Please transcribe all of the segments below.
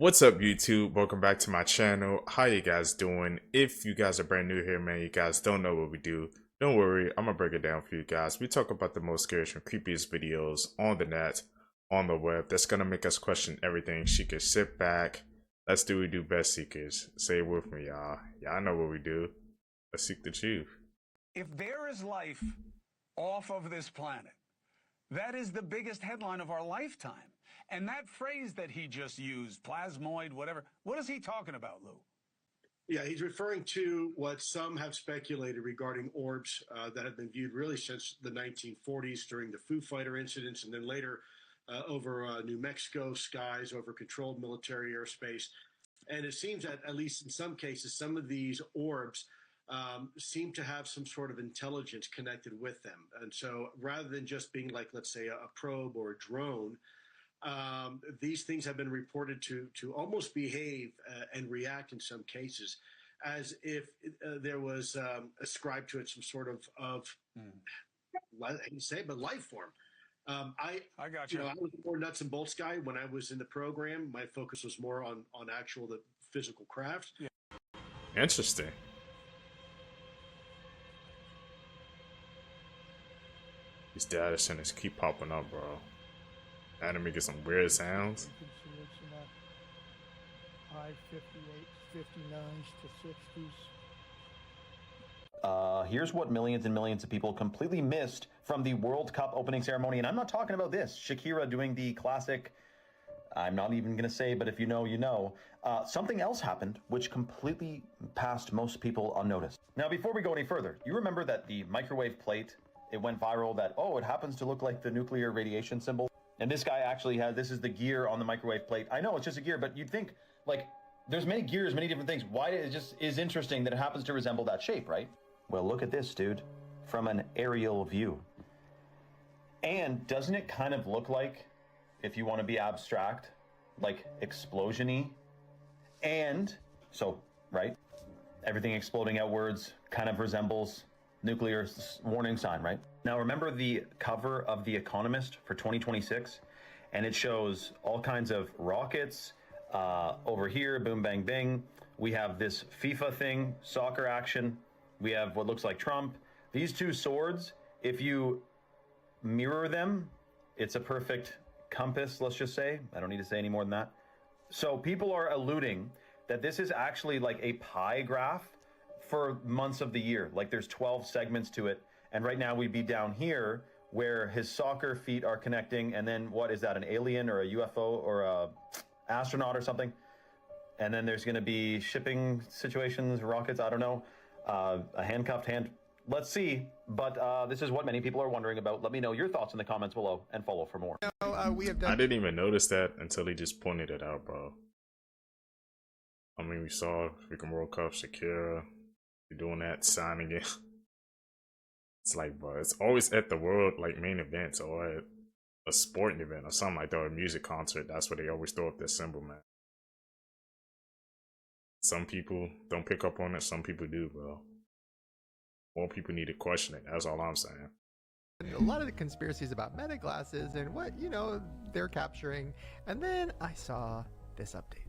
What's up, YouTube? Welcome back to my channel. How you guys doing? If you guys are brand new here, man, you guys don't know what we do, don't worry, I'm gonna break it down for you guys. We talk about the most scariest and creepiest videos on the net, on the web, that's gonna make us question everything. She can sit back. Let's do what we do best, seekers. Say it with me, y'all. Y'all know what we do. Let's seek the truth. If there is life off of this planet, that is the biggest headline of our lifetime. And that phrase that he just used, plasmoid, whatever, what is he talking about, Lou? Yeah, he's referring to what some have speculated regarding orbs that have been viewed really since the 1940s during the Foo Fighter incidents, and then later over New Mexico skies, over controlled military airspace. And it seems that, at least in some cases, some of these orbs seem to have some sort of intelligence connected with them. And so rather than just being like, let's say, a probe or a drone, these things have been reported to almost behave and react in some cases as if there was ascribed to it some sort of I hate to say it, but life form. I got you. I was more nuts and bolts guy when I was in the program. My focus was more on actual the physical craft. Yeah. Interesting. These data centers keep popping up, bro. That making some weird sounds. High 58s, 59s to 60s. Here's what millions and millions of people completely missed from the World Cup opening ceremony. And I'm not talking about this. Shakira doing the classic, I'm not even going to say, but if you know, you know. Something else happened which completely passed most people unnoticed. Now, before we go any further, you remember that the microwave plate, it went viral that, oh, it happens to look like the nuclear radiation symbol. And this guy actually has, this is the gear on the microwave plate. I know it's just a gear, but you'd think, like, there's many gears, many different things. Why it just is interesting that it happens to resemble that shape, right? Well, look at this, dude, from an aerial view. And doesn't it kind of look like, if you want to be abstract, like explosion-y? And, so, right? Everything exploding outwards kind of resembles nuclear warning sign, right? Now, remember the cover of The Economist for 2026? And it shows all kinds of rockets over here, boom, bang, bing. We have this FIFA thing, soccer action. We have what looks like Trump. These two swords, if you mirror them, it's a perfect compass, let's just say. I don't need to say any more than that. So people are alluding that this is actually like a pie graph for months of the year. Like there's 12 segments to it. And right now we'd be down here where his soccer feet are connecting. And then what is that, an alien or a UFO or a astronaut or something? And then there's going to be shipping situations, rockets, I don't know, a handcuffed hand. Let's see. But this is what many people are wondering about. Let me know your thoughts in the comments below and follow for more. We have done. I didn't even notice that until he just pointed it out, bro. I mean, we saw freaking World Cup, Shakira doing that, signing it. It's like, bro, it's always at the world, like, main events or at a sporting event or something like that, or a music concert. That's where they always throw up this symbol, man. Some people don't pick up on it, some people do, bro. More people need to question it. That's all I'm saying. A lot of the conspiracies about meta glasses and what, they're capturing. And then I saw this update.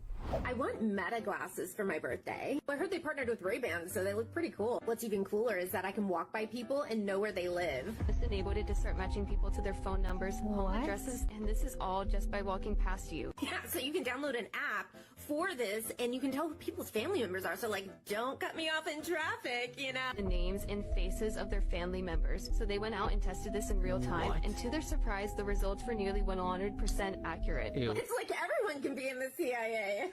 I want Meta glasses for my birthday. I heard they partnered with Ray-Ban, so they look pretty cool. What's even cooler is that I can walk by people and know where they live. Just enabled it to start matching people to their phone numbers, home addresses, and this is all just by walking past you. Yeah, so you can download an app for this, and you can tell who people's family members are. So, like, don't cut me off in traffic, The names and faces of their family members. So they went out and tested this in real time, and to their surprise, the results were nearly 100% accurate. Ew. It's like everyone can be in the CIA.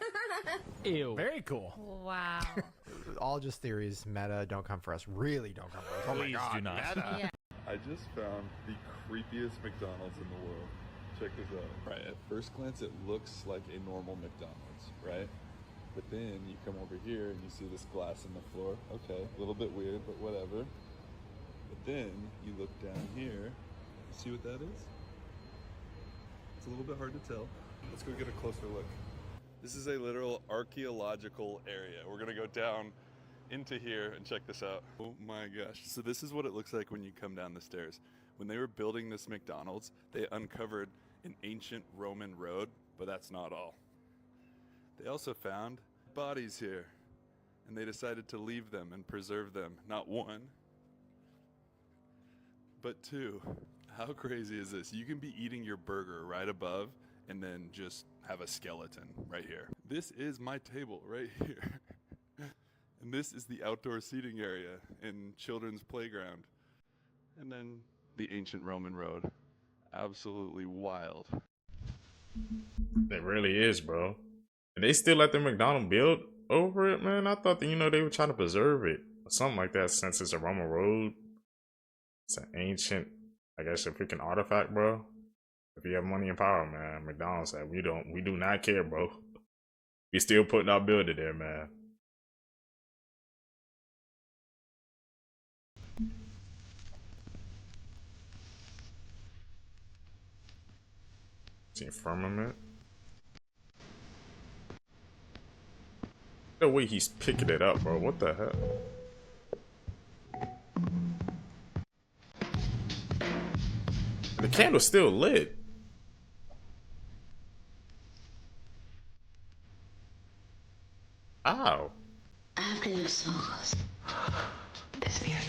Ew. Very cool. Wow. All just theories. Meta, don't come for us. Really don't come for us. Oh my God, do not. Meta. Yeah. I just found the creepiest McDonald's in the world. Check this out. Right, at first glance it looks like a normal McDonald's, right? But then you come over here and you see this glass in the floor. Okay, a little bit weird, but whatever. But then you look down here, see what that is? It's a little bit hard to tell. Let's go get a closer look. This is a literal archaeological area. We're gonna go down into here and check this out. Oh my gosh. So this is what it looks like when you come down the stairs. When they were building this McDonald's, they uncovered an ancient Roman road, but that's not all. They also found bodies here, and they decided to leave them and preserve them. Not one, but two. How crazy is this? You can be eating your burger right above and then just have a skeleton right here. This is my table right here. And this is the outdoor seating area in children's playground. And then the ancient Roman road. Absolutely wild. It really is, bro. And they still let the McDonald build over it, man. I thought that, you know, they were trying to preserve it or something like that, since it's a Roman road. It's an ancient, I guess, a freaking artifact, bro. If you have money and power, man, McDonald's said we do not care, bro. We still putting our builder there, man. See firmament. No way he's picking it up, bro. What the hell? The candle's still lit. Ow. After the souls, the spirit.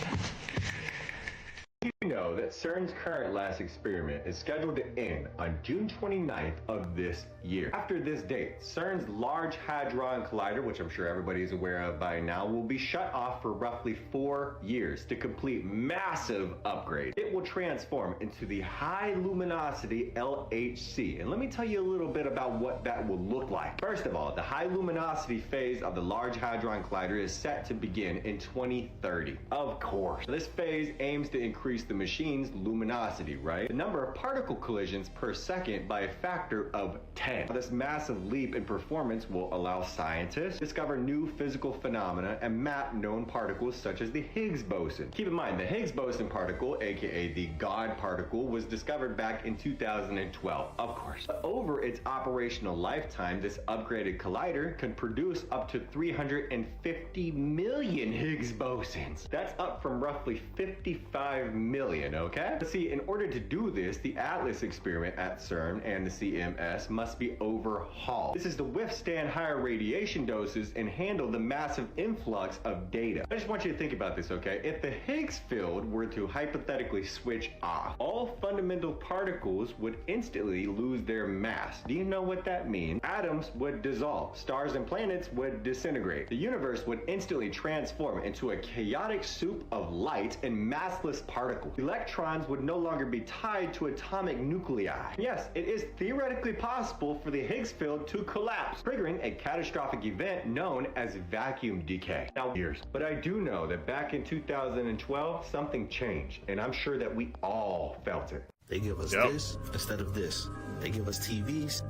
You know that CERN's current last experiment is scheduled to end on June 29th of this year. After this date, CERN's Large Hadron Collider, which I'm sure everybody is aware of by now, will be shut off for roughly 4 years to complete massive upgrades. It will transform into the High Luminosity LHC, and let me tell you a little bit about what that will look like. First of all, the High Luminosity phase of the Large Hadron Collider is set to begin in 2030. Of course, this phase aims to increase the machine's luminosity, right? The number of particle collisions per second by a factor of 10. This massive leap in performance will allow scientists to discover new physical phenomena and map known particles such as the Higgs boson. Keep in mind, the Higgs boson particle, aka the God particle, was discovered back in 2012, of course. But over its operational lifetime, this upgraded collider can produce up to 350 million Higgs bosons. That's up from roughly 55 million, okay? But see, in order to do this, the Atlas experiment at CERN and the CMS must be overhauled. This is to withstand higher radiation doses and handle the massive influx of data. I just want you to think about this, okay? If the Higgs field were to hypothetically switch off, all fundamental particles would instantly lose their mass. Do you know what that means? Atoms would dissolve, stars and planets would disintegrate. The universe would instantly transform into a chaotic soup of light and massless particles. Electrons would no longer be tied to atomic nuclei. Yes, it is theoretically possible for the Higgs field to collapse, triggering a catastrophic event known as vacuum decay. Now, years. But I do know that back in 2012, something changed, and I'm sure that we all felt it. They give us this instead of this. They give us TVs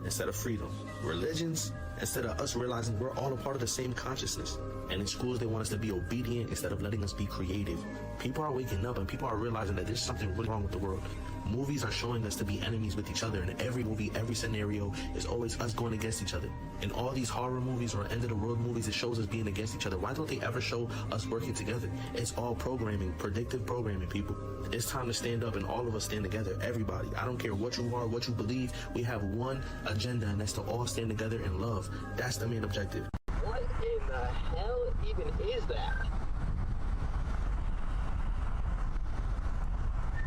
instead of freedom. Religions instead of us realizing we're all a part of the same consciousness. And in schools, they want us to be obedient instead of letting us be creative. People are waking up and people are realizing that there's something really wrong with the world. Movies are showing us to be enemies with each other, and every movie, every scenario is always us going against each other. In all these horror movies or end of the world movies, it shows us being against each other. Why don't they ever show us working together? It's all programming, predictive programming, people. It's time to stand up and all of us stand together, everybody. I don't care what you are, what you believe. We have one agenda, and that's to all stand together in love. That's the main objective. What in the hell even is that?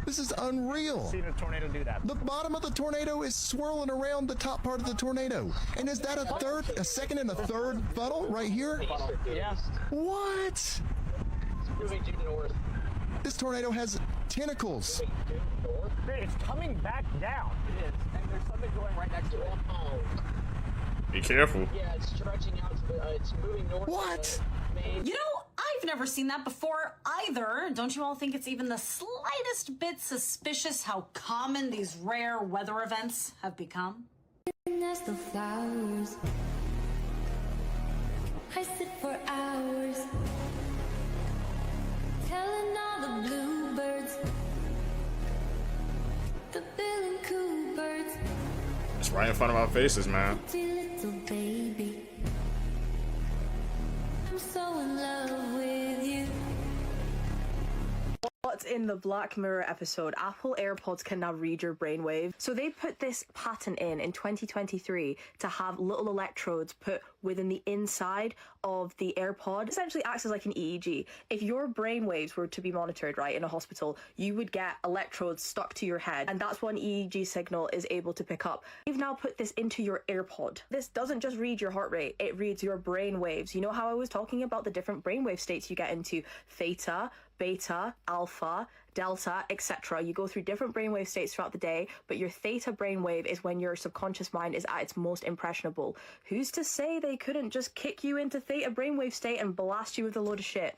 This is unreal. Seen a tornado do that. The bottom of the tornado is swirling around the top part of the tornado. And is that a second and a third funnel right here? Yeah. What? It's moving due north. This tornado has tentacles. It's coming back down. It is. And there's something going right next to it. Oh. Be careful. Yeah, it's stretching out. It's moving north. What? You know, I've never seen that before either. Don't you all think it's even the slightest bit suspicious how common these rare weather events have become? As the flowers, I sit for hours, telling all the bluebirds, the bill and coo birds. It's right in front of our faces, man. Little baby, I'm so in love with you. But in the Black Mirror episode, Apple AirPods can now read your brainwave. So they put this patent in 2023 to have little electrodes put within the inside of the AirPod. It essentially acts as like an EEG. If your brainwaves were to be monitored, right, in a hospital, you would get electrodes stuck to your head, and that's what an EEG signal is able to pick up. They've now put this into your AirPod. This doesn't just read your heart rate, it reads your brainwaves. You know how I was talking about the different brainwave states you get into? Theta, beta, alpha, delta, etc. You go through different brainwave states throughout the day, but your theta brainwave is when your subconscious mind is at its most impressionable. Who's to say they couldn't just kick you into theta brainwave state and blast you with a load of shit?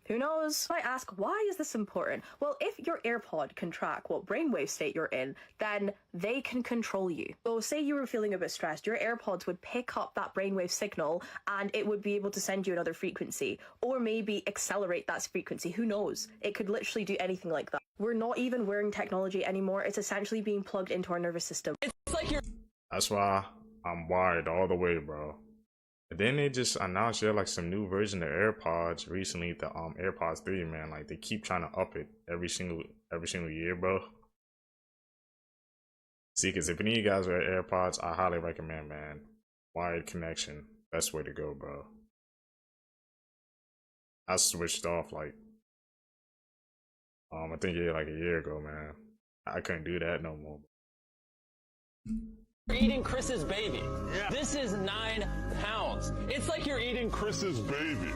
Who knows? I ask, why is this important? Well, if your AirPod can track what brainwave state you're in, then they can control you. So say you were feeling a bit stressed, your AirPods would pick up that brainwave signal and it would be able to send you another frequency, or maybe accelerate that frequency. Who knows? It could literally do anything like that. We're not even wearing technology anymore. It's essentially being plugged into our nervous system. It's like you're... That's why I'm wired all the way, bro. And then they just announced like some new version of AirPods recently, the AirPods 3, man. Like they keep trying to up it every single year, bro. See, because if any of you guys wear AirPods, I highly recommend, man. Wired connection, best way to go, bro. I switched off like I think like a year ago, man. I couldn't do that no more. You're eating Chris's baby. Yeah. This is 9 pounds. It's like you're eating Chris's baby.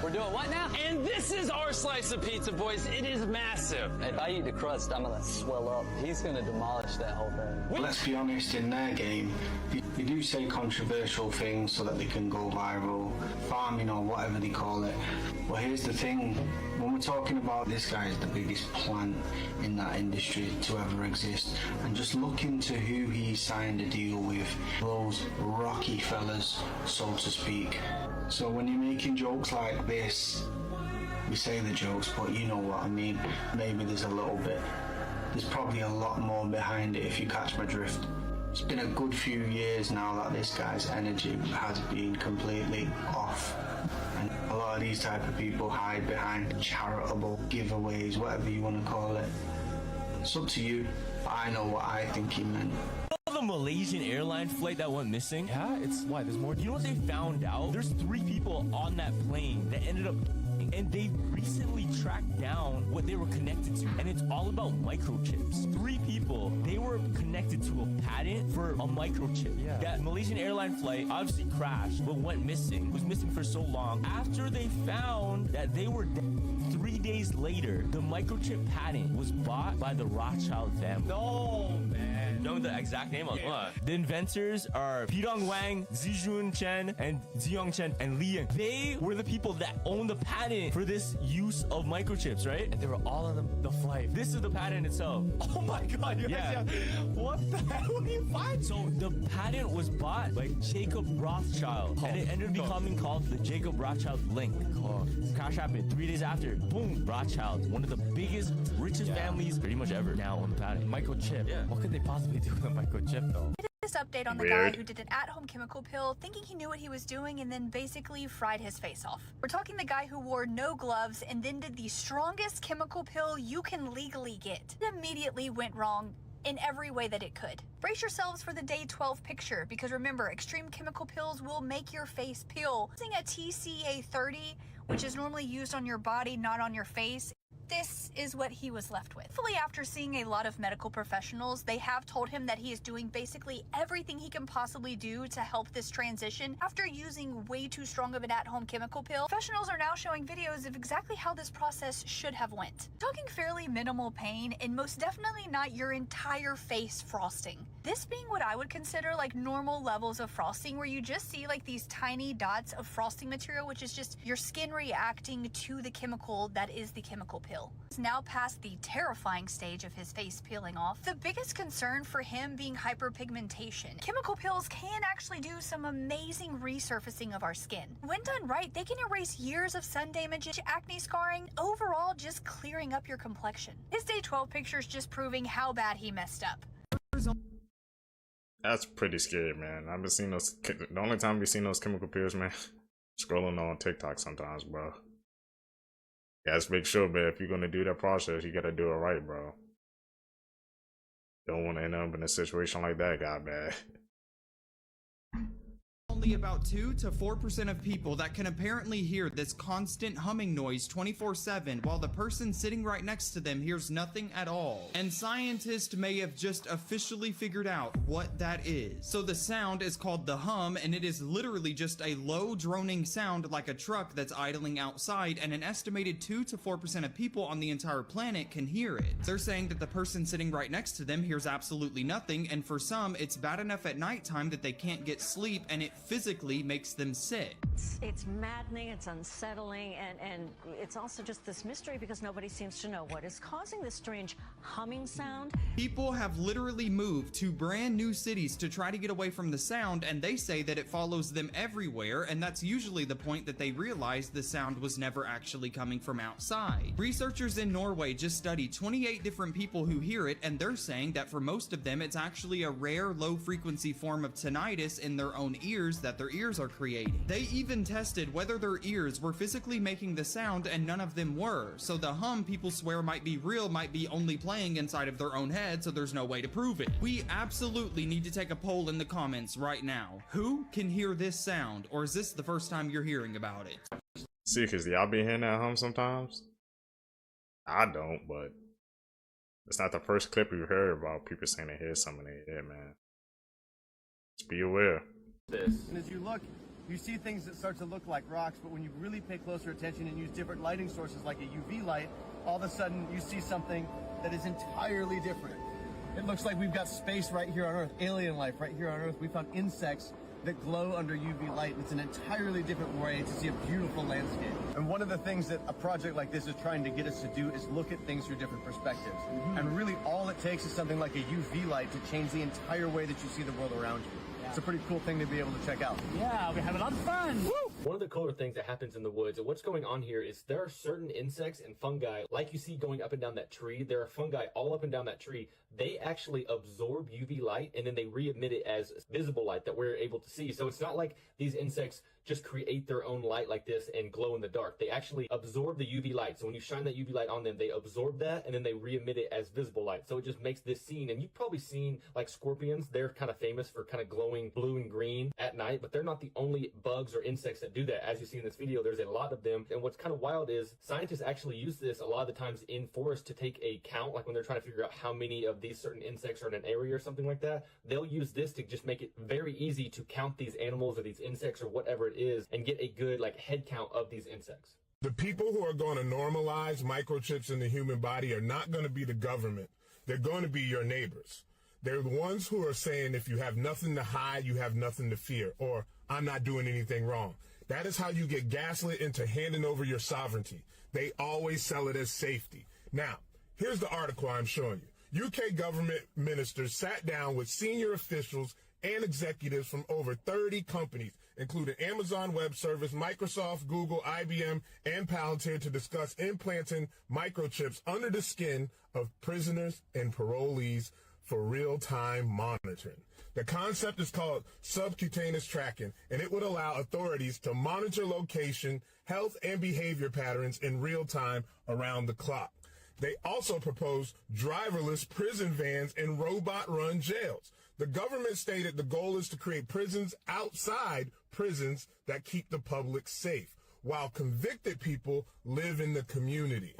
We're doing what now? And this is our slice of pizza, boys. It is massive. If I eat the crust, I'm gonna swell up. He's gonna demolish that whole thing. Let's be honest, in their game, they do say controversial things so that they can go viral, farming or whatever they call it. But here's the thing, when we're talking about this guy is the biggest plant in that industry to ever exist, and just look into who he signed a deal with, those rocky fellas, so to speak. So when you're making jokes like this, we say the jokes, but you know what I mean. Maybe there's a little bit. There's probably a lot more behind it if you catch my drift. It's been a good few years now that this guy's energy has been completely off. And a lot of these type of people hide behind charitable giveaways, whatever you want to call it. It's up to you, but I know what I think he meant. The Malaysian airline flight that went missing? Yeah, it's why there's more. You know what they found out? There's 3 people on that plane that ended up, and they recently tracked down what they were connected to, and it's all about microchips. 3 people, they were connected to a patent for a microchip. Yeah. That Malaysian airline flight obviously crashed, but went missing. It was missing for so long. After they found that they were dead, 3 days later, the microchip patent was bought by the Rothschild family. No, man. Know the exact name of it? Yeah. The inventors are Pidong Wang, Zijun Chen, and Ziyong Chen, and Liang. They were the people that owned the patent for this use of microchips, right? And they were all on the flight. This is the patent itself. Oh my god, yeah. What the hell did you find? So the patent was bought by Jacob Rothschild, and it ended up becoming called the Jacob Rothschild link. Crash happened 3 days after. Boom, Rothschild, one of the biggest, richest families pretty much ever, now on the patent. Microchip. Yeah. What could they possibly do with a microchip though? This update on the guy who did an at-home chemical pill thinking he knew what he was doing and then basically fried his face off. We're talking the guy who wore no gloves and then did the strongest chemical pill you can legally get. It immediately went wrong in every way that it could. Brace yourselves for the day 12 picture, because remember, extreme chemical pills will make your face peel. Using a TCA-30, which is normally used on your body, not on your face, this is what he was left with. Hopefully, after seeing a lot of medical professionals, they have told him that he is doing basically everything he can possibly do to help this transition after using way too strong of an at-home chemical pill. Professionals are now showing videos of exactly how this process should have went. Talking fairly minimal pain, and most definitely not your entire face frosting. This being what I would consider like normal levels of frosting, where you just see like these tiny dots of frosting material, which is just your skin reacting to the chemical that is the chemical pill. It's now past the terrifying stage of his face peeling off. The biggest concern for him being hyperpigmentation. Chemical pills can actually do some amazing resurfacing of our skin. When done right, they can erase years of sun damage, acne scarring, overall just clearing up your complexion. His day 12 picture is just proving how bad he messed up. That's pretty scary, man. I've been seeing those. The only time we've seen those chemical pills, man, scrolling on TikTok sometimes, bro. Guys, make sure, man, if you're gonna do that process, you gotta do it right, bro. Don't want to end up in a situation like that guy, man. Only about 2 to 4% of people that can apparently hear this constant humming noise 24/7 while the person sitting right next to them hears nothing at all. And scientists may have just officially figured out what that is. So the sound is called the hum, and it is literally just a low droning sound like a truck that's idling outside, and an estimated 2 to 4% of people on the entire planet can hear it. They're saying that the person sitting right next to them hears absolutely nothing, and for some it's bad enough at nighttime that they can't get sleep, and it physically makes them sick. It's maddening, it's unsettling, and it's also just this mystery because nobody seems to know what is causing this strange humming sound. People have literally moved to brand new cities to try to get away from the sound, and they say that it follows them everywhere, and that's usually the point that they realize the sound was never actually coming from outside. Researchers in Norway just studied 28 different people who hear it, and they're saying that for most of them it's actually a rare low-frequency form of tinnitus in their own ears that their ears are creating. They even tested whether their ears were physically making the sound, and none of them were. So the hum people swear might be real might be only playing inside of their own head, so there's no way to prove it. We absolutely need to take a poll in the comments right now. Who can hear this sound, or is this the first time you're hearing about it? See, because y'all be hearing that hum sometimes? I don't, but it's not the first clip we've heard about people saying they hear something in their head, man. Just be aware. And as you look, you see things that start to look like rocks, but when you really pay closer attention and use different lighting sources like a UV light, all of a sudden you see something that is entirely different. It looks like we've got space right here on Earth, alien life right here on Earth. We found insects that glow under UV light. It's an entirely different way to see a beautiful landscape. And one of the things that a project like this is trying to get us to do is look at things through different perspectives. And really all it takes is something like a UV light to change the entire way that you see the world around you. It's a pretty cool thing to be able to check out. Yeah, we have a lot of fun. Woo! One of the cooler things that happens in the woods, and what's going on here is there are certain insects and fungi, like you see going up and down that tree. There are fungi all up and down that tree. They actually absorb UV light and then they re-emit it as visible light that we're able to see. So it's not like these insects just create their own light like this and glow in the dark. They actually absorb the UV light. So when you shine that UV light on them, they absorb that and then they re-emit it as visible light. So it just makes this scene, and you've probably seen like scorpions. They're kind of famous for kind of glowing blue and green at night, but they're not the only bugs or insects that do that. As you see in this video, there's a lot of them. And what's kind of wild is scientists actually use this a lot of the times in forests to take a count, like when they're trying to figure out how many of these certain insects are in an area or something like that. They'll use this to just make it very easy to count these animals or these insects or whatever it is and get a good like head count of these insects. The people who are going to normalize microchips in the human body are not going to be the government. They're going to be your neighbors. They're the ones who are saying if you have nothing to hide, you have nothing to fear, or I'm not doing anything wrong. That is how you get gaslit into handing over your sovereignty. They always sell it as safety. Now, here's the article I'm showing you. UK government ministers sat down with senior officials and executives from over 30 companies, including Amazon Web Service, Microsoft, Google, IBM, and Palantir, to discuss implanting microchips under the skin of prisoners and parolees for real-time monitoring. The concept is called subcutaneous tracking, and it would allow authorities to monitor location, health, and behavior patterns in real time around the clock. They also proposed driverless prison vans and robot-run jails. The government stated the goal is to create prisons outside prisons that keep the public safe, while convicted people live in the community.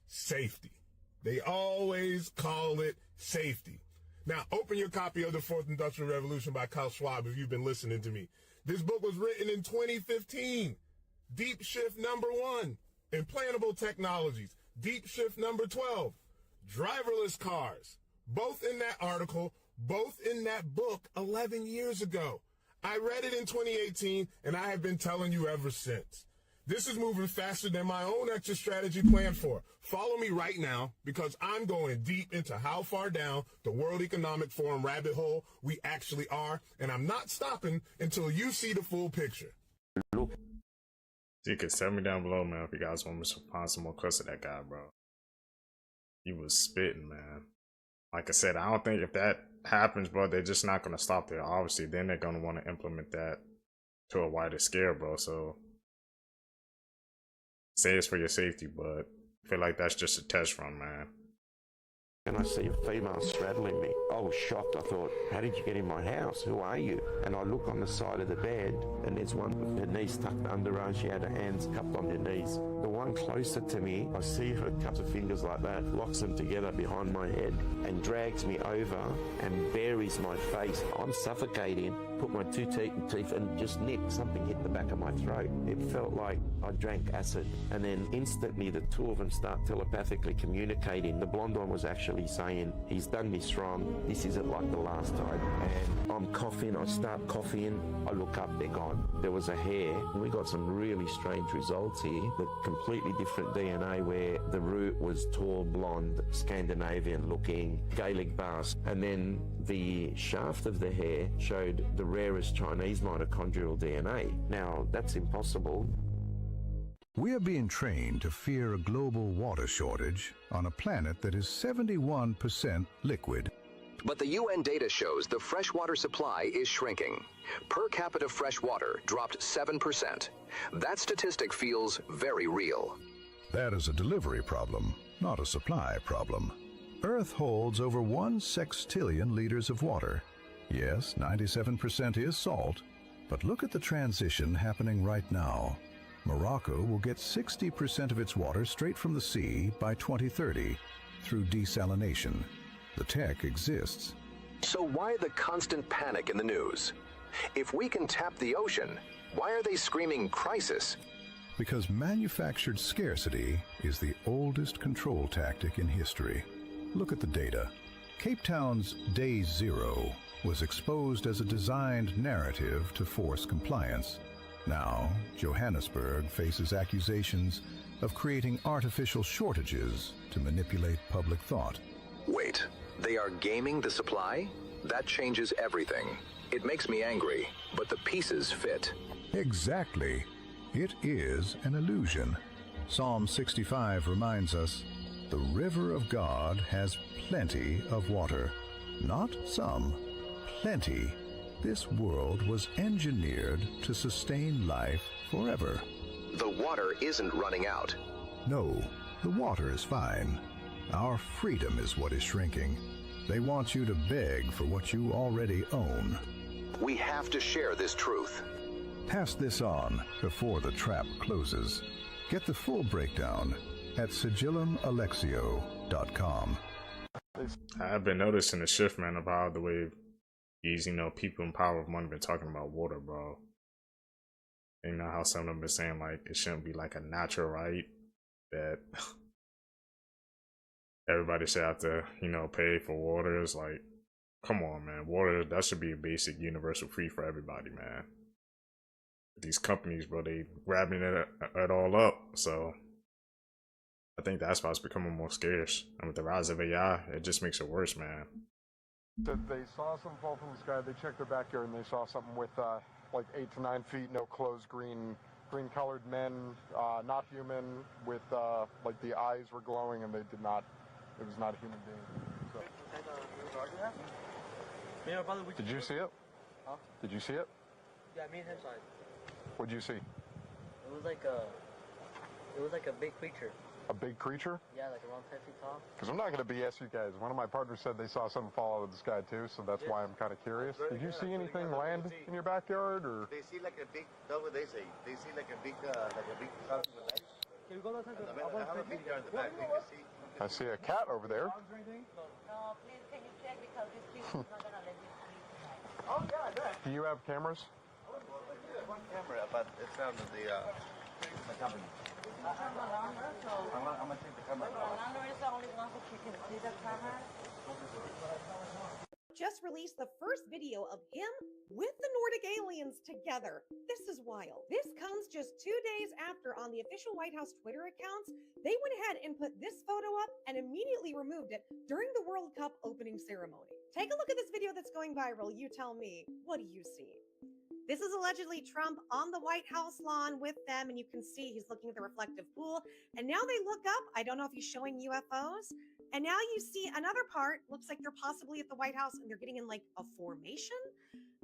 Safety. They always call it safety. Now, open your copy of The Fourth Industrial Revolution by Klaus Schwab if you've been listening to me. This book was written in 2015. Deep shift number 1, implantable technologies. Deep shift number 12, driverless cars. Both in that article, both in that book 11 years ago. I read it in 2018, and I have been telling you ever since. This is moving faster than my own exit strategy planned for. Follow me right now, because I'm going deep into how far down the World Economic Forum rabbit hole we actually are, and I'm not stopping until you see the full picture. You can tell me down below, man, if you guys want me to find some more clips of that guy, bro. He was spitting, man. Like I said, I don't think if that happens, bro, they're just not going to stop there. Obviously, then they're going to want to implement that to a wider scale, bro. So say it's for your safety, but I feel like that's just a test run, man. And I see a female straddling me. I was shocked. I thought, how did you get in my house? Who are you? And I look on the side of the bed, and there's one with her knees tucked under her, and she had her hands cupped on her knees. The one closer to me, I see her cups her fingers like that, locks them together behind my head, and drags me over and buries my face. I'm suffocating, put my two teeth and just nipped. Something hit the back of my throat. It felt like I drank acid. And then instantly the two of them start telepathically communicating. The blonde one was actually saying, he's done this wrong, this isn't like the last time. And I'm coughing, I start coughing, I look up, they're gone. There was a hair, and we got some really strange results here, but completely different DNA, where the root was tall, blonde, Scandinavian looking, Gaelic Basque, and then the shaft of the hair showed the rarest Chinese mitochondrial DNA. Now, that's impossible. We are being trained to fear a global water shortage on a planet that is 71% liquid. But the UN data shows the freshwater supply is shrinking. Per capita fresh water dropped 7%. That statistic feels very real. That is a delivery problem, not a supply problem. Earth holds over 1 sextillion liters of water. Yes, 97% is salt, but look at the transition happening right now. Morocco will get 60% of its water straight from the sea by 2030 through desalination. The tech exists. So why the constant panic in the news? If we can tap the ocean, why are they screaming crisis? Because manufactured scarcity is the oldest control tactic in history. Look at the data. Cape Town's Day Zero was exposed as a designed narrative to force compliance. Now, Johannesburg faces accusations of creating artificial shortages to manipulate public thought. Wait, they are gaming the supply? That changes everything. It makes me angry, but the pieces fit. Exactly. It is an illusion. Psalm 65 reminds us, the river of God has plenty of water. Not some, plenty. This world was engineered to sustain life forever. The water isn't running out. No, the water is fine. Our freedom is what is shrinking. They want you to beg for what you already own. We have to share this truth. Pass this on before the trap closes. Get the full breakdown at sigillamalexio.com. I've been noticing the shift, man, about the way these, people in power of money been talking about water, bro. You know how some of them been saying, like, it shouldn't be like a natural right that everybody should have to, pay for water. It's like, come on, man. Water, that should be a basic universal free for everybody, man. These companies, bro, they grabbing it all up. So I think that's why it's becoming more scarce. And with the rise of AI, it just makes it worse, man. That they saw something fall from the sky. They checked their backyard and they saw something with like 8 to 9 feet, no clothes, green-colored men, not human, with like the eyes were glowing, and they did not. It was not a human being. So. Did you see it? Huh? Did you see it? Yeah, me and him saw it. What did you see? It was like a big creature. A big creature? Yeah, like around 10 feet tall. Because I'm not going to BS you guys. One of my partners said they saw something fall out of the sky too, so that's why I'm kind of curious. Did you see anything land in your backyard, or? They see like a big. That's what they say. They see like a big something with lights. Can we go outside? I have a video in the back. Can you see? I see a cat over there. No, please, can you check, because this kid is not gonna let you sleep. Oh yeah, yeah. Do you have cameras? Well, I do have one camera, but it's down to the company. I'm a landlord, so I'm gonna take the camera. the landlord is the only one who can see the camera. Just released the first video of him with the Nordic aliens together. This is wild. This comes just 2 days after, on the official White House Twitter accounts, they went ahead and put this photo up and immediately removed it during the World Cup opening ceremony. Take a look at this video that's going viral. You tell me, what do you see? This is allegedly Trump on the White House lawn with them, and you can see he's looking at the reflective pool. And now they look up. I don't know if he's showing UFOs. And now you see another part. Looks like they're possibly at the White House, and they're getting in like a formation.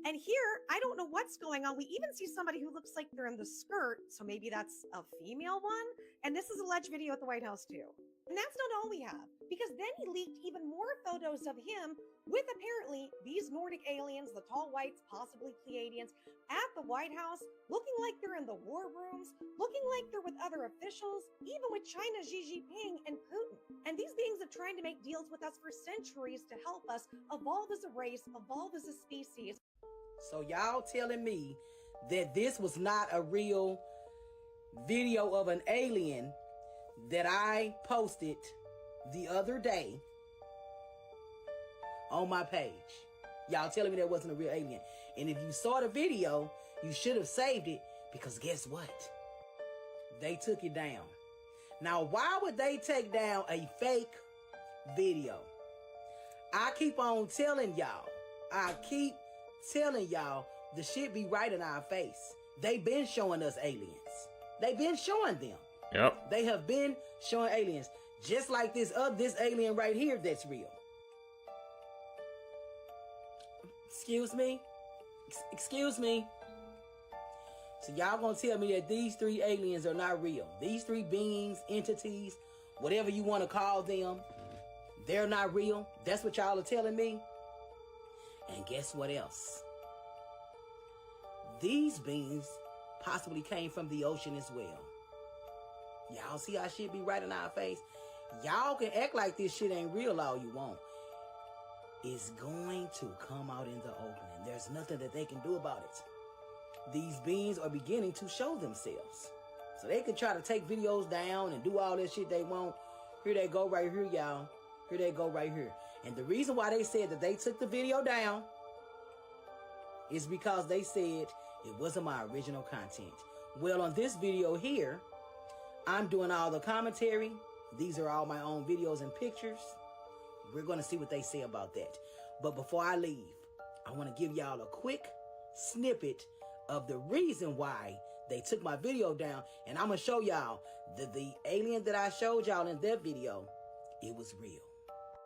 And here, I don't know what's going on. We even see somebody who looks like they're in the skirt, so maybe that's a female one. And this is alleged video at the White House too. And that's not all we have, because then he leaked even more photos of him with apparently these Nordic aliens, the tall whites, possibly Pleiadians, at the White House, looking like they're in the war rooms, looking like they're with other officials, even with China's Xi Jinping and Putin. And these beings have tried to make deals with us for centuries to help us evolve as a race, evolve as a species. So y'all telling me that this was not a real video of an alien that I posted the other day on my page? Y'all telling me that wasn't a real alien. And if you saw the video, you should have saved it, because guess what? They took it down. Now, why would they take down a fake video? I keep on telling y'all. The shit be right in our face. They been showing us aliens. They been showing them. Yep. They have been showing aliens. Just like this alien right here that's real. Excuse me? Excuse me? So y'all gonna tell me that these three aliens are not real? These three beings, entities, whatever you want to call them, they're not real? That's what y'all are telling me? And guess what else? These beings possibly came from the ocean as well. Y'all see how shit be right in our face? Y'all can act like this shit ain't real all you want. It's going to come out in the open, and there's nothing that they can do about it. These beings are beginning to show themselves. So they can try to take videos down and do all this shit they want. Here they go right here, y'all. Here they go right here. And the reason why they said that they took the video down is because they said it wasn't my original content. Well, on this video here, I'm doing all the commentary. These are all my own videos and pictures. We're going to see what they say about that. But before I leave, I want to give y'all a quick snippet of the reason why they took my video down. And I'm going to show y'all that the alien that I showed y'all in that video, it was real.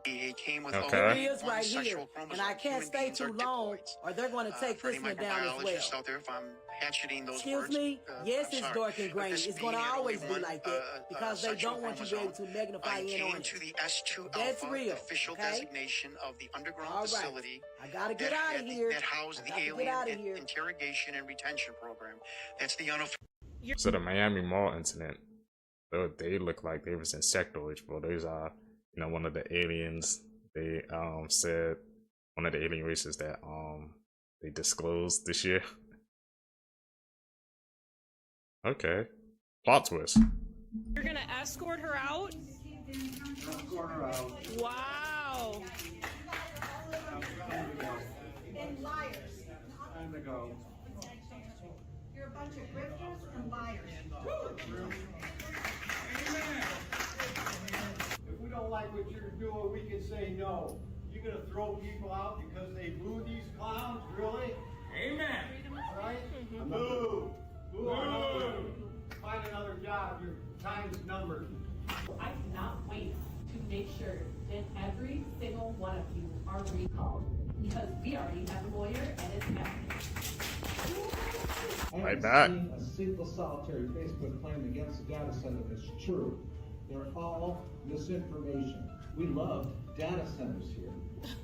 It came with It is right here, and I can't stay too long, or they're going to take this one down as well. Out there, if I'm hatcheting those Excuse words, me? Yes, I'm it's sorry. dark and grainy. It's going to always be like that, because they sexual don't want you to be able to magnify in on it. to the S2 That's Alpha, real, official okay? designation of the underground All right. facility. I got to get out of here. That housed the alien interrogation and retention program. That's the unofficial. So the Miami Mall incident, they look like they was insectoids, bro. Those are, one of the aliens. They said, one of the alien races that they disclosed this year. Okay, plot twist. You're gonna escort her out? Escort her out. Wow. And liars. Time to go. You're a bunch of grifters and liars. If we don't like what you're doing, we can say no. You're gonna throw people out because they boo these clowns? Really? Amen. Right? Boo! Boo! Find another job. Your time's numbered. I cannot wait to make sure that every single one of you are recalled, because we already have a lawyer and it's happening. Right back. I haven't seen a single solitary Facebook claim against the data center that's true. They're all misinformation. We love data centers here.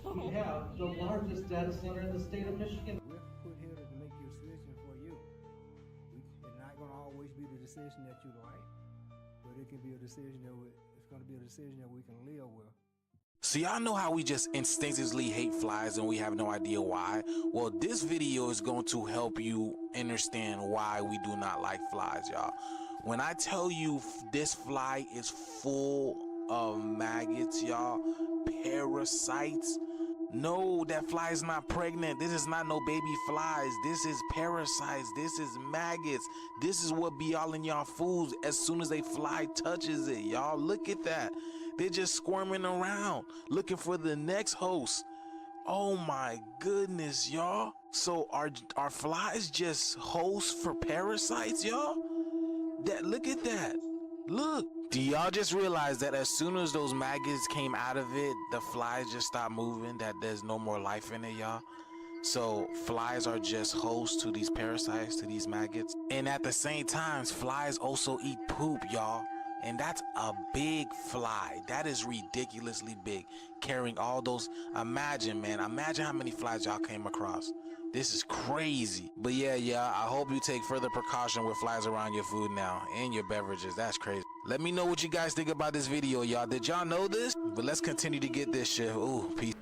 We have the largest data center in the state of Michigan. We're put here to make your decision for you. It's not going to always be the decision that you like, but it can be a decision that it's going to be a decision that we can live with. So y'all know how we just instinctively hate flies and we have no idea why? Well, this video is going to help you understand why we do not like flies, y'all. When I tell you this fly is full of maggots, y'all, parasites. No, that fly is not pregnant. This is not no baby flies. This is parasites. This is maggots. This is what be all in y'all foods as soon as they fly touches it, y'all. Look at that. They're just squirming around, looking for the next host. Oh my goodness, y'all. So are flies just hosts for parasites, y'all? Look at that. Look. Do y'all just realize that as soon as those maggots came out of it, the flies just stopped moving, that there's no more life in it, y'all? So flies are just hosts to these parasites, to these maggots. And at the same time, flies also eat poop, y'all. And that's a big fly. That is ridiculously big. Carrying all those, imagine, man, imagine how many flies y'all came across. This is crazy. But yeah, I hope you take further precaution with flies around your food now and your beverages. That's crazy. Let me know what you guys think about this video, y'all. Did y'all know this? But let's continue to get this shit. Ooh, peace.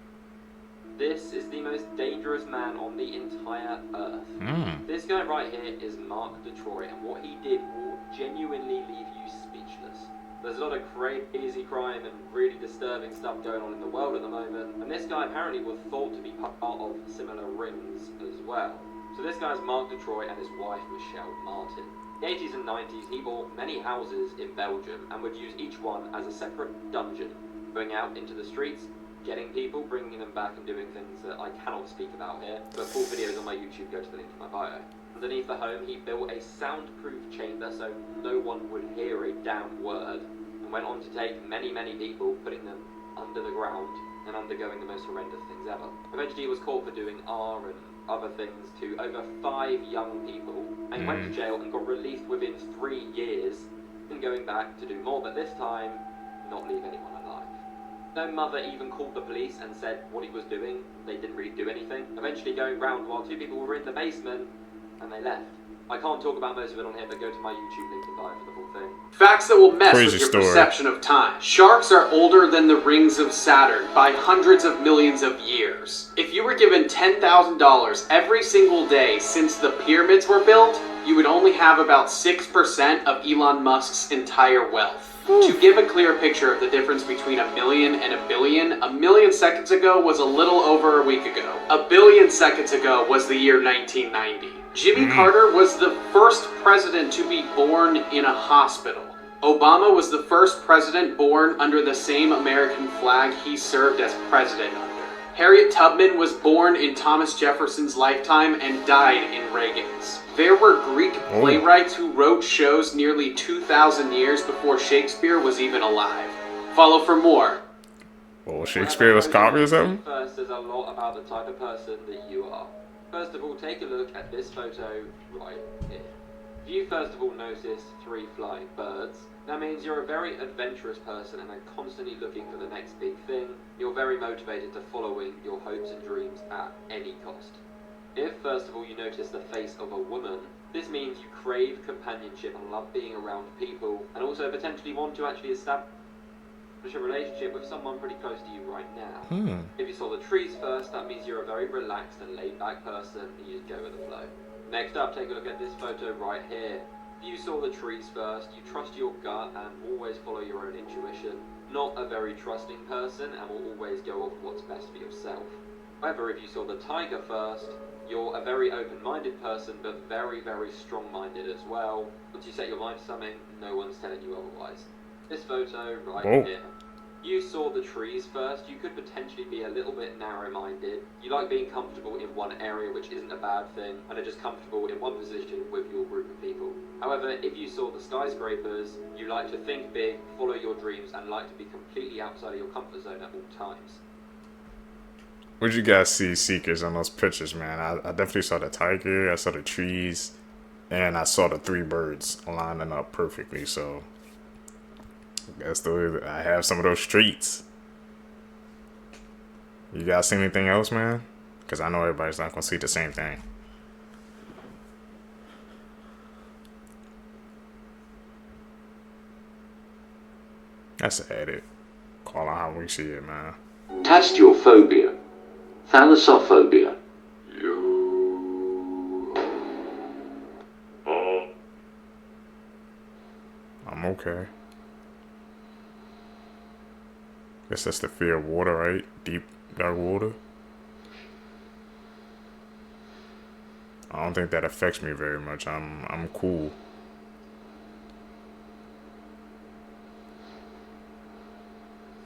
This is the most dangerous man on the entire earth. This guy right here is Mark Droy, and what he did will genuinely leave you speechless. There's a lot of crazy crime and really disturbing stuff going on in the world at the moment, and this guy apparently was thought to be part of similar rings as well. So this guy's Mark Droy and his wife Michelle Martin. In the 80s and 90s, he bought many houses in Belgium and would use each one as a separate dungeon, going out into the streets, getting people, bringing them back and doing things that I cannot speak about here. But full videos on my YouTube, go to the link in my bio. Underneath the home, he built a soundproof chamber so no one would hear a damn word, and went on to take many people, putting them under the ground and undergoing the most horrendous things ever. Eventually he was caught for doing R and other things to over 5 young people, and went to jail and got released within 3 years, and going back to do more, but this time, not leave anyone alive. No mother even called the police and said what he was doing. They didn't really do anything. Eventually going round while 2 people were in the basement, and they left. I can't talk about most of it on here, but go to my YouTube link in bio for the full thing. Facts that will mess Crazy with your story. perception of time. Sharks are older than the rings of Saturn by hundreds of millions of years. If you were given $10,000 every single day since the pyramids were built, you would only have about 6% of Elon Musk's entire wealth. To give a clear picture of the difference between a million and a million seconds ago was a little over a week ago. A billion seconds ago was the year 1990. Jimmy Carter was the first president to be born in a hospital. Obama was the first president born under the same American flag he served as president under. Harriet Tubman was born in Thomas Jefferson's lifetime and died in Reagan's. There were Greek playwrights who wrote shows nearly 2,000 years before Shakespeare was even alive. Follow for more. Well, Shakespeare was copy or something? First, there's a lot about the type of person that you are. First of all, take a look at this photo right here. If you first of all notice 3 flying birds, that means you're a very adventurous person and are constantly looking for the next big thing. You're very motivated to following your hopes and dreams at any cost. If first of all you notice the face of a woman, this means you crave companionship and love being around people, and also potentially want to actually establish a relationship with someone pretty close to you right now. If you saw the trees first, that means you're a very relaxed and laid back person and you just go with the flow. Next up, take a look at this photo right here. If you saw the trees first, you trust your gut and always follow your own intuition. Not a very trusting person and will always go off what's best for yourself. However, if you saw the tiger first, you're a very open-minded person, but very strong-minded as well. Once you set your mind to something, no one's telling you otherwise. This photo right here. You saw the trees first, you could potentially be a little bit narrow-minded. You like being comfortable in one area, which isn't a bad thing, and are just comfortable in one position with your group of people. However, if you saw the skyscrapers, you like to think big, follow your dreams, and like to be completely outside of your comfort zone at all times. What'd you guys see, Seekers, on those pictures, man? I definitely saw the tiger, I saw the trees, and I saw the 3 birds lining up perfectly, so I guess I have some of those traits. You guys see anything else, man? Because I know everybody's not going to see the same thing. That's an edit. Call out how we see it, man. Test your phobia. Thalassophobia. I'm okay. Guess that's the fear of water, right? Deep, dark water. I don't think that affects me very much. I'm cool.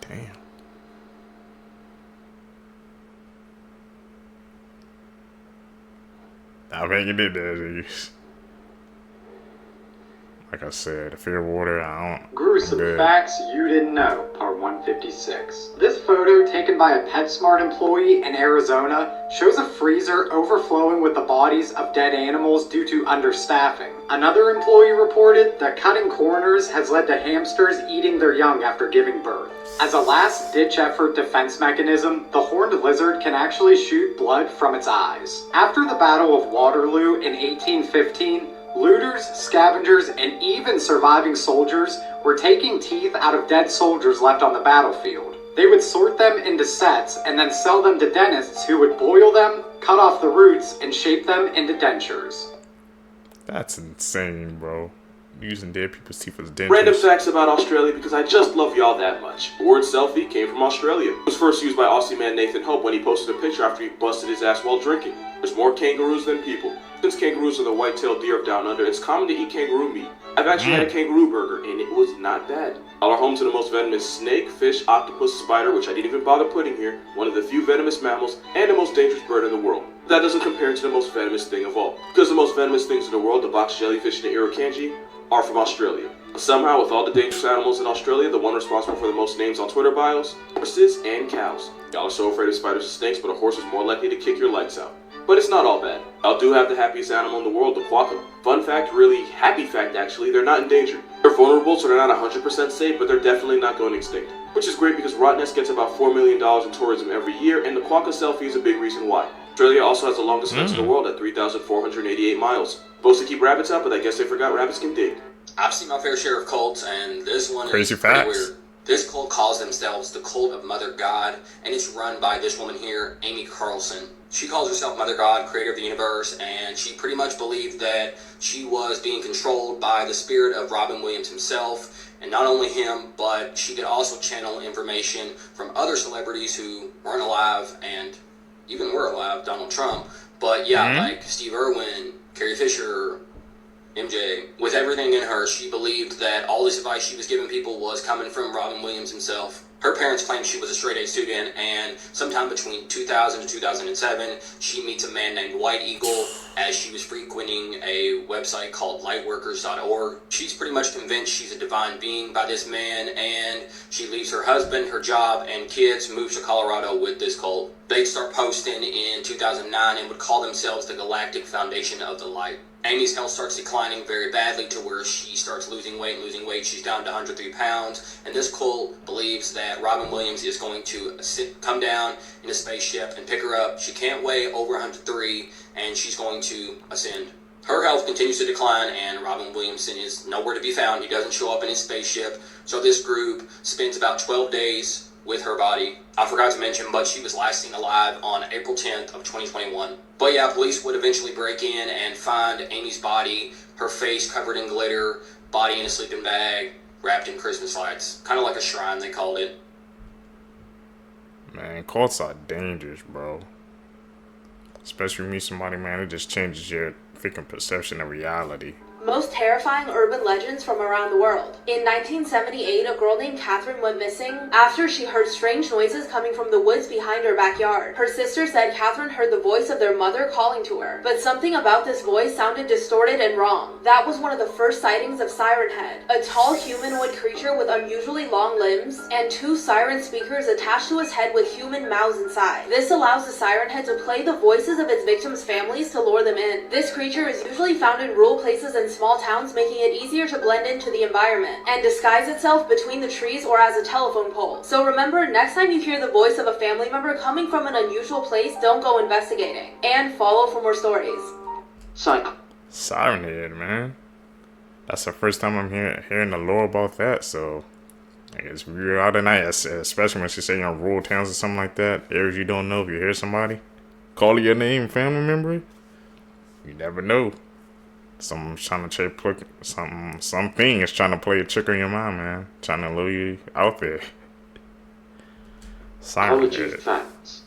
Damn. I think it did that. Like I said, the fear of water, I'm Gruesome good. facts you didn't know, part 156. This photo, taken by a PetSmart employee in Arizona, shows a freezer overflowing with the bodies of dead animals due to understaffing. Another employee reported that cutting corners has led to hamsters eating their young after giving birth. As a last-ditch effort defense mechanism, the horned lizard can actually shoot blood from its eyes. After the Battle of Waterloo in 1815, looters, scavengers, and even surviving soldiers were taking teeth out of dead soldiers left on the battlefield. They would sort them into sets and then sell them to dentists who would boil them, cut off the roots, and shape them into dentures. That's insane, bro. Using dead people's teeth as dentures. Random facts about Australia because I just love y'all that much. The word selfie came from Australia. It was first used by Aussie man Nathan Hope when he posted a picture after he busted his ass while drinking. There's more kangaroos than people. Since kangaroos are the white-tailed deer of down under, it's common to eat kangaroo meat. I've actually had a kangaroo burger, and it was not bad. All are home to the most venomous snake, fish, octopus, spider, which I didn't even bother putting here, one of the few venomous mammals, and the most dangerous bird in the world. That doesn't compare to the most venomous thing of all. Because the most venomous things in the world, the box jellyfish and the irukandji, are from Australia. Somehow, with all the dangerous animals in Australia, the one responsible for the most names on Twitter bios, horses and cows. Y'all are so afraid of spiders and snakes, but a horse is more likely to kick your lights out. But it's not all bad. I do have the happiest animal in the world, the quokka. Fun fact, really happy fact actually, they're not endangered. They're vulnerable, so they're not 100% safe, but they're definitely not going extinct. Which is great because Rottnest gets about $4 million in tourism every year, and the quokka selfie is a big reason why. Australia also has the longest fence in the world at 3,488 miles. Supposed to keep rabbits out, but I guess they forgot rabbits can dig. I've seen my fair share of cults, and this one Crazy is pretty facts. weird. This cult calls themselves the Cult of Mother God, and it's run by this woman here, Amy Carlson. She calls herself Mother God, creator of the universe, and she pretty much believed that she was being controlled by the spirit of Robin Williams himself, and not only him, but she could also channel information from other celebrities who weren't alive and even were alive, Donald Trump. But yeah, like Steve Irwin, Carrie Fisher, MJ. With everything in her, she believed that all this advice she was giving people was coming from Robin Williams himself. Her parents claimed she was a straight-A student, and sometime between 2000 and 2007, she meets a man named White Eagle as she was frequenting a website called lightworkers.org. She's pretty much convinced she's a divine being by this man, and she leaves her husband, her job, and kids, moves to Colorado with this cult. They'd start posting in 2009 and would call themselves the Galactic Foundation of the Light. Amy's health starts declining very badly to where she starts losing weight. She's down to 103 pounds. And this cult believes that Robin Williams is going to come down in a spaceship and pick her up. She can't weigh over 103, and she's going to ascend. Her health continues to decline, and Robin Williamson is nowhere to be found. He doesn't show up in his spaceship. So this group spends about 12 days with her body. I forgot to mention, but she was last seen alive on April 10th of 2021. But yeah, police would eventually break in and find Amy's body, her face covered in glitter, body in a sleeping bag, wrapped in Christmas lights. Kind of like a shrine, they called it. Man, cults are dangerous, bro. Especially when you meet somebody, man, it just changes your freaking perception of reality. Most terrifying urban legends from around the world. In 1978, a girl named Catherine went missing after she heard strange noises coming from the woods behind her backyard. Her sister said Catherine heard the voice of their mother calling to her, but something about this voice sounded distorted and wrong. That was one of the first sightings of Siren Head, a tall humanoid creature with unusually long limbs and two siren speakers attached to his head with human mouths inside. This allows the Siren Head to play the voices of its victims' families to lure them in. This creature is usually found in rural places and small towns, making it easier to blend into the environment and disguise itself between the trees or as a telephone pole. So remember, next time you hear the voice of a family member coming from an unusual place, don't go investigating. And follow for more stories. Siren Head, man. That's the first time I'm hearing the lore about that, so it's real out at night, especially when she say on rural towns or something like that, areas you don't know. If you hear somebody call your name, family member, you never know. Someone's trying to something is trying to play a trick on your mind, man. Trying to lure you out there. Psychology facts.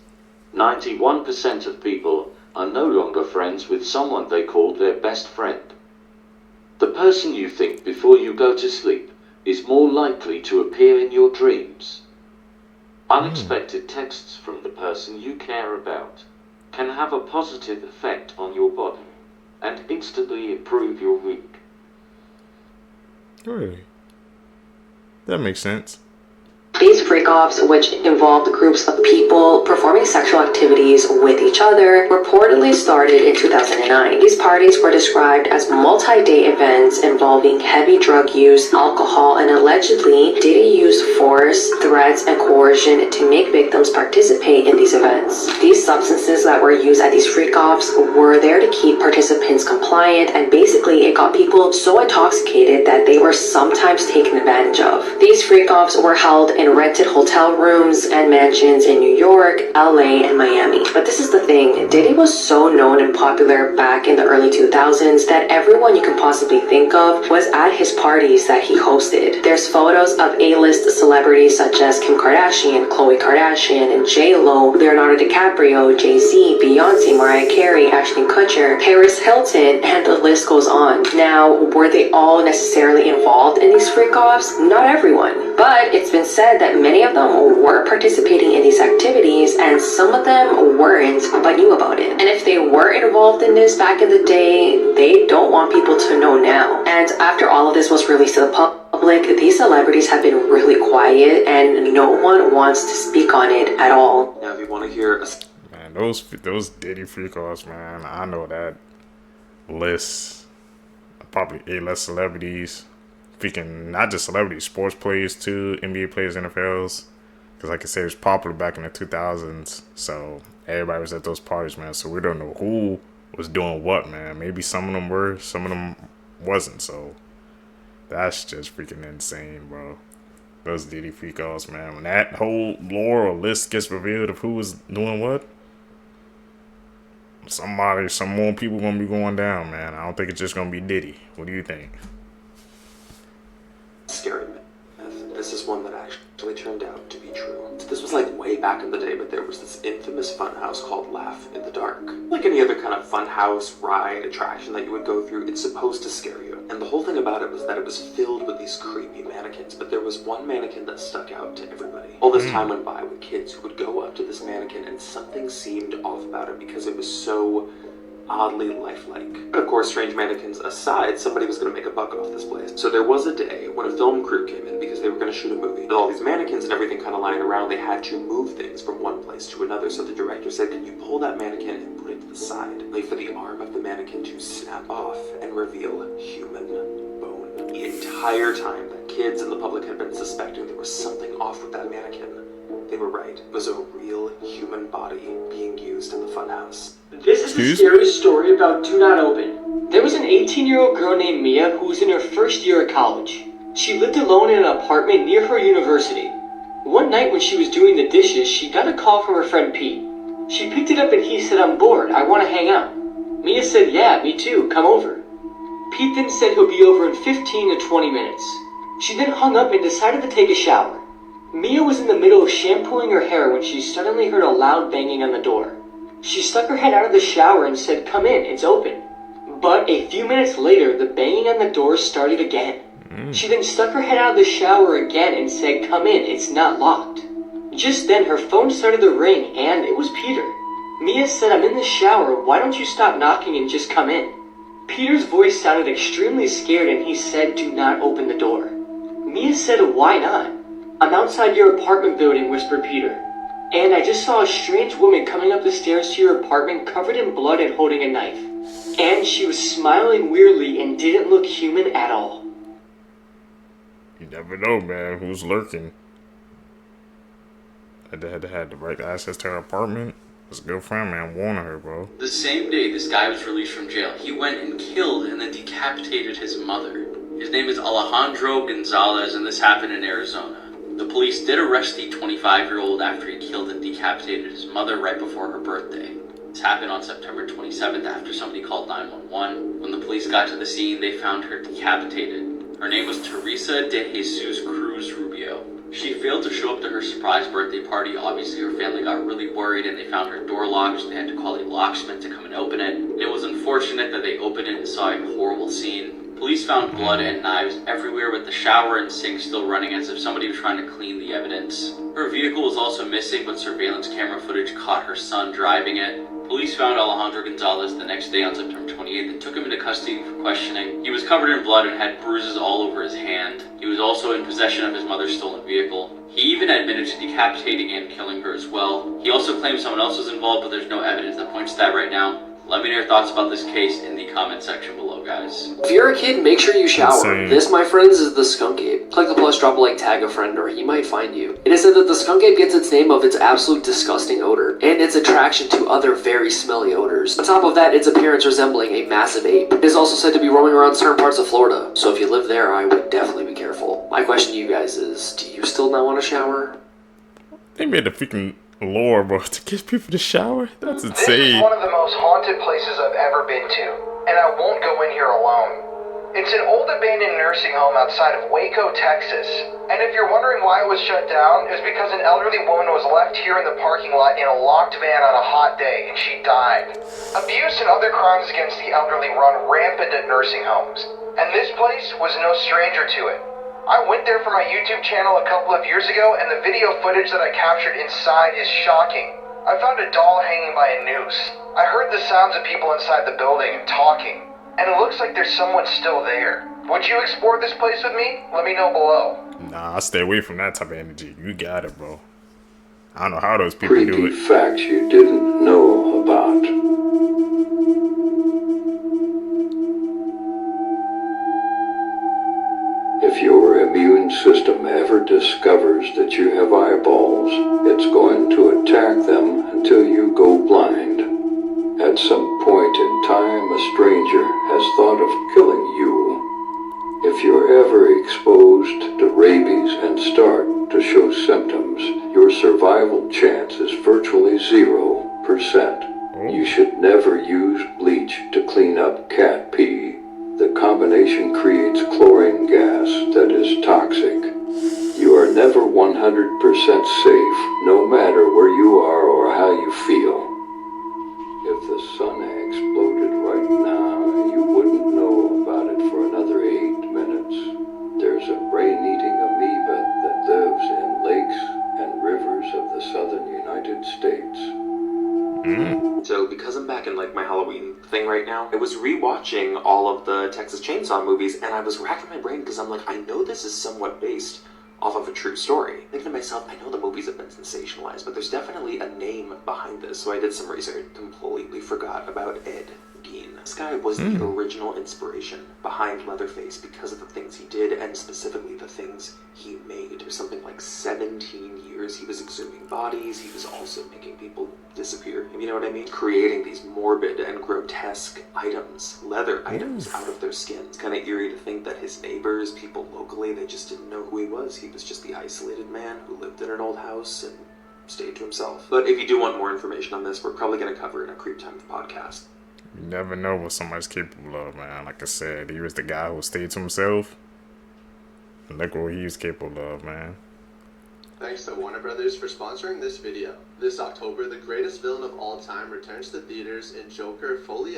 91% of people are no longer friends with someone they called their best friend. The person you think before you go to sleep is more likely to appear in your dreams. Unexpected texts from the person you care about can have a positive effect on your body and instantly improve your week. Really? That makes sense. These freak-offs, which involved groups of people performing sexual activities with each other, reportedly started in 2009. These parties were described as multi-day events involving heavy drug use, alcohol, and allegedly Diddy used force, threats, and coercion to make victims participate in these events. These substances that were used at these freak-offs were there to keep participants compliant, and basically it got people so intoxicated that they were sometimes taken advantage of. These freak-offs were held in rented hotel rooms and mansions in New York, LA, and Miami. But this is the thing, Diddy was so known and popular back in the early 2000s that everyone you can possibly think of was at his parties that he hosted. There's photos of A-list celebrities such as Kim Kardashian, Khloe Kardashian, and J-Lo, Leonardo DiCaprio, Jay-Z, Beyonce, Mariah Carey, Ashton Kutcher, Paris Hilton, and the list goes on. Now, were they all necessarily involved in these freak-offs? Not everyone. But it's been said that many of them were participating in these activities and some of them weren't but knew about it. And if they were involved in this back in the day, they don't want people to know now. And after all of this was released to the public, these celebrities have been really quiet and no one wants to speak on it at all. Now if you want to hear Man, those Diddy freak-offs, man, I know that list. Probably A-list celebrities. Speaking not just celebrities, sports players too, NBA players, NFLs. Because like I said, it was popular back in the 2000s. So everybody was at those parties, man. So we don't know who was doing what, man. Maybe some of them were, some of them wasn't. So that's just freaking insane, bro. Those Diddy freak-offs, man. When that whole lore or list gets revealed of who was doing what, some more people gonna be going down, man. I don't think it's just gonna be Diddy. What do you think? scary myth. This is one that actually turned out to be true. This was like way back in the day, but there was this infamous fun house called Laugh in the Dark. Like any other kind of fun house, ride, attraction that you would go through, it's supposed to scare you. And the whole thing about it was that it was filled with these creepy mannequins, but there was one mannequin that stuck out to everybody. All this time went by with kids who would go up to this mannequin and something seemed off about it because it was so oddly lifelike. Of course, strange mannequins aside, somebody was going to make a buck off this place. So there was a day when a film crew came in because they were going to shoot a movie. With all these mannequins and everything kind of lying around, they had to move things from one place to another. So the director said, can you pull that mannequin and put it to the side? Wait for the arm of the mannequin to snap off and reveal human bone. The entire time that kids and the public had been suspecting there was something off with that mannequin, they were right. It was a real human body being used in the funhouse. This is a scary story about Do Not Open. There was an 18-year-old girl named Mia who was in her first year of college. She lived alone in an apartment near her university. One night when she was doing the dishes, she got a call from her friend Pete. She picked it up and he said, I'm bored, I want to hang out. Mia said, yeah, me too, come over. Pete then said he'll be over in 15 to 20 minutes. She then hung up and decided to take a shower. Mia was in the middle of shampooing her hair when she suddenly heard a loud banging on the door. She stuck her head out of the shower and said, come in, it's open. But a few minutes later, the banging on the door started again. She then stuck her head out of the shower again and said, come in, it's not locked. Just then, her phone started to ring, and it was Peter. Mia said, I'm in the shower, why don't you stop knocking and just come in? Peter's voice sounded extremely scared and he said, do not open the door. Mia said, why not? I'm outside your apartment building, whispered Peter. And I just saw a strange woman coming up the stairs to your apartment covered in blood and holding a knife. And she was smiling weirdly and didn't look human at all. You never know, man, who's lurking. Had the right access to her apartment. His girlfriend, man, warning her, bro. The same day this guy was released from jail, he went and killed and then decapitated his mother. His name is Alejandro Gonzalez, and this happened in Arizona. The police did arrest the 25-year-old after he killed and decapitated his mother right before her birthday. This happened on September 27th after somebody called 911. When the police got to the scene, they found her decapitated. Her name was Teresa de Jesus Cruz Rubio. She failed to show up to her surprise birthday party. Obviously, her family got really worried and they found her door locked, so they had to call a locksmith to come and open it. It was unfortunate that they opened it and saw a horrible scene. Police found blood and knives everywhere, with the shower and sink still running as if somebody was trying to clean the evidence. Her vehicle was also missing, but surveillance camera footage caught her son driving it. Police found Alejandro Gonzalez the next day on September 28th and took him into custody for questioning. He was covered in blood and had bruises all over his hand. He was also in possession of his mother's stolen vehicle. He even admitted to decapitating and killing her as well. He also claims someone else was involved, but there's no evidence that points to that right now. Let me know your thoughts about this case in the comment section below, guys. If you're a kid, make sure you shower. Insane. This, my friends, is the Skunk Ape. Click the plus, drop a like, tag a friend, or he might find you. It is said that the Skunk Ape gets its name of its absolute disgusting odor, and its attraction to other very smelly odors. On top of that, its appearance resembling a massive ape. It is also said to be roaming around certain parts of Florida, so if you live there, I would definitely be careful. My question to you guys is, do you still not want to shower? They made a freaking lore, bro, to get people to shower? That's This insane. is one of the most haunted places I've ever been to, and I won't go in here alone. It's an old abandoned nursing home outside of Waco, Texas. And if you're wondering why it was shut down, it was because an elderly woman was left here in the parking lot in a locked van on a hot day, and she died. Abuse and other crimes against the elderly run rampant at nursing homes, and this place was no stranger to it. I went there for my YouTube channel a couple of years ago, and the video footage that I captured inside is shocking. I found a doll hanging by a noose. I heard the sounds of people inside the building and talking, and it looks like there's someone still there. Would you explore this place with me? Let me know below. Nah, I stay away from that type of energy. You got it, bro. I don't know how those people do it. Facts you didn't know about. If your immune system ever discovers that you have eyeballs, it's going to attack them until you go blind. At some point in time, a stranger has thought of killing you. If you're ever exposed to rabies and start to show symptoms, your survival chance is virtually 0%. You should never use bleach to clean up cat pee. The combination creates chlorine gas that is toxic. You are never 100% safe, no matter where you are or how you feel. If the sun exploded right now, you wouldn't know about it for another 8 minutes. There's a brain-eating amoeba that lives in lakes and rivers of the southern United States. So because I'm back in like my Halloween thing right now, I was rewatching all of the Texas Chainsaw movies, and I was racking my brain because I'm like, I know this is somewhat based off of a true story. Thinking to myself, I know the movies have been sensationalized, but there's definitely a name behind this. So I did some research. Completely forgot about Ed Gein. This guy was the original inspiration behind Leatherface because of the things he did, and specifically the things he made. There's something like 17 years he was exhuming bodies. He was also making people disappear, if you know what I mean? Creating these morbid and grotesque items, leather items out of their skin. It's kind of eerie to think that his neighbors, people locally, they just didn't know who he was. He was just the isolated man who lived in an old house and stayed to himself. But if you do want more information on this, we're probably going to cover it in a Creep Time podcast. You never know what somebody's capable of, man. Like I said, he was the guy who stayed to himself. And look what he was capable of, man. Thanks to Warner Brothers for sponsoring this video. This October, the greatest villain of all time returns to theaters in Joker Folie.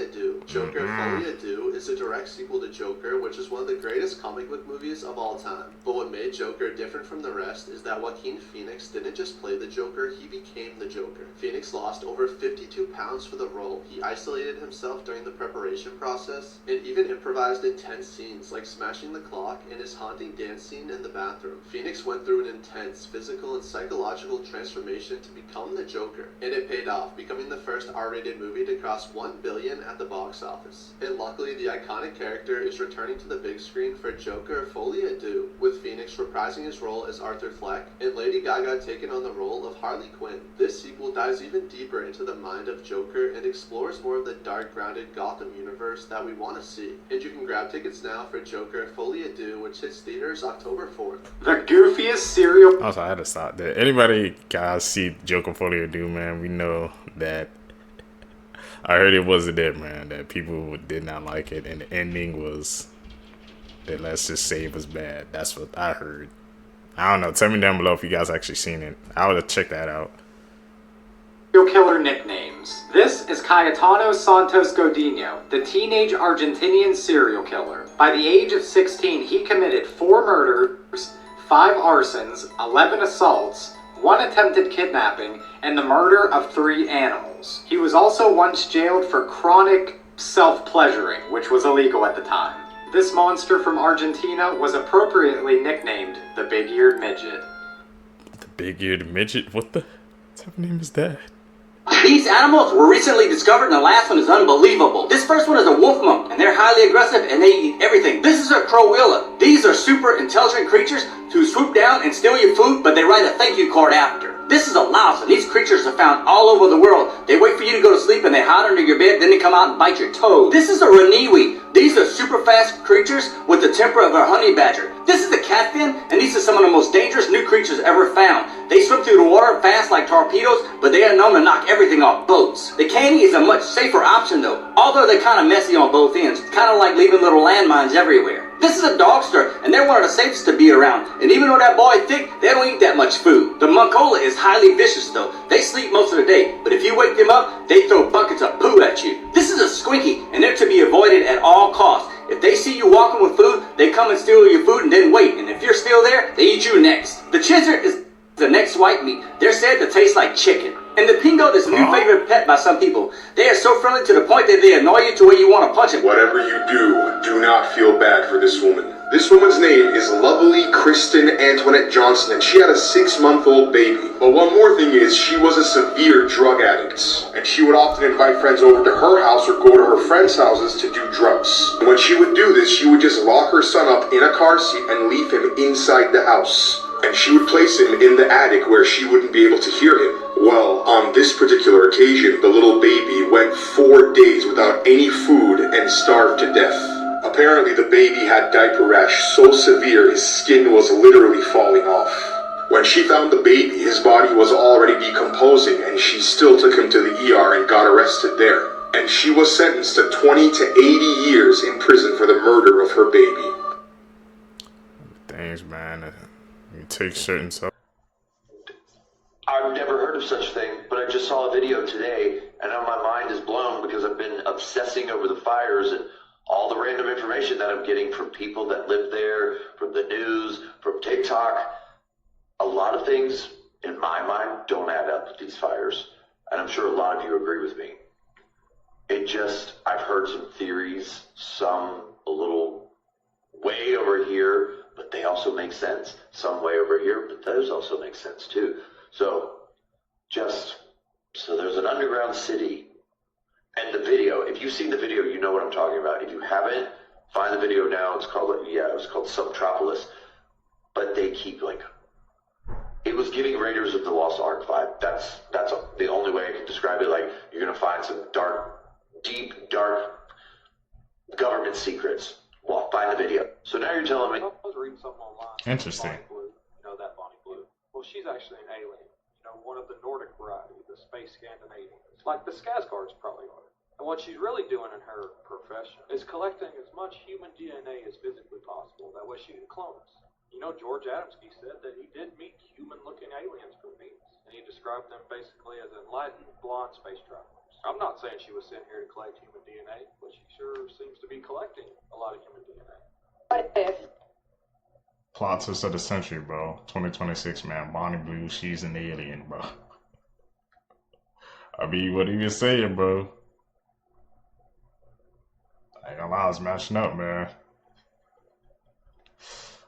Joker Folie is a direct sequel to Joker, which is one of the greatest comic book movies of all time. But what made Joker different from the rest is that Joaquin Phoenix didn't just play the Joker, he became the Joker. Phoenix lost over 52 pounds for the role. He isolated himself during the preparation process and even improvised intense scenes like smashing the clock and his haunting dance scene in the bathroom. Phoenix went through an intense physical and psychological transformation to become the Joker, and it paid off, becoming the first R-rated movie to cross $1 billion at the box office. And luckily, the iconic character is returning to the big screen for Joker Folie, with Phoenix reprising his role as Arthur Fleck, and Lady Gaga taking on the role of Harley Quinn. This sequel dives even deeper into the mind of Joker and explores more of the dark, grounded Gotham universe that we want to see. And you can grab tickets now for Joker Folie, which hits theaters October 4th. The goofiest serial... Also, I had to stop there. Anybody guys see Joker Folie, man, we know that I heard it wasn't it, man, that people did not like it, and the ending was that, let's just say, it was bad. That's what I heard. I don't know. Tell me down below if you guys actually seen it. I would have checked that out. Serial killer nicknames. This is Cayetano Santos Godinho, the teenage Argentinian serial killer. By the age of 16, he committed 4 murders, 5 arsons, 11 assaults, 1 attempted kidnapping, and the murder of 3 animals. He was also once jailed for chronic self-pleasuring, which was illegal at the time. This monster from Argentina was appropriately nicknamed the Big-Eared Midget. The Big-Eared Midget? What the type of name is that? These animals were recently discovered, and the last one is unbelievable. This first one is a wolf monk, and they're highly aggressive, and they eat everything. This is a crowilla. These are super intelligent creatures who swoop down and steal your food, but they write a thank you card after. This is a louse, and these creatures are found all over the world. They wait for you to go to sleep, and they hide under your bed, then they come out and bite your toe. This is a raniwi. These are super fast creatures with the temper of a honey badger. This is a catfin, and these are some of the most dangerous new creatures ever found. They swim through the water fast like torpedoes, but they are known to knock everything off boats. The candy is a much safer option though, although they're kind of messy on both ends, kind of like leaving little landmines everywhere. This is a dogster, and they're one of the safest to be around. And even though that boy thick, they don't eat that much food. The monkola is highly vicious though. They sleep most of the day, but if you wake them up, they throw buckets of poo at you. This is a squinky, and they're to be avoided at all costs. If they see you walking with food, they come and steal your food and then wait. And if you're still there, they eat you next. The chisel is the next white meat. They're said to taste like chicken. And the pingo is a new favorite pet by some people. They are so friendly to the point that they annoy you to where you want to punch them. Whatever you do not feel bad for this woman. This woman's name is lovely Kristen Antoinette Johnson, and she had a 6-month-old baby. But one more thing is, she was a severe drug addict, and she would often invite friends over to her house or go to her friends' houses to do drugs. And when she would do this, she would just lock her son up in a car seat and leave him inside the house. And she would place him in the attic where she wouldn't be able to hear him. Well, on this particular occasion, the little baby went 4 days without any food and starved to death. Apparently, the baby had diaper rash so severe his skin was literally falling off. When she found the baby, his body was already decomposing, and she still took him to the ER and got arrested there. And she was sentenced to 20 to 80 years in prison for the murder of her baby. Thanks, man. You take certain stuff. I've never heard of such a thing, but I just saw a video today, and now my mind is blown because I've been obsessing over the fires and all the random information that I'm getting from people that live there, from the news, from TikTok. A lot of things, in my mind, don't add up with these fires, and I'm sure a lot of you agree with me. I've heard some theories, some a little way over here, but they also make sense. Some way over here, but those also make sense too. So there's an underground city, and the video, if you've seen the video, you know what I'm talking about. If you haven't, find the video now. It's called Subtropolis. But they keep it was giving Raiders of the Lost Ark vibe. That's the only way I can describe it. Like, you're gonna find some deep, dark government secrets. Well, find the video. So now you're telling me. I was reading something online. Interesting. Bonnie Blue. You know that Bonnie Blue? Well, she's actually an alien. One of the Nordic variety, the space Scandinavians. Like the Skarsgårds probably are. And what she's really doing in her profession is collecting as much human DNA as physically possible. That way she can clone us. George Adamski said that he did meet human-looking aliens from Venus, and he described them basically as enlightened blonde space travelers. I'm not saying she was sent here to collect human DNA, but she sure seems to be collecting a lot of human DNA. What if? Plot twist of the century, bro. 2026, man. Bonnie Blue, she's an alien, bro. I mean, what are you saying, bro? I ain't gonna lie, it's matching up, man.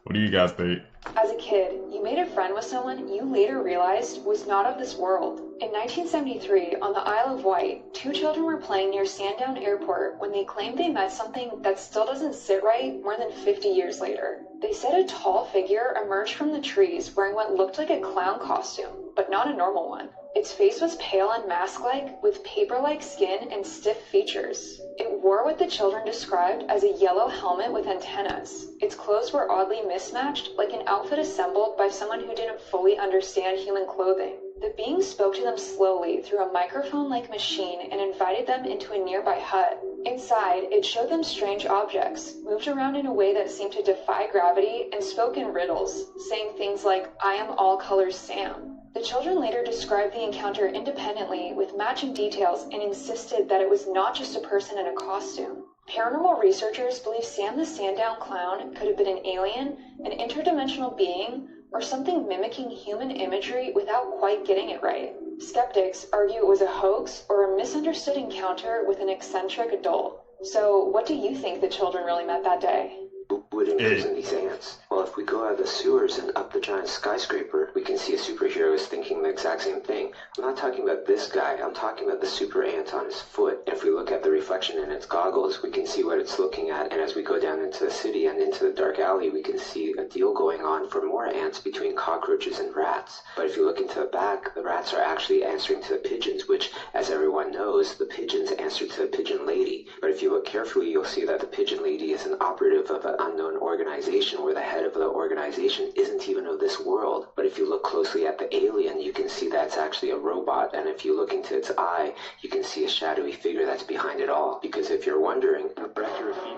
What do you guys think? As a kid, you made a friend with someone you later realized was not of this world. In 1973, on the Isle of Wight, 2 children were playing near Sandown Airport when they claimed they met something that still doesn't sit right more than 50 years later. They said a tall figure emerged from the trees wearing what looked like a clown costume, but not a normal one. Its face was pale and mask-like, with paper-like skin and stiff features. It wore what the children described as a yellow helmet with antennas. Its clothes were oddly mismatched, like an outfit assembled by someone who didn't fully understand human clothing. The being spoke to them slowly through a microphone-like machine and invited them into a nearby hut. Inside, it showed them strange objects, moved around in a way that seemed to defy gravity, and spoke in riddles, saying things like, "I am all colors Sam." The children later described the encounter independently with matching details and insisted that it was not just a person in a costume. Paranormal researchers believe Sam the Sandown Clown could have been an alien, an interdimensional being, or something mimicking human imagery without quite getting it right. Skeptics argue it was a hoax or a misunderstood encounter with an eccentric adult. So, what do you think the children really meant that day? Would imprison these ants? Well, if we go out of the sewers and up the giant skyscraper, we can see a superhero is thinking the exact same thing. I'm not talking about this guy, I'm talking about the super ant on his foot. And if we look at the reflection in its goggles, we can see what it's looking at. And as we go down into the city and into the dark alley, we can see a deal going on for more ants between cockroaches and rats. But if you look into the back, the rats are actually answering to the pigeons, which, as everyone knows, the pigeons answer to the pigeon lady. But if you look carefully, you'll see that the pigeon lady is an operative of an unknown organization where the head of the organization isn't even of this world. But if you look closely at the alien, you can see that it's actually a robot, and if you look into its eye, you can see a shadowy figure that's behind it all. Because if you're wondering,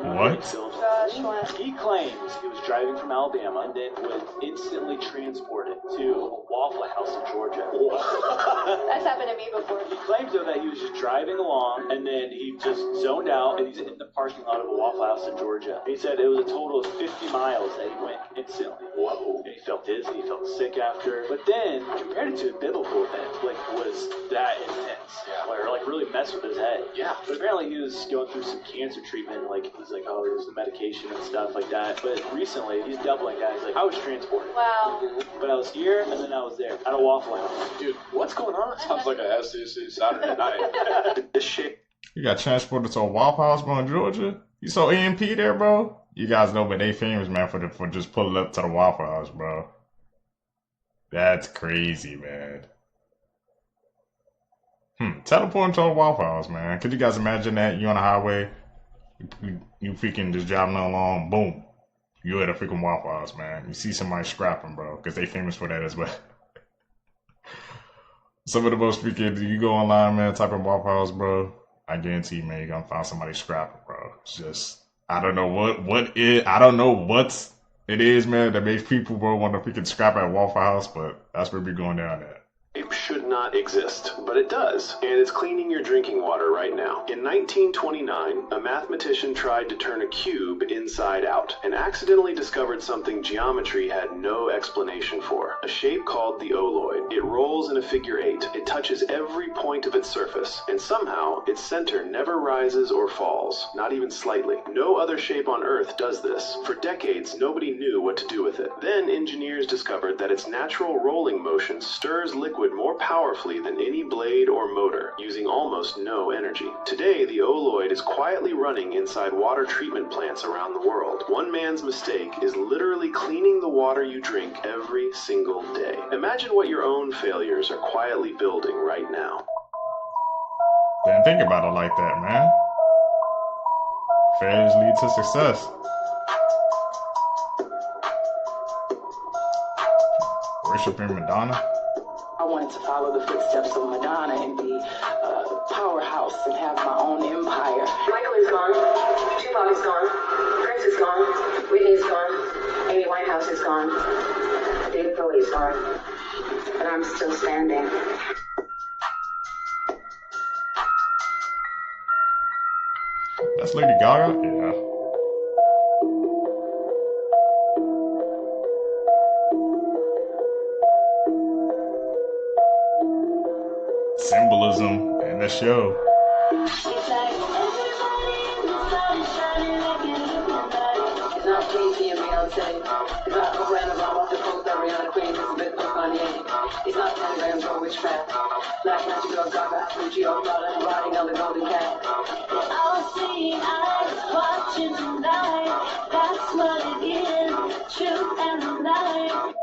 what? He claims he was driving from Alabama and then was instantly transported to Waffle House in Georgia. That's happened to me before. He claims though that he was just driving along and then he just zoned out and he's in the parking lot of a Waffle House in Georgia. He said it was a total of 50 miles that he went instantly. Whoa. And he felt dizzy, he felt sick after. But then, compared it to a biblical event, like, was that intense. Yeah. Where, like, really messed with his head. Yeah. But apparently he was going through some cancer treatment, like, he's like, oh, there's the medication and stuff like that. But recently, he's doubling that. He's like, I was transported. Wow. But I was here, and then I was there, at a Waffle House. Dude, what's going on? Sounds like a SCC Saturday night. This shit. You got transported to a Waffle House, bro, in Georgia? You saw EMP there, bro? You guys know, but they famous, man, for just pulling up to the Waffle House, bro. That's crazy, man. Teleporting to a Waffle House, man. Could you guys imagine that? You on the highway, you freaking just driving along, boom. You at a freaking Waffle House, man. You see somebody scrapping, bro, because they famous for that as well. Some of the most freaking, you go online, man, type in Waffle House, bro. I guarantee you, man, you're gonna find somebody scrapping, bro. It's just, I don't know what it is, man, that makes people, bro, want to freaking scrap at Waffle House, but that's where we going down at. It should not exist, but it does, and it's cleaning your drinking water right now. In 1929, a mathematician tried to turn a cube inside out and accidentally discovered something geometry had no explanation for. A shape called the oloid. It rolls in a figure 8. It touches every point of its surface, and somehow its center never rises or falls, not even slightly. No other shape on Earth does this. For decades, nobody knew what to do with it. Then engineers discovered that its natural rolling motion stirs liquid more powerfully than any blade or motor, using almost no energy. Today, the oloid is quietly running inside water treatment plants around the world. One man's mistake is literally cleaning the water you drink every single day. Imagine what your own failures are quietly building right now. Didn't think about it like that, man. Failures lead to success. Worshiping Madonna. I wanted to follow the footsteps of Madonna and be a powerhouse and have my own empire. Michael is gone. Tupac is gone. Prince is gone. Whitney is gone. Amy Winehouse is gone. David Bowie is gone. But I'm still standing. That's Lady Gaga? Yeah. Symbolism in the show. It's not Casey and Beyonce. It's not Atlanta, I'm off the coast, Ariana Queen, it's a bit of Kanye. It's not telegrams or witchcraft. Black magic girls, Gaga, Gucci, Prada, riding on the golden cat. All seeing eyes watching tonight. That's what it is. Truth and the light.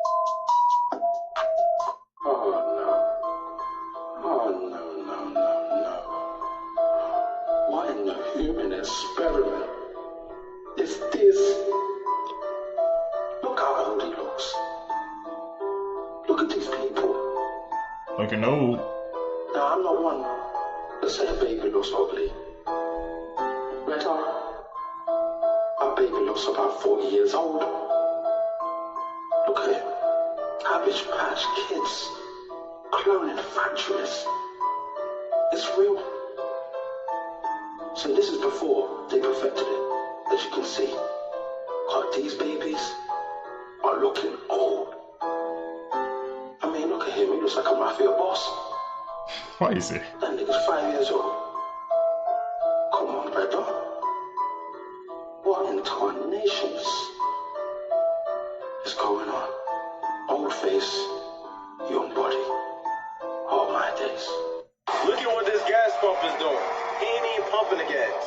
What in the human experiment is this? Look how old he looks. Look at these people. Looking old. Now, I'm not one to say a baby looks ugly. Retta, a baby looks about 40 years old. Look at him. Cabbage Patch Kids. Cloning factories. It's real. So this is before they perfected it, as you can see. God, these babies are looking old. Looks like a mafia boss. Why is it? That nigga's 5 years old. Come on, brother. What in tarnations is going on? Old face, young body. All my days. Look at what this gas pump is doing. He ain't even pumping the gas.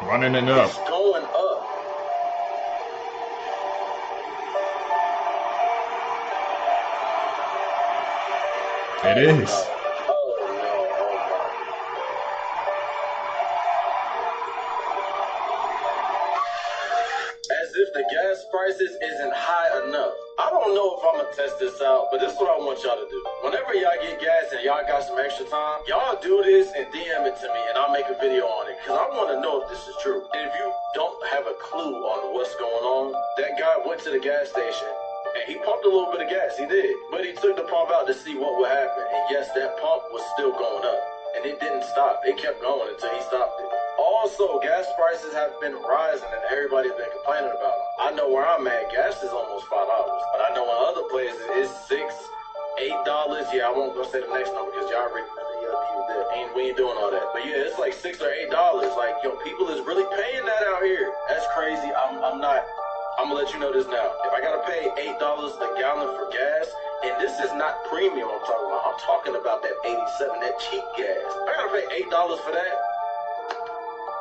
Running it up. It's going up. It is. As if the gas prices isn't high enough. I don't know if I'm gonna test this out, but this is what I want y'all to do. Whenever y'all get gas and y'all got some extra time, y'all do this and DM it to me and I'll make a video on it, because I want to know if this is true. And if you don't have a clue on what's going on, that guy went to the gas station and he pumped a little bit of gas, he did. But he took the pump out to see what would happen. And yes, that pump was still going up. And it didn't stop. It kept going until he stopped it. Also, gas prices have been rising and everybody's been complaining about them. I know where I'm at, gas is almost $5. But I know in other places it's $6, $8. Yeah, I won't go say the next number because y'all already we ain't doing all that. But yeah, it's like $6 or $8. Like, yo, people is really paying that out here. That's crazy. I'm gonna let you know this now. If I gotta pay $8 a gallon for gas, and this is not premium I'm talking about that 87, that cheap gas. If I gotta pay $8 for that,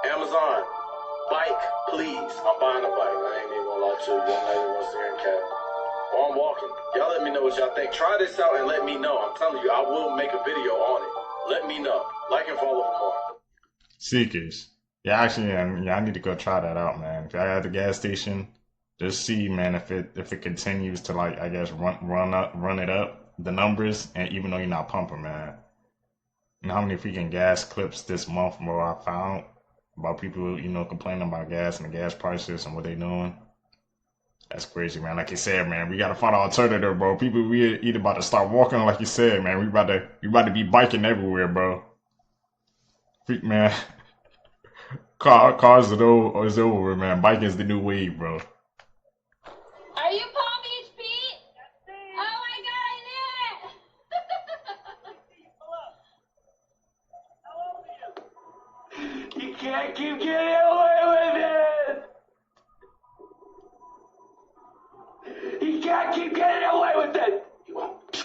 Amazon, bike, please. I'm buying a bike. I ain't even gonna lie to you. I'm not even gonna sit here and cap. Or I'm walking. Y'all let me know what y'all think. Try this out and let me know. I'm telling you, I will make a video on it. Let me know. Like and follow for more. Seekers. Yeah, actually, I need to go try that out, man. If I at the gas station, just see, man, if it continues to, like, I guess run it up the numbers, and even though you're not pumping, man. And how many freaking gas clips this month, bro, I found about people, you know, complaining about gas and the gas prices and what they doing. That's crazy, man. Like you said, man, we gotta find an alternative, bro. People, we either about to start walking, like you said, man. We about to be biking everywhere, bro. Freak, man. Cars is over, man. Biking is the new wave, bro. Are you Palm Beach Pete? Oh my god, I knew it! You can't keep getting away with it! You can't keep getting away with it!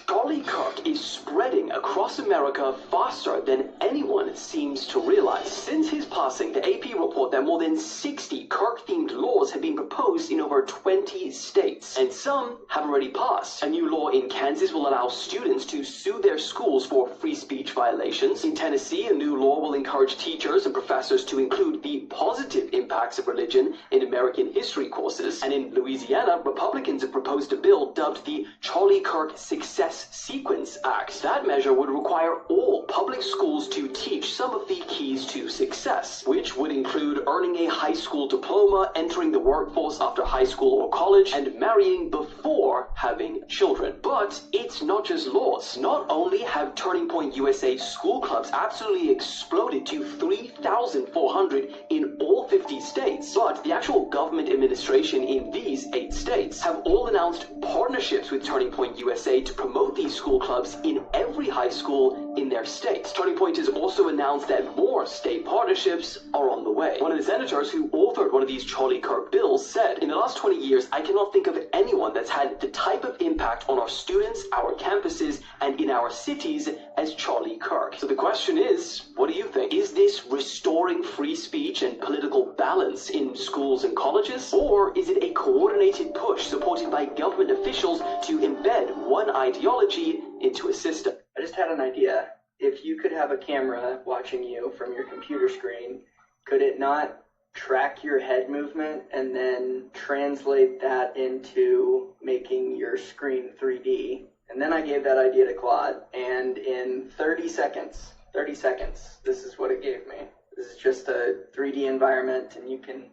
Charlie Kirk is spreading across America faster than anyone seems to realize. Since his passing, the AP report that more than 60 Kirk-themed laws have been proposed in over 20 states, and some have already passed. A new law in Kansas will allow students to sue their schools for free speech violations. In Tennessee, a new law will encourage teachers and professors to include the positive impacts of religion in American history courses. And in Louisiana, Republicans have proposed a bill dubbed the Charlie Kirk Success Sequence Act. That measure would require all public schools to teach some of the keys to success, which would include earning a high school diploma, entering the workforce after high school or college, and marrying before having children. But it's not just laws. Not only have Turning Point USA school clubs absolutely exploded to 3,400 in all 50 states, but the actual government administration in these 8 states have all announced partnerships with Turning Point USA to promote these school clubs in every high school in their states. Turning Point has also announced that more state partnerships are on the way. One of the senators who authored one of these Charlie Kirk bills said, "In the last 20 years, I cannot think of anyone that's had the type of impact on our students, our campuses, and in our cities as Charlie Kirk." So the question is, what do you think? Is this restoring free speech and political balance in schools and colleges? Or is it a coordinated push supported by government officials to embed one ideology into a system? I just had an idea. If you could have a camera watching you from your computer screen, could it not track your head movement and then translate that into making your screen 3D? And then I gave that idea to Claude, and in 30 seconds, this is what it gave me. This is just a 3D environment, and you can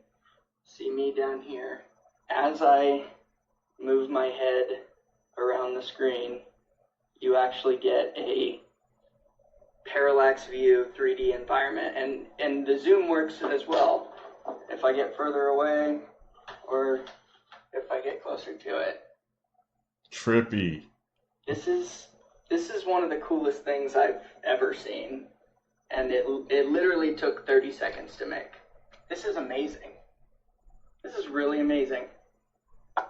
see me down here. As I move my head around the screen, you actually get a parallax view 3D environment, and the zoom works as well. If I get further away or if I get closer to it, Trippy. This is one of the coolest things I've ever seen, and it literally took 30 seconds to make. This is amazing. This is really amazing.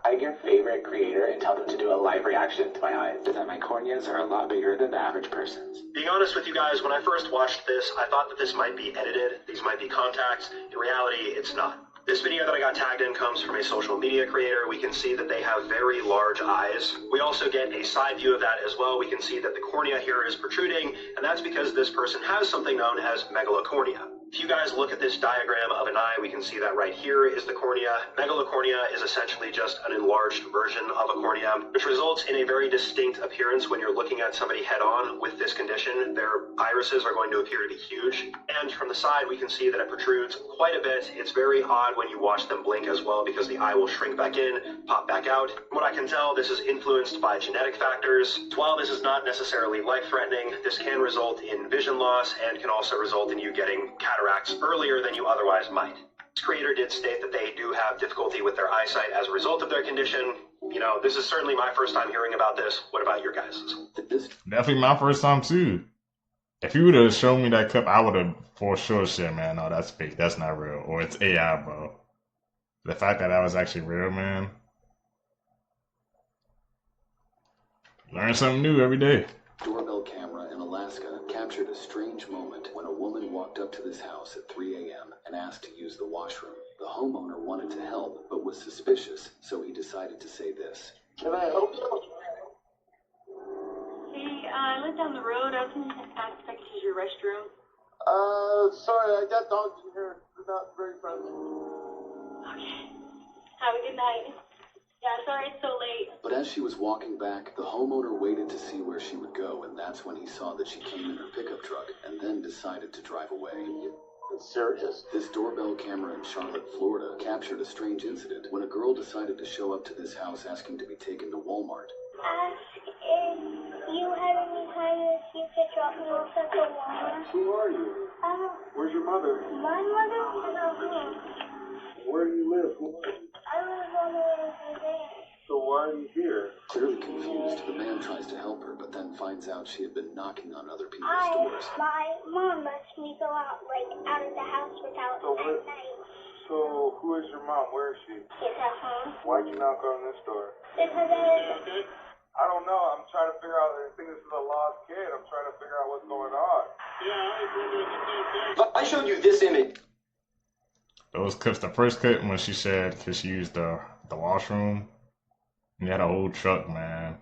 I get favorite creator and tell them to do a live reaction to my eyes, that my corneas are a lot bigger than the average person's. Being honest with you guys, when I first watched this, I thought that this might be edited, these might be contacts. In reality, it's not. This video that I got tagged in comes from a social media creator. We can see that they have very large eyes. We also get a side view of that as well. We can see that the cornea here is protruding, and that's because this person has something known as megalocornea. If you guys look at this diagram of an eye, we can see that right here is the cornea. Megalocornea is essentially just an enlarged version of a cornea, which results in a very distinct appearance when you're looking at somebody head-on with this condition. Their irises are going to appear to be huge. And from the side, we can see that it protrudes quite a bit. It's very odd when you watch them blink as well, because the eye will shrink back in, pop back out. From what I can tell, this is influenced by genetic factors. While this is not necessarily life-threatening, this can result in vision loss and can also result in you getting cataracts earlier than you otherwise might. This creator did state that they do have difficulty with their eyesight as a result of their condition. You know, this is certainly my first time hearing about this. What about your guys'? Definitely my first time too. If you would have shown me that clip, I would have for sure said, man, no, that's fake. That's not real. Or it's AI, bro. The fact that was actually real, man. Learn something new every day. Doorbell camera in Alaska captured a strange moment when a woman walked up to this house at 3 a.m. and asked to use the washroom. The homeowner wanted to help, but was suspicious, so he decided to say this. Can I help you? Hey, I live down the road. I was going to ask if I could use your restroom. Sorry, I got dogs in here. They're not very friendly. Okay. Have a good night. Yeah, sorry it's so late. But as she was walking back, the homeowner waited to see where she would go, and that's when he saw that she came in her pickup truck, and then decided to drive away. It's serious. This doorbell camera in Charlotte, Florida, captured a strange incident when a girl decided to show up to this house asking to be taken to Walmart. Ask if you have any time if you could drop me off at the Walmart. Who are you? Where's your mother? My mother is at home. Where do you live? Who are you? I live on the way over there. So why are you here? Clearly confused, the man tries to help her, but then finds out she had been knocking on other people's doors. My mom lets me go out of the house without at night. So who is your mom? Where is she? She's at home. Why'd you knock on this door? Because I don't know. I'm trying to figure out. I think this is a lost kid. I'm trying to figure out what's going on. If I showed you this image. Those clips, the first clip when she said, because she used the washroom, and you had a whole truck, man,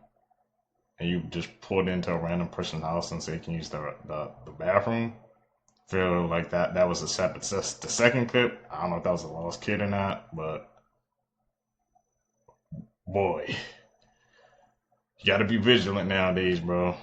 and you just pulled into a random person's house and say you can use the bathroom. Feel like that was a separate. The second clip, I don't know if that was a lost kid or not, but boy, you gotta be vigilant nowadays, bro.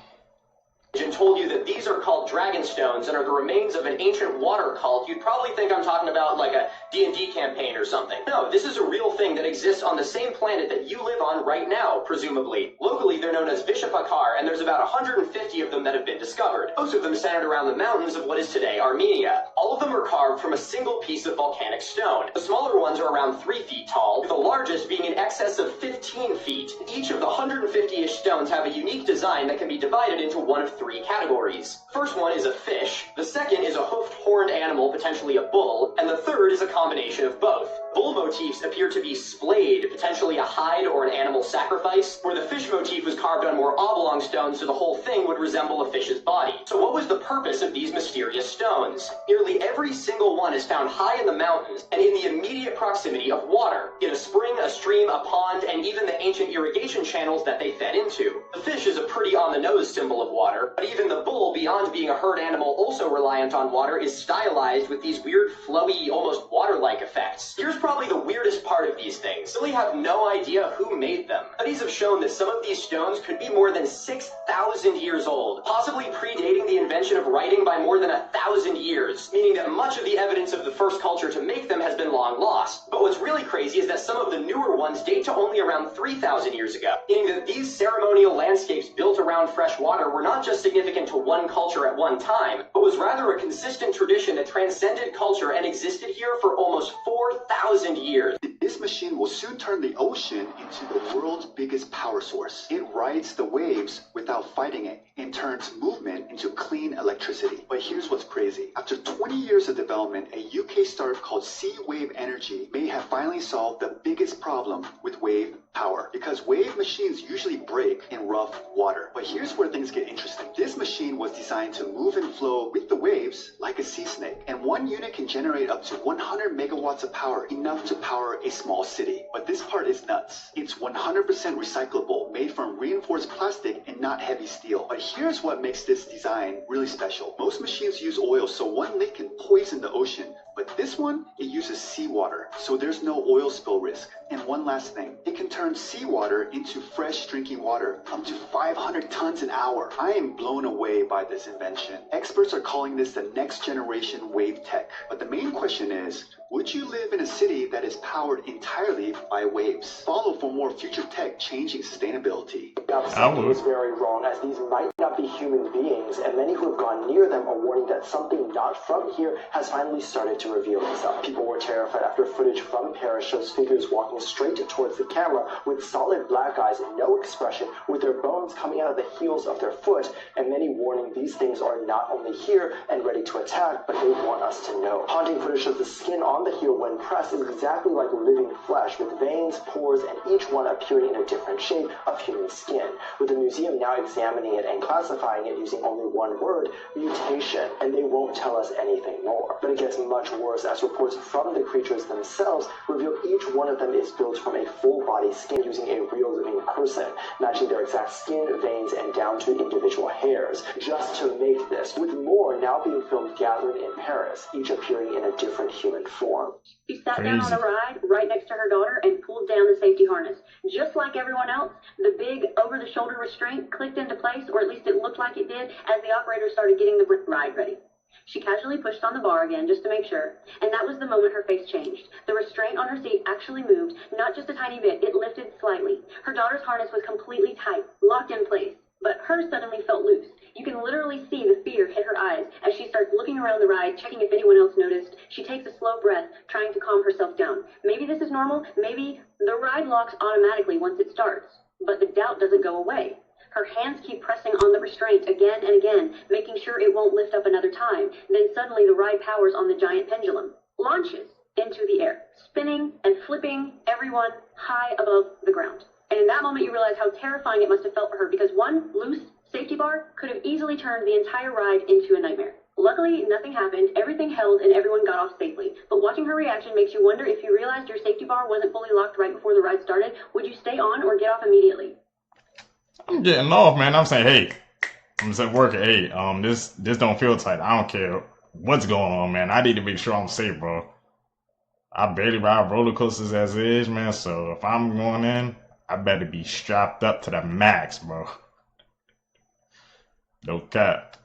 And told you that these are called dragon stones and are the remains of an ancient water cult, you'd probably think I'm talking about like a D&D campaign or something. No, this is a real thing that exists on the same planet that you live on right now, presumably. Locally, they're known as Vishapakar, and there's about 150 of them that have been discovered. Most of them centered around the mountains of what is today Armenia. All of them are carved from a single piece of volcanic stone. The smaller ones are around 3 feet tall, with the largest being in excess of 15 feet. Each of the 150-ish stones have a unique design that can be divided into one of 3 categories. First one is a fish, the second is a hoofed horned animal, potentially a bull, and the third is a combination of both. Bull motifs appear to be splayed, potentially a hide or an animal sacrifice, where the fish motif was carved on more oblong stones so the whole thing would resemble a fish's body. So what was the purpose of these mysterious stones? Nearly every single one is found high in the mountains and in the immediate proximity of water, in a spring, a stream, a pond, and even the ancient irrigation channels that they fed into. The fish is a pretty on-the-nose symbol of water, but even the bull, beyond being a herd animal also reliant on water, is stylized with these weird, flowy, almost water-like effects. Here's probably the weirdest part of these things. We really have no idea who made them. Studies have shown that some of these stones could be more than 6,000 years old, possibly predating the invention of writing by more than 1,000 years, meaning that much of the evidence of the first culture to make them has been long lost. But what's really crazy is that some of the newer ones date to only around 3,000 years ago, meaning that these ceremonial landscapes built around fresh water were not just significant to one culture at one time, but was rather a consistent tradition that transcended culture and existed here for almost 4,000 years. This machine will soon turn the ocean into the world's biggest power source. It rides the waves without fighting it and turns movement into clean electricity. But here's what's crazy. After 20 years of development, a UK startup called Sea Wave Energy may have finally solved the biggest problem with wave power, because wave machines usually break in rough water. But here's where things get interesting. This machine was designed to move and flow with the waves like a sea snake, and one unit can generate up to 100 megawatts of power, enough to power a small city. But this part is nuts. It's 100% recyclable, made from reinforced plastic and not heavy steel. But here's what makes this design really special. Most machines use oil, so one leak can poison the ocean. But this one, it uses seawater, so there's no oil spill risk. And one last thing, it can turn seawater into fresh drinking water, up to 500 tons an hour. I am blown away by this invention. Experts are calling this the next generation wave tech. But the main question is, would you live in a city that is powered entirely by waves? Follow for more future tech changing sustainability. Something is very wrong, as these might not be human beings, and many who have gone near them are warning that something not from here has finally started to reveal itself. People were terrified after footage from Paris shows figures walking straight towards the camera with solid black eyes and no expression, with their bones coming out of the heels of their foot, and many warning these things are not only here and ready to attack, but they want us to know. Haunting footage shows the skin on the heel when pressed is exactly like living flesh, with veins, pores, and each one appearing in a different shade of human skin, with the museum now examining it and classifying it using only one word, mutation, and they won't tell us anything more. But it gets much worse, as reports from the creatures themselves reveal each one of them is built from a full body skin using a real living person, matching their exact skin, veins, and down to individual hairs, just to make this, with more now being filmed gathering in Paris, each appearing in a different human form. She sat down on a ride right next to her daughter and pulled down the safety harness. Just like everyone else, the big over-the-shoulder restraint clicked into place, or at least it looked like it did, as the operator started getting the ride ready. She casually pushed on the bar again just to make sure, and that was the moment her face changed. The restraint on her seat actually moved, not just a tiny bit, it lifted slightly. Her daughter's harness was completely tight, locked in place, but hers suddenly felt loose. You can literally see the fear hit her eyes as she starts looking around the ride, checking if anyone else noticed. She takes a slow breath, trying to calm herself down. Maybe this is normal, maybe the ride locks automatically once it starts, but the doubt doesn't go away. Her hands keep pressing on the restraint again and again, making sure it won't lift up another time. Then suddenly the ride powers on the giant pendulum, launches into the air, spinning and flipping everyone high above the ground. And in that moment you realize how terrifying it must have felt for her, because one loose safety bar could have easily turned the entire ride into a nightmare. Luckily, nothing happened, everything held, and everyone got off safely. But watching her reaction makes you wonder, if you realized your safety bar wasn't fully locked right before the ride started, would you stay on or get off immediately? I'm getting off, man. I'm saying, hey, I'm just at work. Hey, this don't feel tight. I don't care what's going on, man. I need to make sure I'm safe, bro. I barely ride roller coasters as it is, man. So if I'm going in, I better be strapped up to the max, bro. No cap.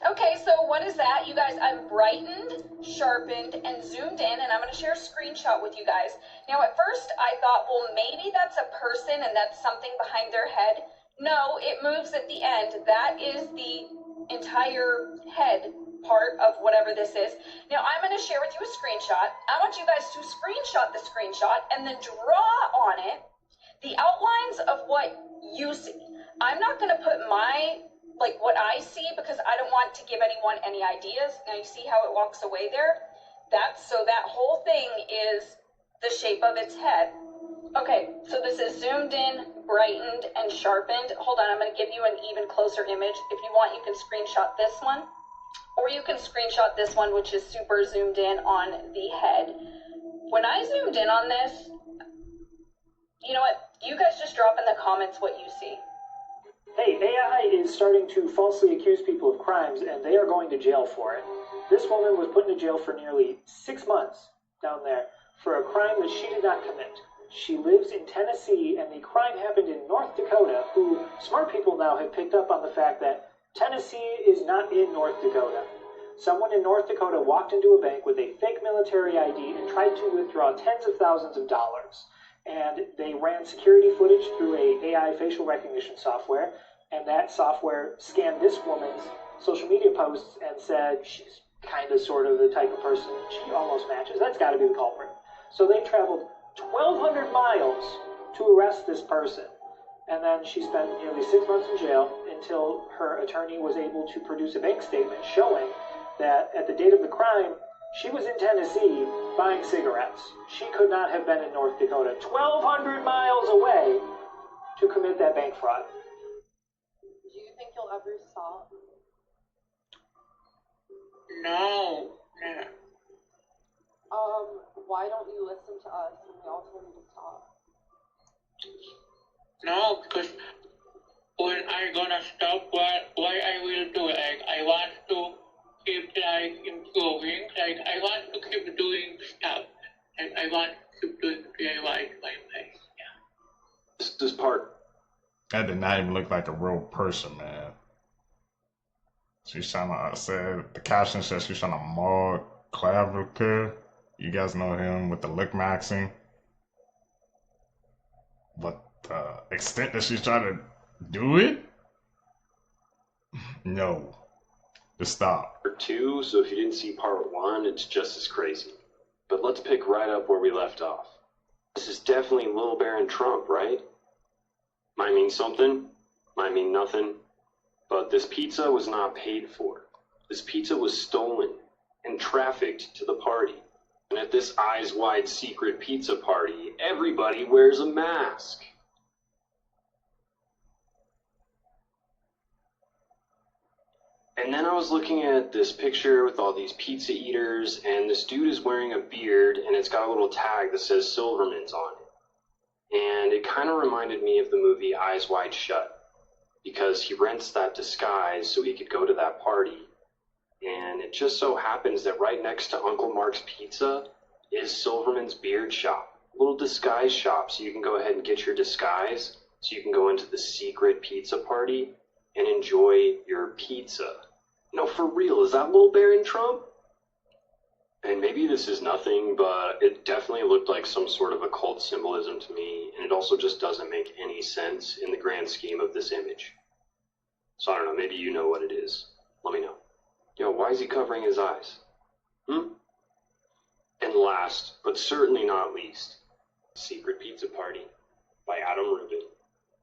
Okay, so what is that? You guys, I've brightened, sharpened, and zoomed in, and I'm going to share a screenshot with you guys. Now, at first, I thought, well, maybe that's a person and that's something behind their head. No, it moves at the end. That is the entire head part of whatever this is. Now, I'm going to share with you a screenshot. I want you guys to screenshot the screenshot and then draw on it the outlines of what you see. I'm not going to put my, what I see, because I don't want to give anyone any ideas. Now, you see how it walks away there? So that whole thing is the shape of its head. Okay, so this is zoomed in, brightened, and sharpened. Hold on, I'm going to give you an even closer image. If you want, you can screenshot this one, or you can screenshot this one, which is super zoomed in on the head. When I zoomed in on this, you know what? You guys just drop in the comments what you see. Hey, AI is starting to falsely accuse people of crimes, and they are going to jail for it. This woman was put into jail for nearly 6 months down there for a crime that she did not commit. She lives in Tennessee, and the crime happened in North Dakota, who smart people now have picked up on the fact that Tennessee is not in North Dakota. Someone in North Dakota walked into a bank with a fake military ID and tried to withdraw tens of thousands of dollars. And they ran security footage through a AI facial recognition software, and that software scanned this woman's social media posts and said she's kind of sort of the type of person she almost matches. That's got to be the culprit. So they traveled 1,200 miles to arrest this person. And then she spent nearly 6 months in jail until her attorney was able to produce a bank statement showing that at the date of the crime, she was in Tennessee buying cigarettes. She could not have been in North Dakota, 1,200 miles away, to commit that bank fraud. Do you think you'll ever stop? No. Why don't you listen to us when we all tell you to stop? No, because when I gonna stop, what I will do, like, I want to keep, like, improving, like, I want to keep doing stuff, like, I want to keep doing DIY my place, yeah. This part. That did not even look like a real person, man. She's trying to, said, the caption says she's trying to maul Clavicle. You guys know him with the lick maxing. But the extent that she's trying to do it? No. Just stop. Part 2, so if you didn't see part 1, it's just as crazy. But let's pick right up where we left off. This is definitely Lil Baron Trump, right? Might mean something, might mean nothing. But this pizza was not paid for. This pizza was stolen and trafficked to the party. And at this eyes-wide secret pizza party, everybody wears a mask. And then I was looking at this picture with all these pizza eaters, and this dude is wearing a beard, and it's got a little tag that says Silverman's on it. And it kind of reminded me of the movie Eyes Wide Shut, because he rents that disguise so he could go to that party. And it just so happens that right next to Uncle Mark's Pizza is Silverman's beard shop, a little disguise shop, so you can go ahead and get your disguise, so you can go into the secret pizza party and enjoy your pizza. No, for real, is that Lil Baron Trump? And maybe this is nothing, but it definitely looked like some sort of occult symbolism to me, and it also just doesn't make any sense in the grand scheme of this image. So I don't know, maybe you know what it is. Let me know. Yo, why is he covering his eyes? And last, but certainly not least, Secret Pizza Party by Adam Rubin.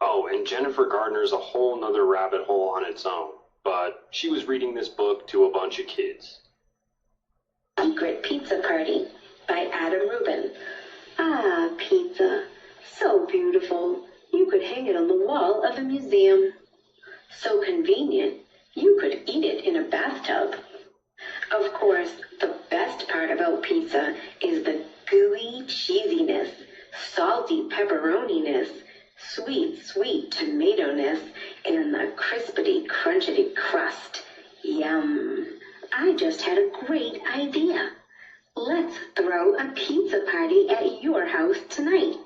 Oh, and Jennifer Gardner's a whole nother rabbit hole on its own, but she was reading this book to a bunch of kids. Secret Pizza Party by Adam Rubin. Ah, pizza. So beautiful. You could hang it on the wall of a museum. So convenient. You could eat it in a bathtub. Of course, the best part about pizza is the gooey cheesiness, salty pepperoniness, sweet tomato-ness, and the crispity crunchity crust. Yum. I just had a great idea. Let's throw a pizza party at your house tonight.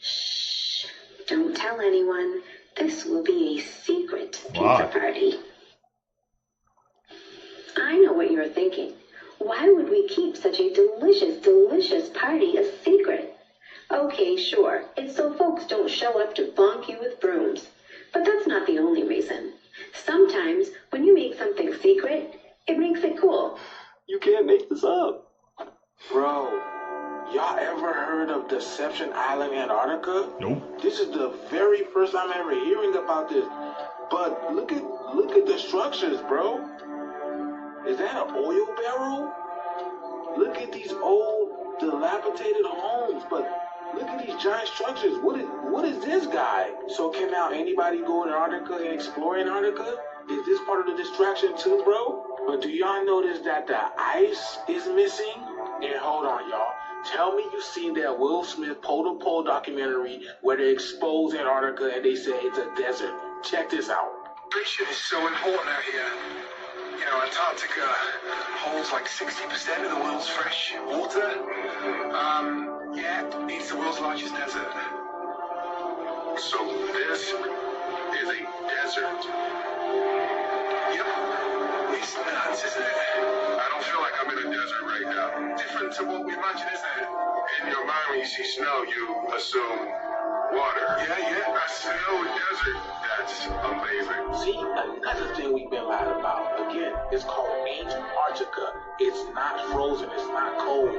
Shh. Don't tell anyone. This will be a secret pizza party. I know what you're thinking. Why would we keep such a delicious party a secret? Okay, sure. It's so folks don't show up to bonk you with brooms. But that's not the only reason. Sometimes, when you make something secret, it makes it cool. You can't make this up. Bro, y'all ever heard of Deception Island, Antarctica? Nope. This is the very first time ever hearing about this. But look at the structures, bro. Is that an oil barrel? Look at these old, dilapidated homes, but look at these giant structures. What is this guy? So can now anybody go to Antarctica and explore Antarctica? Is this part of the distraction too, bro? But do y'all notice that the ice is missing? And hold on, y'all. Tell me you seen that Will Smith Pole to Pole documentary where they expose Antarctica and they say it's a desert. Check this out. Nutrition is so important out here. You know, Antarctica holds like 60% of the world's fresh water. Yeah, it's the world's largest desert. So this is a desert. Yep. It's nuts, isn't it? I don't feel like I'm in a desert right now. Different to what we imagine, isn't it? In your mind, when you see snow, you assume water. Yeah, a snow desert. That's amazing. See, another thing we've been lied about. Again, it's called Antarctica. It's not frozen, it's not cold.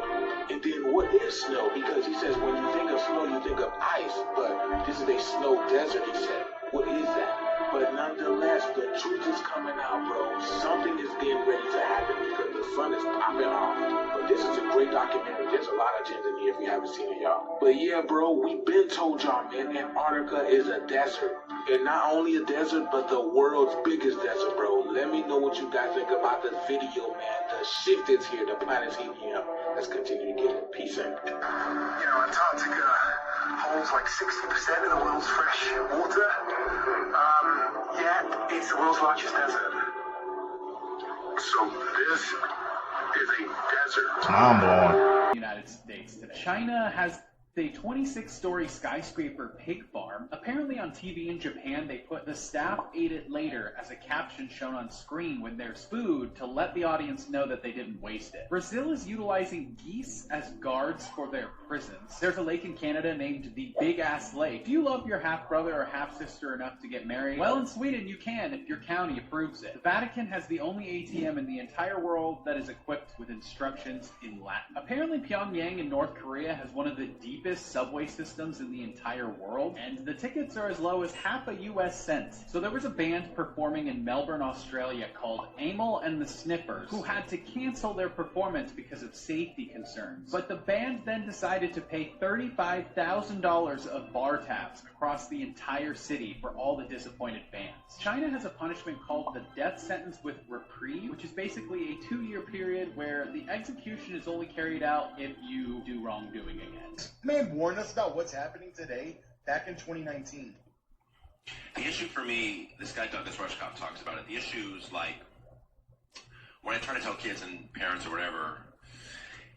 And then what is snow? Because he says when you think of snow, you think of ice. But this is a snow desert, he said. What is that? But nonetheless, the truth is coming out, bro. Something is getting ready to happen because the sun is popping off. But this is a great documentary. There's a lot of gems in here if you haven't seen it, y'all. But yeah, bro, we've been told y'all, man, Antarctica is a desert. And not only a desert, but the world's biggest desert, bro. Let me know what you guys think about this video, man. The shift is here. The planet's heating up. Let's continue to get it. Peace out. Antarctica holds like 60% of the world's fresh water. Yeah, it's the world's largest desert. So this is a desert. Mind blowing. United States today. China has a 26-story skyscraper pig farm. Apparently on TV in Japan, they put "the staff ate it later" as a caption shown on screen when there's food to let the audience know that they didn't waste it. Brazil is utilizing geese as guards for their prisons. There's a lake in Canada named the Big Ass Lake. Do you love your half-brother or half-sister enough to get married? Well, in Sweden you can if your county approves it. The Vatican has the only ATM in the entire world that is equipped with instructions in Latin. Apparently Pyongyang in North Korea has one of the deepest subway systems in the entire world, and the tickets are as low as half a US cent. So there was a band performing in Melbourne, Australia called Amel and the Sniffers, who had to cancel their performance because of safety concerns. But the band then decided to pay $35,000 of bar tabs across the entire city for all the disappointed fans. China has a punishment called the death sentence with reprieve, which is basically a 2-year period where the execution is only carried out if you do wrongdoing again. Man warned us about what's happening today back in 2019. The issue for me, this guy Douglas Rushkoff talks about it, the issue is like, when I try to tell kids and parents or whatever,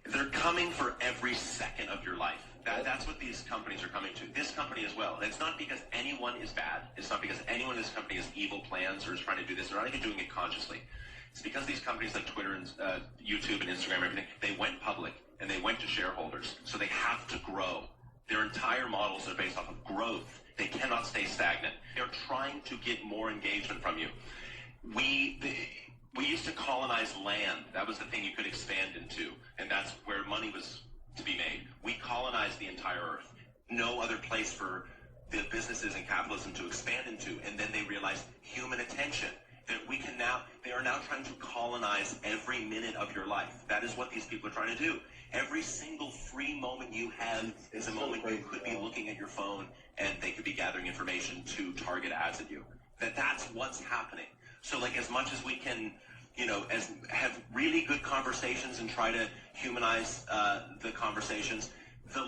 they're coming for every second of your life. That's what these companies are coming to. This company as well. And it's not because anyone is bad. It's not because anyone in this company has evil plans or is trying to do this. They're not even doing it consciously. It's because these companies like Twitter and YouTube and Instagram and everything, they went public and they went to shareholders. So they have to grow. Their entire models are based off of growth. They cannot stay stagnant. They're trying to get more engagement from you. We used to colonize land. That was the thing you could expand into. And that's where money was to be made. We colonized the entire earth. No other place for the businesses and capitalism to expand into. And then they realized human attention. That they are now trying to colonize every minute of your life. That is what these people are trying to do. Every single free moment you have is a moment you could be looking at your phone and they could be gathering information to target ads at you. That's what's happening. So like as much as we can, as have really good conversations and try to humanize the conversations, the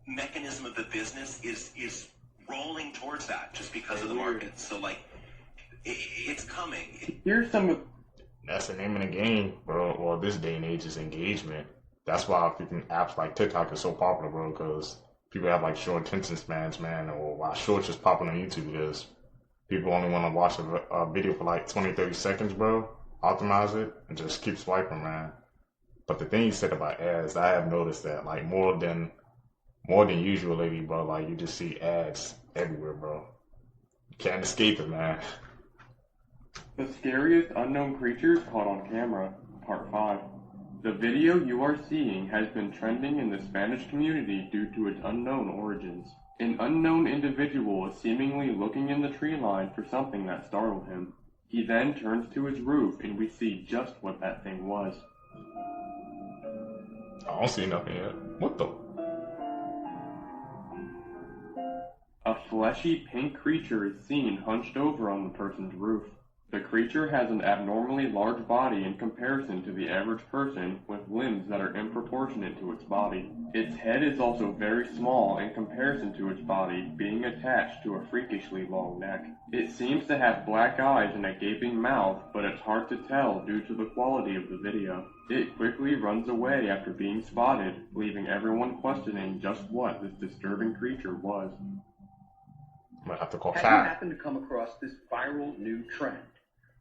mechanism of the business is rolling towards that just because of the market. So it's coming. Here's some of... That's the name of the game, bro. Well, this day and age is engagement. That's why freaking apps like TikTok are so popular, bro, because people have short attention spans, man, or why shorts is popping on YouTube because people only want to watch a video for 20, 30 seconds, bro. Optimize it and just keep swiping, man. But the thing you said about ads, I have noticed that more than usual lately, bro. You just see ads everywhere, bro. You can't escape it, man. The Scariest Unknown Creatures Caught on Camera, Part 5. The video you are seeing has been trending in the Spanish community due to its unknown origins. An unknown individual is seemingly looking in the tree line for something that startled him. He then turns to his roof and we see just what that thing was. I don't see nothing yet. What the? A fleshy pink creature is seen hunched over on the person's roof. The creature has an abnormally large body in comparison to the average person, with limbs that are improportionate to its body. Its head is also very small in comparison to its body, being attached to a freakishly long neck. It seems to have black eyes and a gaping mouth, but it's hard to tell due to the quality of the video. It quickly runs away after being spotted, leaving everyone questioning just what this disturbing creature was. Might have to call Have you happened to come across this viral new trend,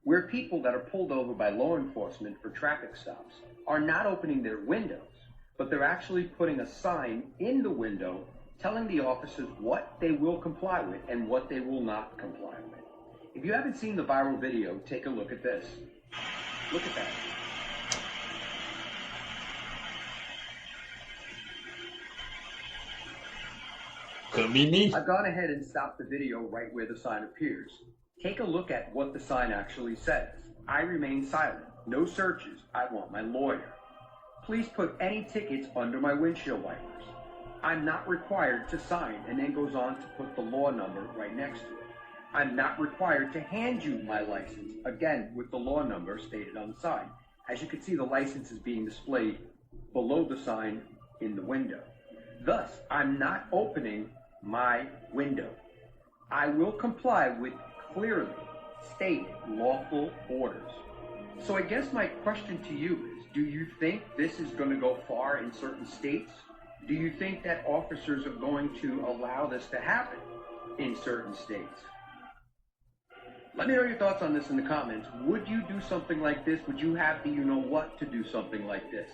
where people that are pulled over by law enforcement for traffic stops are not opening their windows, but they're actually putting a sign in the window telling the officers what they will comply with and what they will not comply with. If you haven't seen the viral video, take a look at this. Look at that. I've gone ahead and stopped the video right where the sign appears. Take a look at what the sign actually says. I remain silent. No searches. I want my lawyer. Please put any tickets under my windshield wipers. I'm not required to sign, and then goes on to put the law number right next to it. I'm not required to hand you my license, again with the law number stated on the side. As you can see, the license is being displayed below the sign in the window. Thus, I'm not opening my window. I will comply with clearly stated lawful orders. So I guess my question to you is, do you think this is going to go far in certain states? Do you think that officers are going to allow this to happen in certain states? Let me know your thoughts on this in the comments. Would you do something like this? Would you have the you-know-what to do something like this?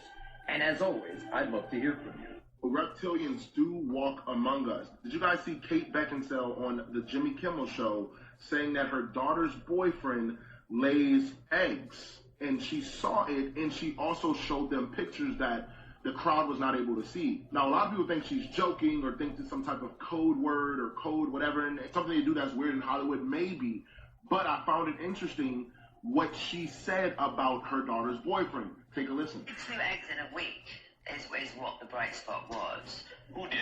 And as always, I'd love to hear from you. Reptilians do walk among us. Did you guys see Kate Beckinsale on the Jimmy Kimmel show saying that her daughter's boyfriend lays eggs? And she saw it, and she also showed them pictures that the crowd was not able to see. Now, a lot of people think she's joking or think it's some type of code word or code whatever, and it's something they do that's weird in Hollywood, maybe. But I found it interesting what she said about her daughter's boyfriend. Take a listen. 2 eggs in a week is what the bright spot was. Who did?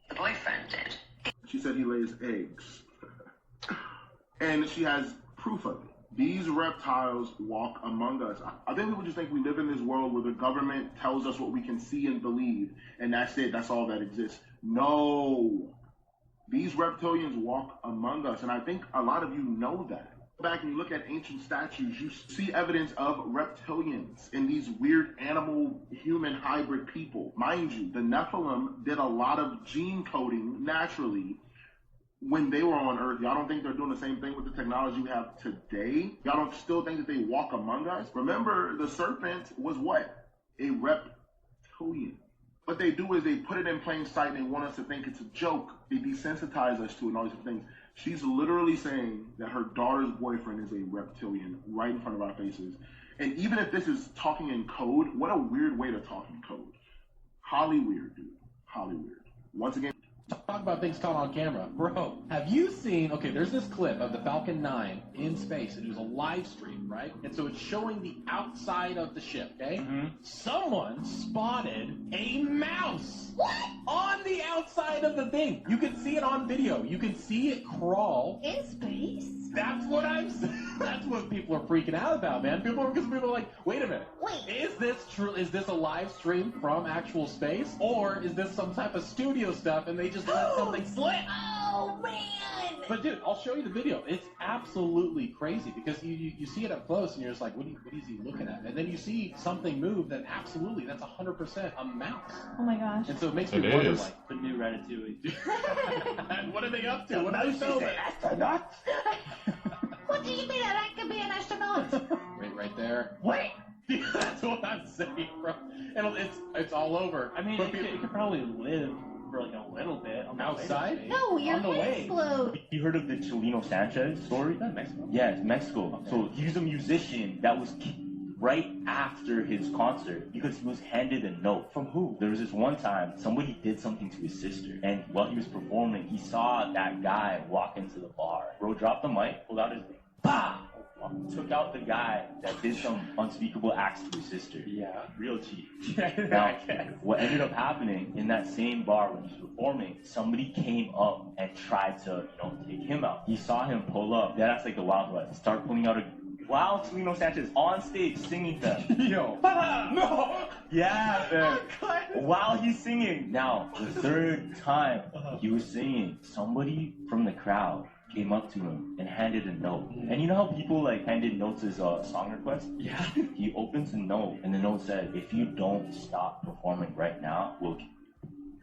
The boyfriend did. She said he lays eggs. And she has proof of it. These reptiles walk among us. I think people just think we live in this world where the government tells us what we can see and believe, and that's it. That's all that exists. No. These reptilians walk among us, and I think a lot of you know that. Back and you look at ancient statues, you see evidence of reptilians and these weird animal-human hybrid people. Mind you, the Nephilim did a lot of gene coding naturally when they were on Earth. Y'all don't think they're doing the same thing with the technology we have today? Y'all don't still think that they walk among us? Remember, the serpent was what? A reptilian. What they do is they put it in plain sight and they want us to think it's a joke. They desensitize us to it and all these things. She's literally saying that her daughter's boyfriend is a reptilian right in front of our faces. And even if this is talking in code, what a weird way to talk in code. Holly weird, dude. Holly weird. Once again, talk about things caught on camera. Bro, have you seen, okay, there's this clip of the Falcon 9 in space. It was a live stream, right? And so it's showing the outside of the ship, okay? Someone spotted a mouse. What? On the outside of the thing. You can see it on video. You can see it crawl. In space? That's what I'm saying. That's what people are freaking out about, man. People are like, wait a minute. Wait. Is this true? Is this a live stream from actual space? Or is this some type of studio stuff and they just let something slip? Oh, man. But dude, I'll show you the video. It's absolutely crazy because you see it up close and you're just like, what is he looking at? And then you see something move that absolutely, that's 100% a mouse. Oh my gosh. And so it makes me wonder, is. like, the new Ratatouille. And what are they up to? What are they filming? Astronaut? What do you mean that I could be an astronaut? Right there. Wait. That's what I'm saying, bro. And it's all over. I mean, it could probably live for like a little bit on the outside. No, your on the head way. explode. You heard of the Chelino Sanchez story? Is that Mexico? Yeah, it's Mexico. Okay. So he's a musician that was right after his concert because he was handed a note. From who? There was this one time somebody did something to his sister, and while he was performing, he saw that guy walk into the bar. Bro dropped the mic, pulled out his thing, bah! Took out the guy that did some unspeakable acts to his sister. Yeah. Real cheap. Now, what ended up happening in that same bar when he was performing, somebody came up and tried to, take him out. He saw him pull up. That's like the Wild West. Start pulling out while Chelino Sanchez on stage singing to yo. No! Yeah, man. While he's singing. Now, the third time he was singing, somebody from the crowd came up to him and handed a note. And you know how people handed notes as a song request? Yeah. He opens the note and the note said, if you don't stop performing right now, we'll kill you.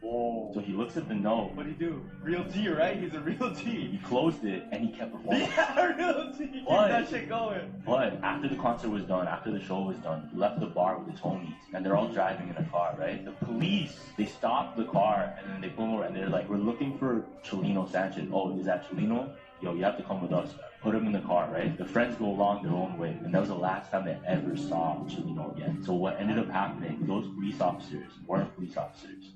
Whoa. So he looks at the note. What'd he do? Real G, right? He's a real G. He closed it and he kept performing. Yeah, real G. Keep that shit going. But after the concert was done, after the show was done, he left the bar with his homies and they're all driving in a car, right? The police police, they stop the car and then they pull over and they're like, we're looking for Chelino Sanchez. Oh, is that Chelino? Yo, you have to come with us. Put him in the car, right? The friends go along their own way. And that was the last time they ever saw Chelino again. So what ended up happening, those police officers weren't police officers.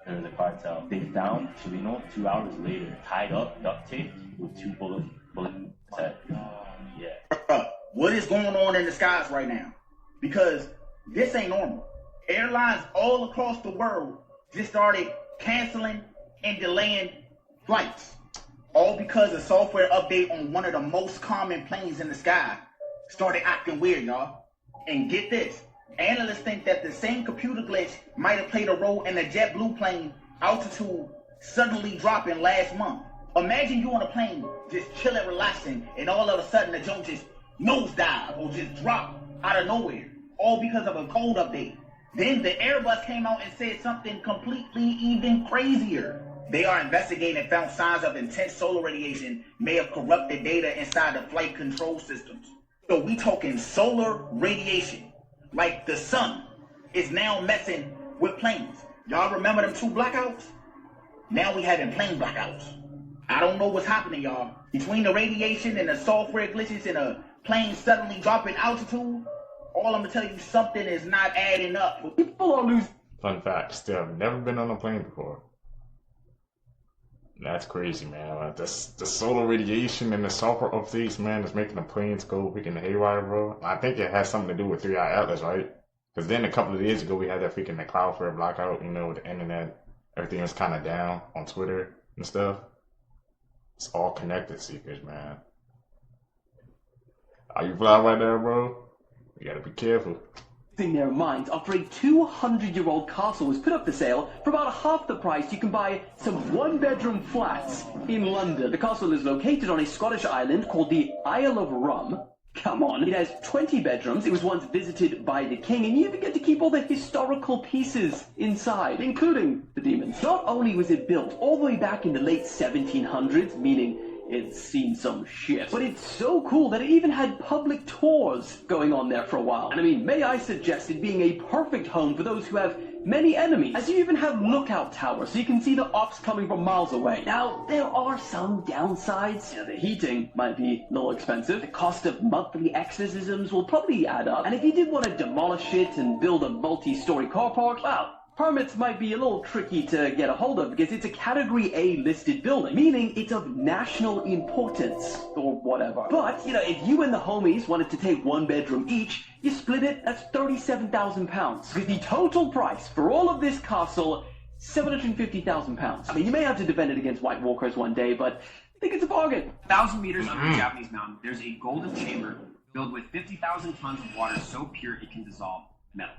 They're the cartel. They found Chelino 2 hours later, tied up, duct taped with 2 bullets. Yeah. What is going on in the skies right now? Because this ain't normal. Airlines all across the world just started canceling and delaying flights. All because a software update on one of the most common planes in the sky started acting weird, y'all. And get this, analysts think that the same computer glitch might have played a role in the JetBlue plane altitude suddenly dropping last month. Imagine you on a plane just chilling, relaxing, and all of a sudden the joint just nosedive or just drop out of nowhere, all because of a code update. Then the Airbus came out and said something completely even crazier. They are investigating and found signs of intense solar radiation may have corrupted data inside the flight control systems. So we talking solar radiation, like the sun is now messing with planes. Y'all remember them 2 blackouts? Now we having plane blackouts. I don't know what's happening, y'all. Between the radiation and the software glitches and a plane suddenly dropping altitude, all I'm gonna tell you, something is not adding up. People are losing. Fun fact, still I've never been on a plane before. That's crazy, man. Like, the solar radiation and the software updates, man, is making the planes go freaking haywire, bro. I think it has something to do with 3-Eye Atlas, right? Because then a couple of days ago, we had that freaking the Cloudflare blackout, you know, with the internet. Everything was kind of down on Twitter and stuff. It's all connected, Seekers, man. Are you flying right there, bro? You gotta be careful. In their minds after a 200-year-old castle was put up for sale for about half the price you can buy some 1-bedroom flats in London. The castle is located on a Scottish island called the Isle of Rum. Come on, it has 20 bedrooms, it was once visited by the king, and you even get to keep all the historical pieces inside, including the demons. Not only was it built all the way back in the late 1700s, meaning it's seen some shit, but it's so cool that it even had public tours going on there for a while. And I mean, may I suggest it being a perfect home for those who have many enemies, as you even have lookout towers so you can see the ops coming from miles away. Now, there are some downsides. The heating might be a little expensive. The cost of monthly exorcisms will probably add up. And if you did want to demolish it and build a multi-story car park, well, permits might be a little tricky to get a hold of because it's a Category A listed building, meaning it's of national importance or whatever. But, you know, if you and the homies wanted to take 1 bedroom each, you split it, that's £37,000. With the total price for all of this castle, £750,000. I mean, you may have to defend it against White Walkers one day, but I think it's a bargain. 1,000 meters under the Japanese mountain, there's a golden chamber filled with 50,000 tons of water so pure it can dissolve metal.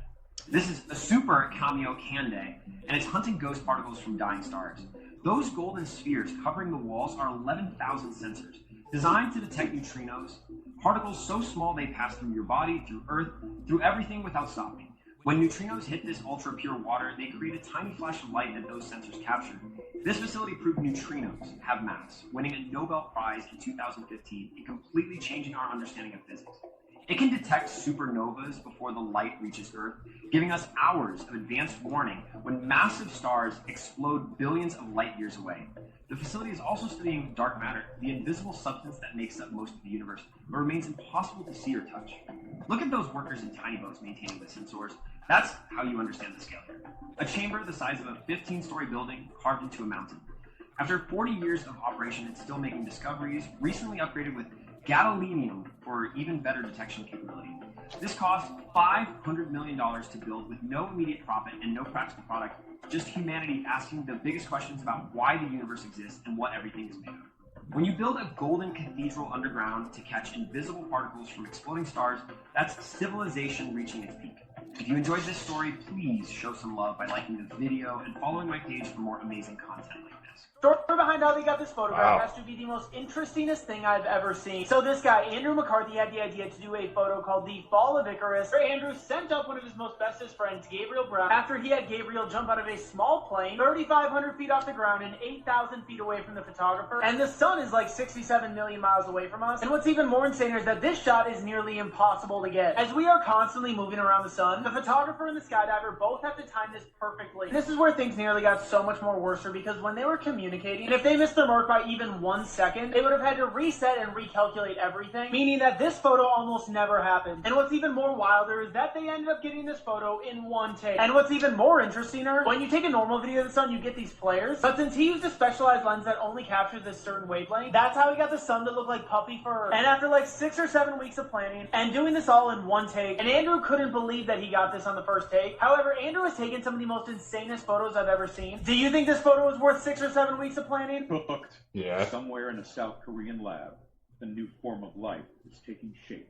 This is the Super-Kamiokande, and it's hunting ghost particles from dying stars. Those golden spheres covering the walls are 11,000 sensors, designed to detect neutrinos, particles so small they pass through your body, through Earth, through everything without stopping. When neutrinos hit this ultra-pure water, they create a tiny flash of light that those sensors capture. This facility proved neutrinos have mass, winning a Nobel Prize in 2015 and completely changing our understanding of physics. It can detect supernovas before the light reaches Earth, giving us hours of advanced warning when massive stars explode billions of light years away. The facility is also studying dark matter, the invisible substance that makes up most of the universe, but remains impossible to see or touch. Look at those workers in tiny boats maintaining the sensors. That's how you understand the scale here. A chamber the size of a 15-story building carved into a mountain. After 40 years of operation, it's still making discoveries, recently upgraded with gadolinium for even better detection capability. This cost $500 million to build with no immediate profit and no practical product, just humanity asking the biggest questions about why the universe exists and what everything is made of. When you build a golden cathedral underground to catch invisible particles from exploding stars, that's civilization reaching its peak. If you enjoyed this story, please show some love by liking the video and following my page for more amazing content like this. Story behind how they got this photograph has to be the most interestingest thing I've ever seen. So this guy, Andrew McCarthy, had the idea to do a photo called The Fall of Icarus, where Andrew sent up one of his most bestest friends, Gabriel Brown, after he had Gabriel jump out of a small plane 3,500 feet off the ground and 8,000 feet away from the photographer. And the sun is like 67 million miles away from us. And what's even more insane is that this shot is nearly impossible to get. As we are constantly moving around the sun, The photographer and the skydiver both have to time this perfectly. And this is where things nearly got so much more worse, because when they were communicating, if they missed their mark by even 1 second, they would have had to reset and recalculate everything, meaning that this photo almost never happened. And what's even more wilder is that they ended up getting this photo in 1 take. And what's even more interestinger, when you take a normal video of the sun, you get these flares, but since he used a specialized lens that only captures this certain wavelength, that's how he got the sun to look like puppy fur. And after like 6 or 7 weeks of planning and doing this all in 1 take, and Andrew couldn't believe that he got this on the first take. However, Andrew has taken some of the most insanest photos I've ever seen. Do you think this photo was worth 6 or 7 weeks of planning? Hooked. Yeah. Somewhere in a South Korean lab, a new form of life is taking shape,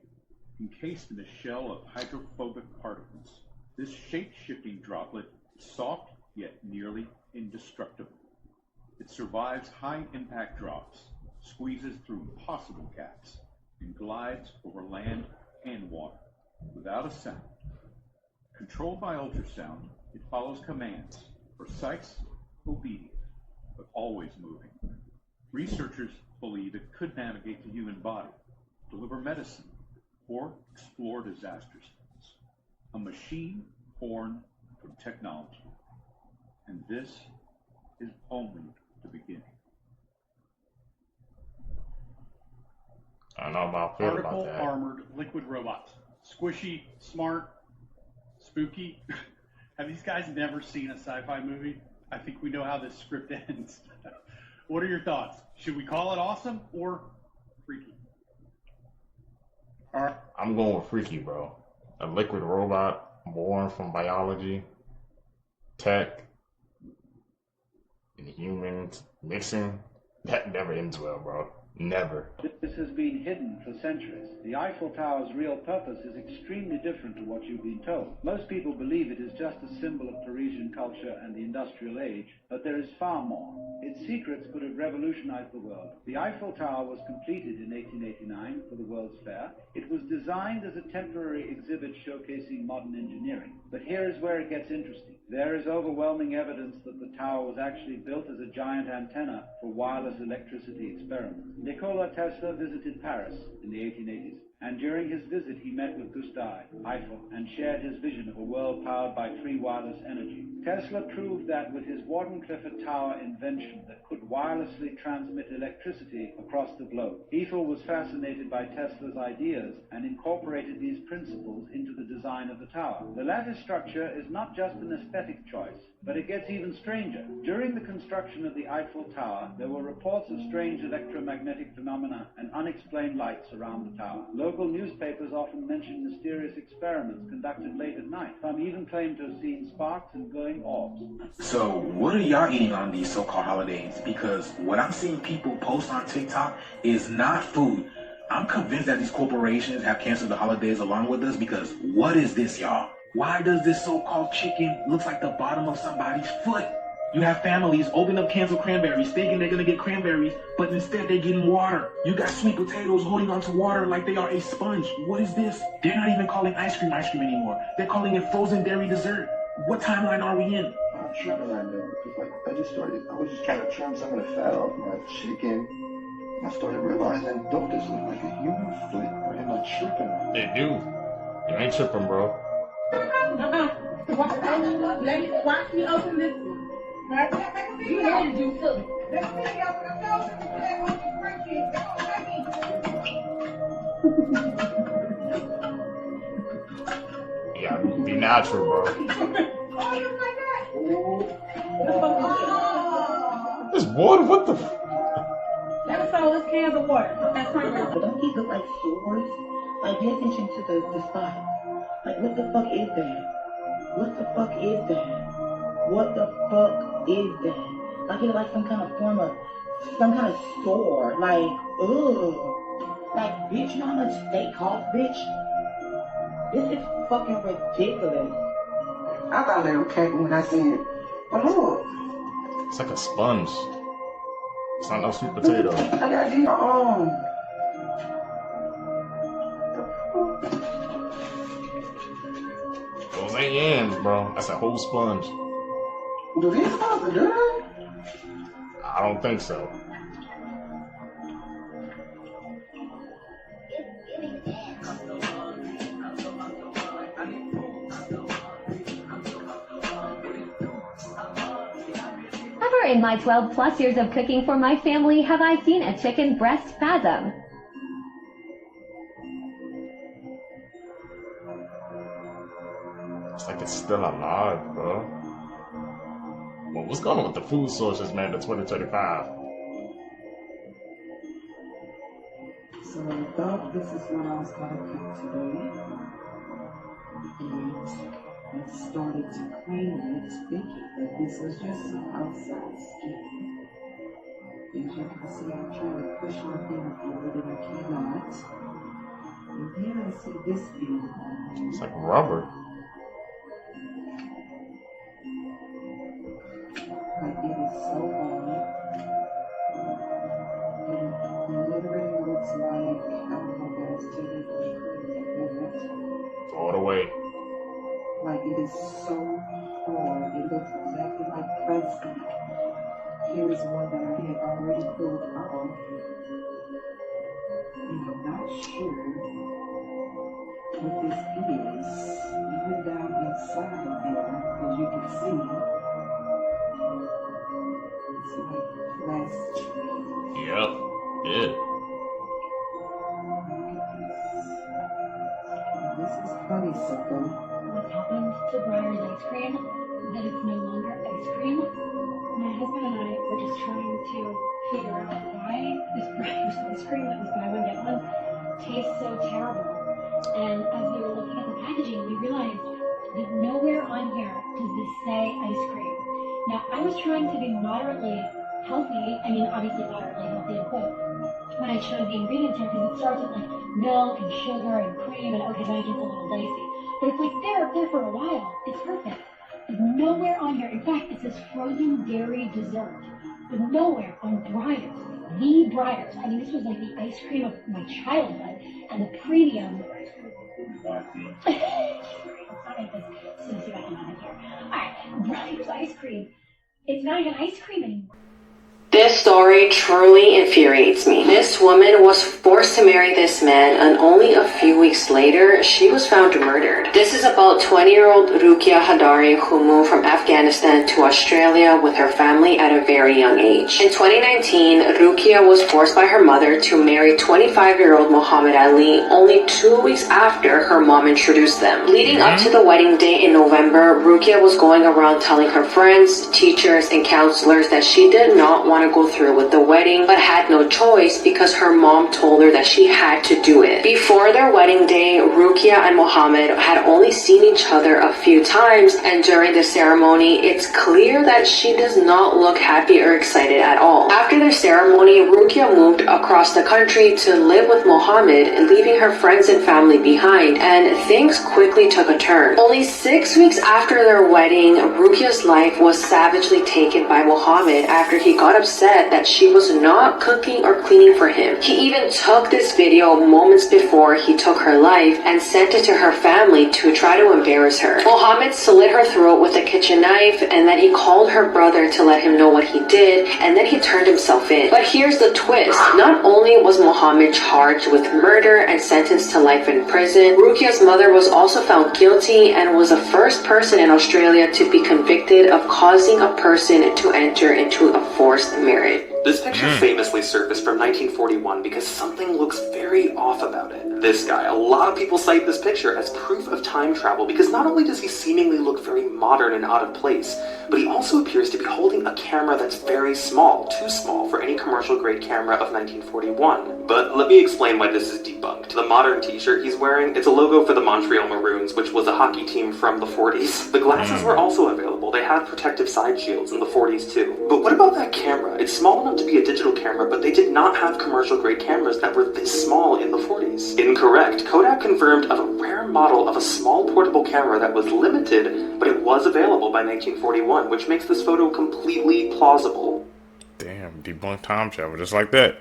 encased in a shell of hydrophobic particles. This shape-shifting droplet is soft yet nearly indestructible. It survives high-impact drops, squeezes through impossible gaps, and glides over land and water without a sound. Controlled by ultrasound, it follows commands, precise, obedient, but always moving. Researchers believe it could navigate the human body, deliver medicine, or explore disaster zones. A machine born from technology. And this is only the beginning. I don't know about feeling about that. Armored liquid robots. Squishy, smart, spooky. Have these guys never seen a sci-fi movie? I think we know how this script ends. What are your thoughts? Should we call it awesome or freaky? All right. I'm going with freaky, bro. A liquid robot born from biology, tech, and humans mixing. That never ends well, bro. Never. This has been hidden for centuries. The Eiffel Tower's real purpose is extremely different to what you've been told. Most people believe it is just a symbol of Parisian culture and the industrial age, but there is far more. Its secrets could have revolutionized the world. The Eiffel Tower was completed in 1889 for the World's Fair. It was designed as a temporary exhibit showcasing modern engineering. But here is where it gets interesting. There is overwhelming evidence that the tower was actually built as a giant antenna for wireless electricity experiments. Nikola Tesla visited Paris in the 1880s, and during his visit he met with Gustave Eiffel and shared his vision of a world powered by free wireless energy. Tesla proved that with his Wardenclyffe Tower invention that could wirelessly transmit electricity across the globe. Eiffel was fascinated by Tesla's ideas and incorporated these principles into the design of the tower. The lattice structure is not just an aesthetic choice, but it gets even stranger. During the construction of the Eiffel Tower, there were reports of strange electromagnetic phenomena and unexplained lights around the tower. Local newspapers often mention mysterious experiments conducted late at night. Some even claim to have seen sparks and glowing orbs. So, what are y'all eating on these so-called holidays? Because what I'm seeing people post on TikTok is not food. I'm convinced that these corporations have canceled the holidays along with us, because what is this, y'all? Why does this so-called chicken look like the bottom of somebody's foot? You have families open up cans of cranberries thinking they're gonna get cranberries, but instead they're getting water. You got sweet potatoes holding onto water like they are a sponge. What is this? They're not even calling ice cream anymore. They're calling it frozen dairy dessert. What timeline are we in? I'm tripping right now because I was just trying to trim some of the fat off my chicken. And I started realizing, don't this look like a human foot? Or am I tripping? They do. You ain't tripping, bro. Watch me open this. You had to do too. Yeah, be natural, bro. This water, what the? Let us all this cans of water. That's right. But don't these look like swords? Like, pay attention to the spot. Like, what the fuck is that? What the fuck is that? What the fuck is that? Like, it's like some kind of form of, some kind of sword. Like, ugh. Like, bitch, you know how much steak costs, bitch? This is fucking ridiculous. I thought they were capping when I seen it. But look. It's like a sponge. It's not no sweet potato. I got your own. Those ain't yams, bro. That's a whole sponge. Do these supposed to do that? I don't think so. in my 12 plus years of cooking for my family have I seen a chicken breast spasm. It's like it's still alive, bro. Well, what's going on with the food sources, man, to 2025? So I thought this is what I was going to cook today. And I started to clean it, thinking that this was just some outside skin. As you can see, I'm trying to push my thing forward and I cannot. And then I see this thing. It's like rubber. Like it is so hard. And it literally looks like, I don't know if that's technically correct. All the way. Like it is so hard. It looks exactly like plastic. Here is one that I had already pulled off. And I'm not sure what this is. Even down inside of there, as you can see, it's like plastic. Yep. Yeah. This is honeysuckle. What's happened to Briar's ice cream? That it's no longer ice cream? My husband and I were just trying to figure out why this Briar's ice cream that was buy one get one tastes so terrible. And as we were looking at the packaging, we realized that nowhere on here does this say ice cream. Now, I was trying to be moderately healthy. I mean, obviously moderately healthy, but when I chose the ingredients here, because it starts with like milk and sugar and cream, and okay, then it gets a little dicey. But it's like there for a while. It's perfect. There's nowhere on here. In fact, it says frozen dairy dessert. But nowhere on Briar's. The Briar's. I mean, this was like the ice cream of my childhood. And the premium. As soon as you got him out of here. Alright, Briar's ice cream. It's not even ice cream anymore. This story truly infuriates me. This woman was forced to marry this man, and only a few weeks later, she was found murdered. This is about 20-year-old Rukia Hadari, who moved from Afghanistan to Australia with her family at a very young age. In 2019, Rukia was forced by her mother to marry 25-year-old Muhammad Ali only 2 weeks after her mom introduced them. Leading up to the wedding day in November, Rukia was going around telling her friends, teachers, and counselors that she did not want to go through with the wedding, but had no choice because her mom told her that she had to do it. Before their wedding day, Rukia and Muhammad had only seen each other a few times, and during the ceremony, it's clear that she does not look happy or excited at all. After their ceremony, Rukia moved across the country to live with Muhammad, leaving her friends and family behind, and things quickly took a turn. Only 6 weeks after their wedding, Rukia's life was savagely taken by Muhammad after he got upset that she was not cooking or cleaning for him. He even took this video moments before he took her life and sent it to her family to try to embarrass her. Muhammad slit her throat with a kitchen knife, and then he called her brother to let him know what he did, and then he turned himself in. But here's the twist. Not only was Muhammad charged with murder and sentenced to life in prison, Rukia's mother was also found guilty and was the first person in Australia to be convicted of causing a person to enter into a forced marriage. This picture famously surfaced from 1941 because something looks very off about it. This guy, a lot of people cite this picture as proof of time travel because not only does he seemingly look very modern and out of place, but he also appears to be holding a camera that's very small, too small for any commercial grade camera of 1941. But let me explain why this is debunked. The modern t-shirt he's wearing, it's a logo for the Montreal Maroons, which was a hockey team from the 40s. The glasses were also available. They had protective side shields in the 40s too. But what about that camera? It's small enough to be a digital camera, but they did not have commercial grade cameras that were this small in the 40s. Incorrect. Kodak confirmed of a rare model of a small portable camera that was limited, but it was available by 1941, which makes this photo completely plausible. Damn, debunked time travel just like that.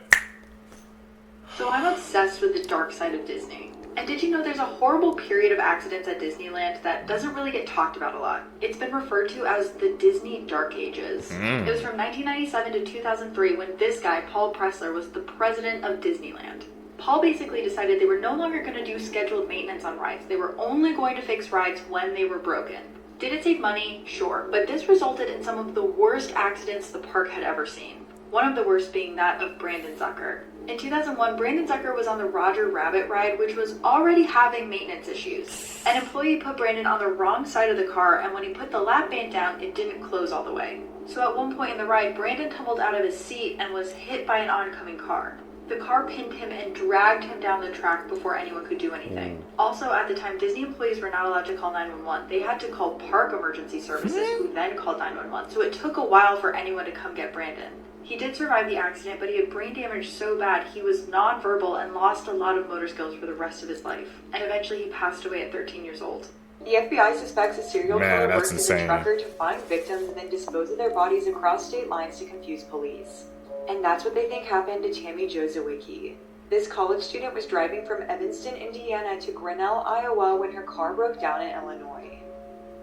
So I'm obsessed with the dark side of Disney. And did you know there's a horrible period of accidents at Disneyland that doesn't really get talked about a lot? It's been referred to as the Disney Dark Ages. It was from 1997 to 2003 when this guy, Paul Pressler, was the president of Disneyland. Paul basically decided they were no longer going to do scheduled maintenance on rides. They were only going to fix rides when they were broken. Did it save money? Sure, but this resulted in some of the worst accidents the park had ever seen. One of the worst being that of Brandon Zucker. In 2001, Brandon Zucker was on the Roger Rabbit ride, which was already having maintenance issues. An employee put Brandon on the wrong side of the car, and when he put the lap band down, it didn't close all the way. So at one point in the ride, Brandon tumbled out of his seat and was hit by an oncoming car. The car pinned him and dragged him down the track before anyone could do anything. Also, at the time, Disney employees were not allowed to call 911. They had to call park emergency services, who then called 911. So it took a while for anyone to come get Brandon. He did survive the accident, but he had brain damage so bad he was nonverbal and lost a lot of motor skills for the rest of his life. And eventually he passed away at 13 years old. The FBI suspects a serial killer worked as a trucker to find victims and then dispose of their bodies across state lines to confuse police. And that's what they think happened to Tammy Jo Zawicki. This college student was driving from Evanston, Indiana to Grinnell, Iowa when her car broke down in Illinois.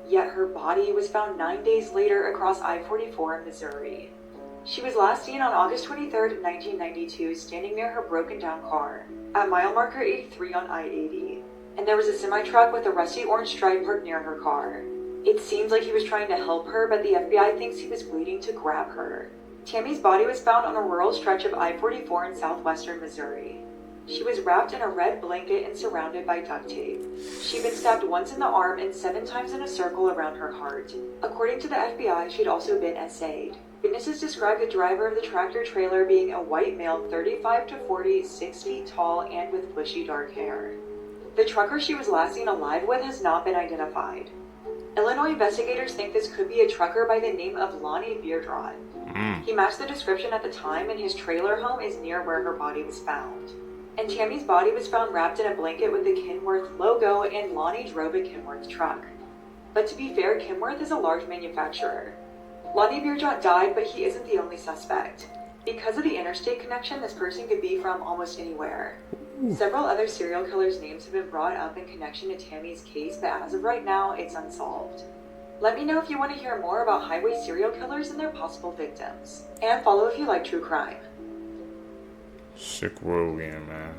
Yet her body was found 9 days later across I-44 in Missouri. She was last seen on August 23rd, 1992, standing near her broken down car, at mile marker 83 on I-80. And there was a semi-truck with a rusty orange stripe parked near her car. It seems like he was trying to help her, but the FBI thinks he was waiting to grab her. Tammy's body was found on a rural stretch of I-44 in southwestern Missouri. She was wrapped in a red blanket and surrounded by duct tape. She'd been stabbed once in the arm and 7 times in a circle around her heart. According to the FBI, she'd also been essayed. Witnesses described the driver of the tractor-trailer being a white male 35 to 40, 6 feet tall, and with bushy dark hair. The trucker she was last seen alive with has not been identified. Illinois investigators think this could be a trucker by the name of Lonnie Beardrod. He matched the description at the time, and his trailer home is near where her body was found. And Tammy's body was found wrapped in a blanket with the Kenworth logo, and Lonnie drove a Kenworth truck. But to be fair, Kenworth is a large manufacturer. Lonnie Beardrod died, but he isn't the only suspect. Because of the interstate connection, this person could be from almost anywhere. Several other serial killers' names have been brought up in connection to Tammy's case, but as of right now, it's unsolved. Let me know if you want to hear more about highway serial killers and their possible victims. And follow if you like true crime. Sick world we in, man.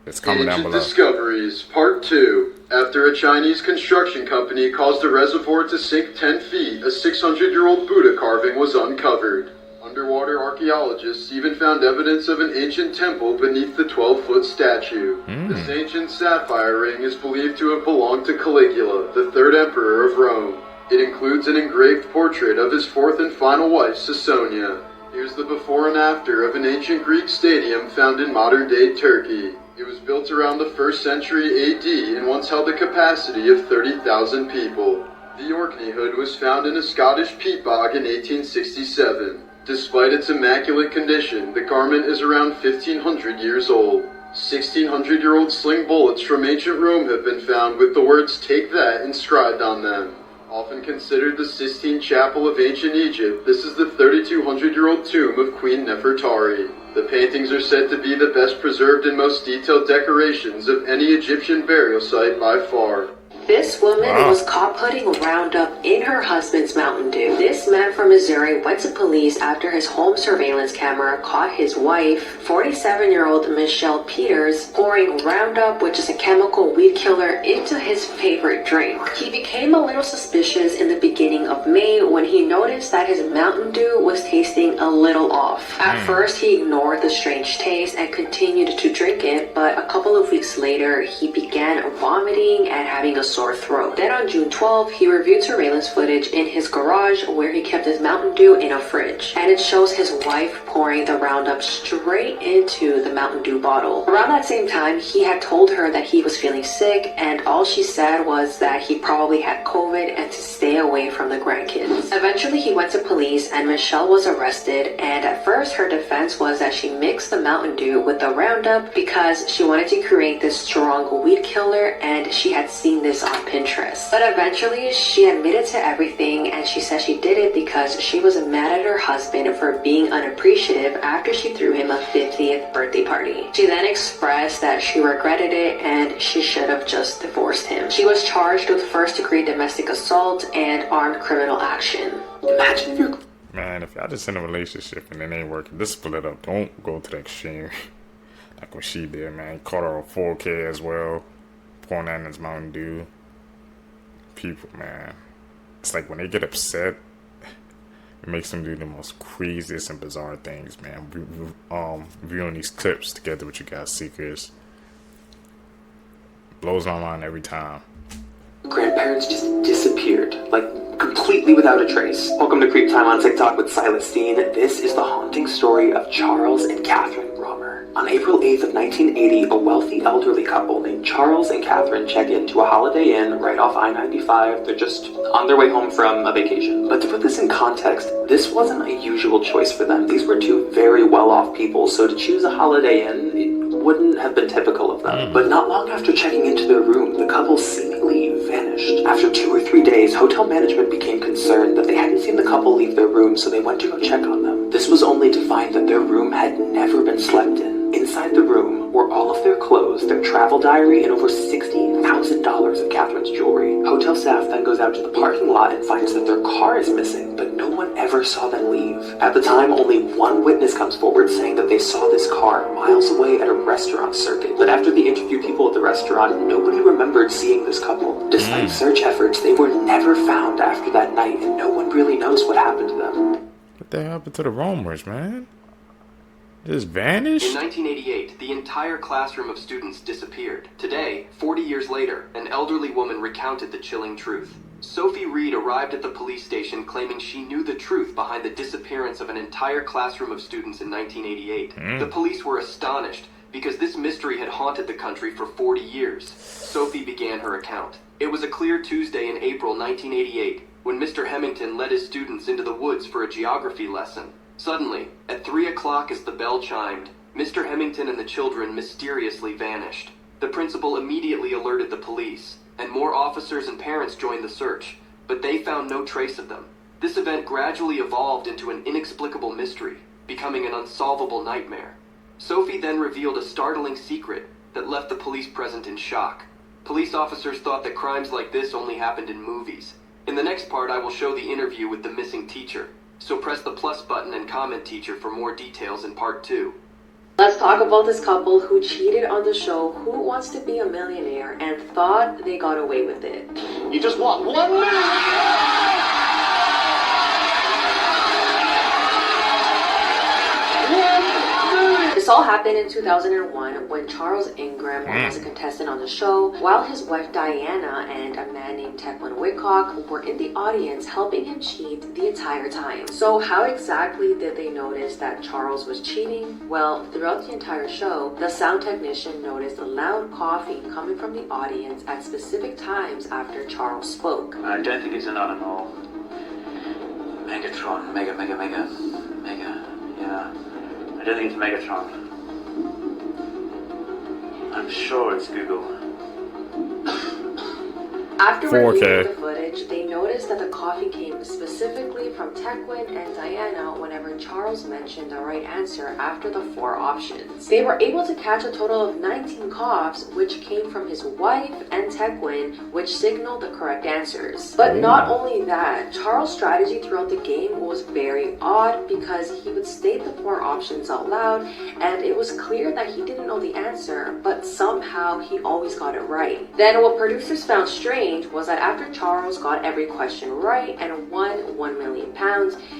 It's coming down below. Discoveries, Part 2. After a Chinese construction company caused a reservoir to sink 10 feet, a 600-year-old Buddha carving was uncovered. Underwater archaeologists even found evidence of an ancient temple beneath the 12-foot statue. This ancient sapphire ring is believed to have belonged to Caligula, the third emperor of Rome. It includes an engraved portrait of his fourth and final wife, Caesonia. Here's the before and after of an ancient Greek stadium found in modern-day Turkey. It was built around the 1st century AD and once held a capacity of 30,000 people. The Orkney hood was found in a Scottish peat bog in 1867. Despite its immaculate condition, the garment is around 1,500 years old. 1,600-year-old sling bullets from ancient Rome have been found with the words "Take that" inscribed on them. Often considered the Sistine Chapel of ancient Egypt, this is the 3,200-year-old tomb of Queen Nefertari. The paintings are said to be the best preserved and most detailed decorations of any Egyptian burial site by far. This woman was caught putting Roundup in her husband's Mountain Dew. This man from Missouri went to police after his home surveillance camera caught his wife, 47-year-old Michelle Peters, pouring Roundup, which is a chemical weed killer, into his favorite drink. He became a little suspicious in the beginning of May when he noticed that his Mountain Dew was tasting a little off. At first, he ignored the strange taste and continued to drink it, but a couple of weeks later, he began vomiting and having a sore throat. Then on June 12th, he reviewed surveillance footage in his garage where he kept his Mountain Dew in a fridge. And it shows his wife pouring the Roundup straight into the Mountain Dew bottle. Around that same time, he had told her that he was feeling sick, and all she said was that he probably had COVID and to stay away from the grandkids. Eventually, he went to police and Michelle was arrested, and at first her defense was that she mixed the Mountain Dew with the Roundup because she wanted to create this strong weed killer, and she had seen this on Pinterest. But eventually she admitted to everything, and she said she did it because she was mad at her husband for being unappreciative after she threw him a 50th birthday party. She then expressed that she regretted it and she should have just divorced him. She was charged with first-degree domestic assault and armed criminal action. Imagine if you're... Man, if y'all just in a relationship and it ain't working, just split up. Don't go to the extreme. Like what she did, man. Caught her on 4K as well. Pouring that in his Mountain Dew. people, man. It's like when they get upset, it makes them do the most craziest and bizarre things, man. Viewing these clips together with you guys, Seekers, blows my mind every time. Grandparents just disappeared, like completely without a trace. Welcome to Creep Time on TikTok with Celestine. This is the haunting story of Charles and Catherine Romer. On April 8th of 1980, a wealthy elderly couple named Charles and Catherine check into a Holiday Inn right off I-95. They're just on their way home from a vacation. But to put this in context, this wasn't a usual choice for them. These were two very well-off people, so to choose a Holiday Inn, it wouldn't have been typical of them. But not long after checking into their room, the couple seemingly vanished. After 2 or 3 days, hotel management became concerned that they hadn't seen the couple leave their room, so they went to go check on them. This was only to find that their room had never been slept in. Inside the room were all of their clothes, their travel diary, and over $60,000 of Catherine's jewelry. Hotel staff then goes out to the parking lot and finds that their car is missing, but no one ever saw them leave. At the time, only one witness comes forward saying that they saw this car miles away at a restaurant circuit. But after they interviewed people at the restaurant, nobody remembered seeing this couple. Despite search efforts, they were never found after that night, and no one really knows what happened to them. What the hell happened to the Romers, man? Just vanished? In 1988, the entire classroom of students disappeared. Today, 40 years later, an elderly woman recounted the chilling truth. Sophie Reed arrived at the police station claiming she knew the truth behind the disappearance of an entire classroom of students in 1988. The police were astonished because this mystery had haunted the country for 40 years. Sophie began her account. It was a clear Tuesday in April 1988 when Mr. Hemington led his students into the woods for a geography lesson. Suddenly, at 3 o'clock as the bell chimed, Mr. Hemington and the children mysteriously vanished. The principal immediately alerted the police, and more officers and parents joined the search, but they found no trace of them. This event gradually evolved into an inexplicable mystery, becoming an unsolvable nightmare. Sophie then revealed a startling secret that left the police present in shock. Police officers thought that crimes like this only happened in movies. In the next part, I will show the interview with the missing teacher. So press the plus button and comment teacher for more details in part 2. Let's talk about this couple who cheated on the show Who Wants to Be a Millionaire and thought they got away with it. You just want $1 million! This all happened in 2001 when Charles Ingram was a contestant on the show, while his wife Diana and a man named Tequan Whitcock were in the audience helping him cheat the entire time. So how exactly did they notice that Charles was cheating? Well, throughout the entire show, the sound technician noticed a loud coughing coming from the audience at specific times after Charles spoke. I don't think it's an animal. Megatron, mega, yeah. I don't think it's Megatron. I'm sure it's Google. After 4K. reviewing the footage, they noticed that the coffee came specifically from Tequan and Diana whenever Charles mentioned the right answer after the 4 options. They were able to catch a total of 19 coughs, which came from his wife and Tequan, which signaled the correct answers. But not only that, Charles' strategy throughout the game was very odd because he would state the 4 options out loud, and it was clear that he didn't know the answer, but somehow he always got it right. Then what producers found strange was that after Charles got every question right and won £1 million,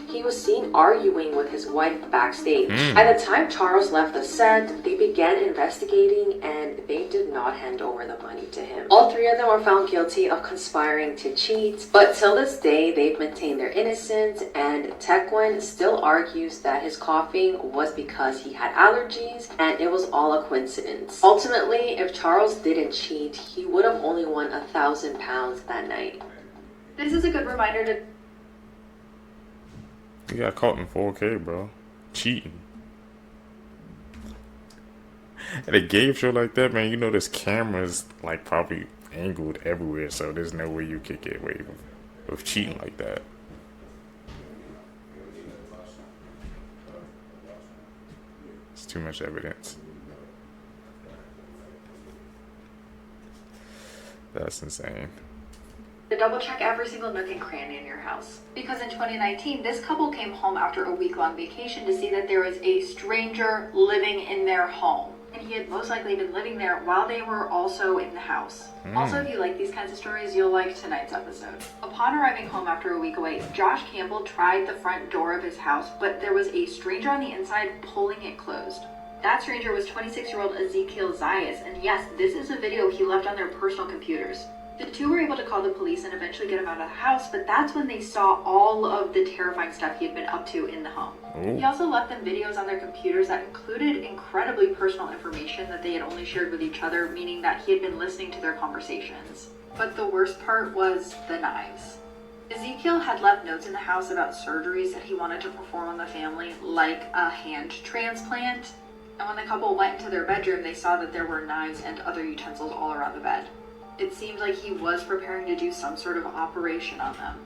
he was seen arguing with his wife backstage. At the time Charles left the set, they began investigating and they did not hand over the money to him. All 3 of them were found guilty of conspiring to cheat, but till this day they've maintained their innocence, and Tequan still argues that his coughing was because he had allergies and it was all a coincidence. Ultimately, if Charles didn't cheat, he would have only won £1,000 that night. This is a good reminder to... You got caught in 4K, bro. Cheating. At a game show like that, man, you know there's cameras like probably angled everywhere, so there's no way you could get away with cheating like that. It's too much evidence. That's insane. To double check every single nook and cranny in your house. Because in 2019, this couple came home after a week-long vacation to see that there was a stranger living in their home. and he had most likely been living there while they were also in the house. Also, if you like these kinds of stories, you'll like tonight's episode. Upon arriving home after a week away, Josh Campbell tried the front door of his house, but there was a stranger on the inside pulling it closed. That stranger was 26-year-old Ezekiel Zayas, and yes, this is a video he left on their personal computers. The two were able to call the police and eventually get him out of the house, but that's when they saw all of the terrifying stuff he had been up to in the home. Ooh. He also left them videos on their computers that included incredibly personal information that they had only shared with each other, meaning that he had been listening to their conversations. But the worst part was the knives. Ezekiel had left notes in the house about surgeries that he wanted to perform on the family, like a hand transplant. And when the couple went into their bedroom, they saw that there were knives and other utensils all around the bed. It seemed like he was preparing to do some sort of operation on them.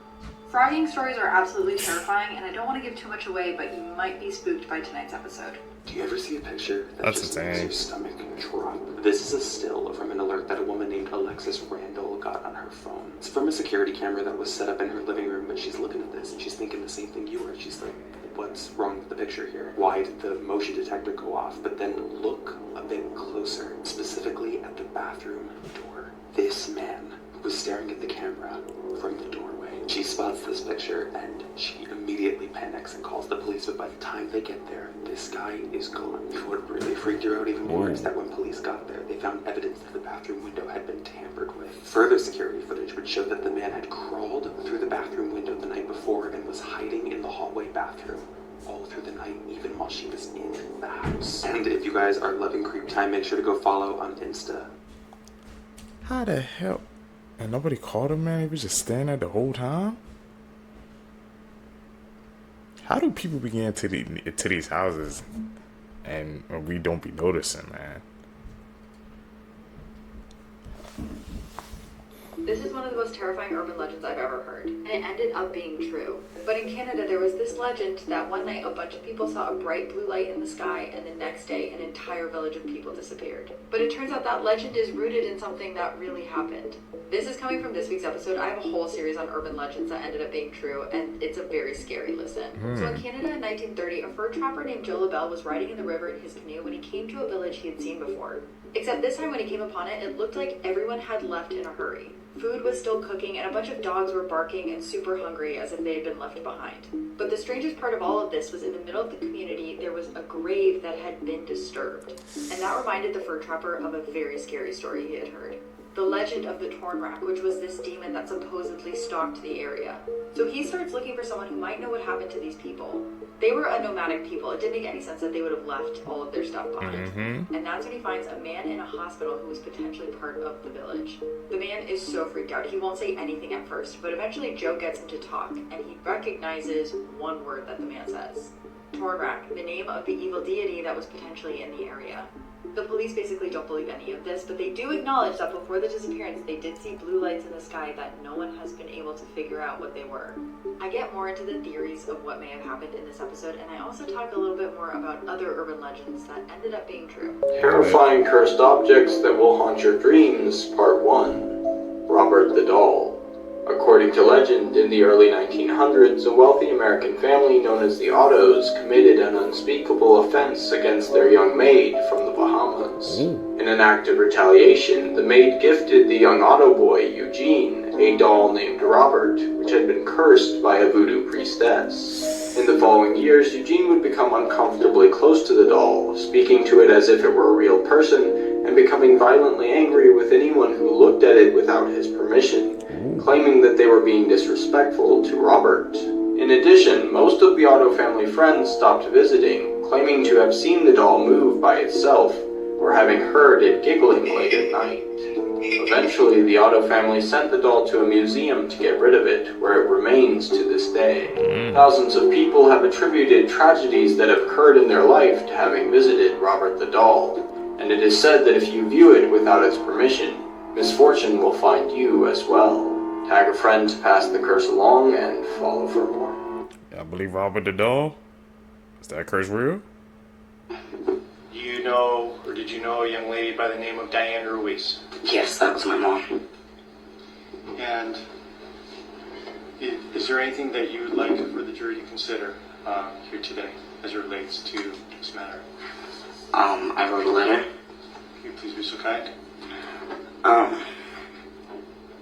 Frogging stories are absolutely terrifying, and I don't want to give too much away, but you might be spooked by tonight's episode. Do you ever see a picture that That's just insane. makes your stomach drop? This is a still from an alert that a woman named Alexis Randall got on her phone. It's from a security camera that was set up in her living room, but she's looking at this and she's thinking the same thing you are. She's like, what's wrong with the picture here? Why did the motion detector go off? But then look a bit closer, specifically at the bathroom door. This man was staring at the camera from the doorway. She spots this picture and she immediately panics and calls the police, but by the time they get there, this guy is gone. What really freaked her out even more is that when police got there, they found evidence that the bathroom window had been tampered with. Further security footage would show that the man had crawled through the bathroom window the night before and was hiding in the hallway bathroom all through the night, even while she was in the house. And if you guys are loving Creep Time, make sure to go follow on Insta. How the hell? And nobody called him, man? He was just standing there the whole time? How do people begin to these houses and we don't be noticing, man? This is one of the most terrifying urban legends I've ever heard, and it ended up being true. But in Canada, there was this legend that one night a bunch of people saw a bright blue light in the sky, and the next day an entire village of people disappeared. But it turns out that legend is rooted in something that really happened. This is coming from this week's episode. I have a whole series on urban legends that ended up being true, and it's a very scary listen. So in Canada in 1930, a fur trapper named Joe LaBelle was riding in the river in his canoe when he came to a village he had seen before. Except this time when he came upon it, it looked like everyone had left in a hurry. Food was still cooking, and a bunch of dogs were barking and super hungry as if they had been left behind. But the strangest part of all of this was in the middle of the community, there was a grave that had been disturbed. And that reminded the fur trapper of a very scary story he had heard. The legend of the Torn Rack, which was this demon that supposedly stalked the area. So he starts looking for someone who might know what happened to these people. They were a nomadic people. It didn't make any sense that they would have left all of their stuff behind. And that's when he finds a man in a hospital who was potentially part of the village. The man is so freaked out. He won't say anything at first, but eventually Joe gets him to talk, and he recognizes one word that the man says. Torn Rack, the name of the evil deity that was potentially in the area. The police basically don't believe any of this, but they do acknowledge that before the disappearance, they did see blue lights in the sky that no one has been able to figure out what they were. I get more into the theories of what may have happened in this episode, and I also talk a little bit more about other urban legends that ended up being true. Terrifying cursed objects that will haunt your dreams, Part 1. Robert the Doll. According to legend, in the early 1900s, a wealthy American family known as the Ottos committed an unspeakable offense against their young maid from the Bahamas. In an act of retaliation, the maid gifted the young Otto boy, Eugene, a doll named Robert, which had been cursed by a voodoo priestess. In the following years, Eugene would become uncomfortably close to the doll, speaking to it as if it were a real person, and becoming violently angry with anyone who looked at it without his permission, claiming that they were being disrespectful to Robert. In addition, most of the Otto family friends stopped visiting, claiming to have seen the doll move by itself, or having heard it giggling late at night. Eventually, the Otto family sent the doll to a museum to get rid of it, where it remains to this day. Thousands of people have attributed tragedies that have occurred in their life to having visited Robert the doll, and it is said that if you view it without its permission, misfortune will find you as well. Tag a friend to pass the curse along and follow for more. I believe Robert the doll. Is that curse real? You know, or did you know a young lady by the name of Diane Ruiz? Yes, that was my mom. And is there anything that you would like for the jury to consider here today as it relates to this matter? I wrote a letter Can you please be so kind?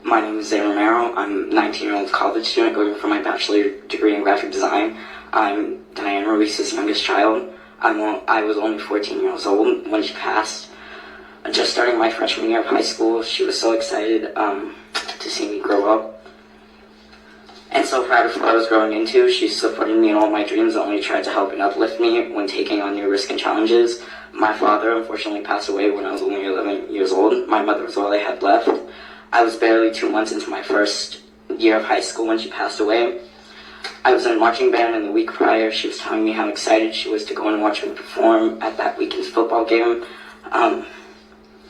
My name is Zay Romero. I'm a 19-year-old college student going for my bachelor degree in graphic design. I'm Diane Ruiz's youngest child. I was only 14 years old when she passed. Just starting my freshman year of high school, she was so excited to see me grow up. And so proud of what I was growing into. She supported me in all my dreams and only tried to help and uplift me when taking on new risks and challenges. My father unfortunately passed away when I was only 11 years old. My mother was all I had left. I was barely 2 months into my first year of high school when she passed away. I was in a marching band, and the week prior, she was telling me how excited she was to go and watch me perform at that weekend's football game.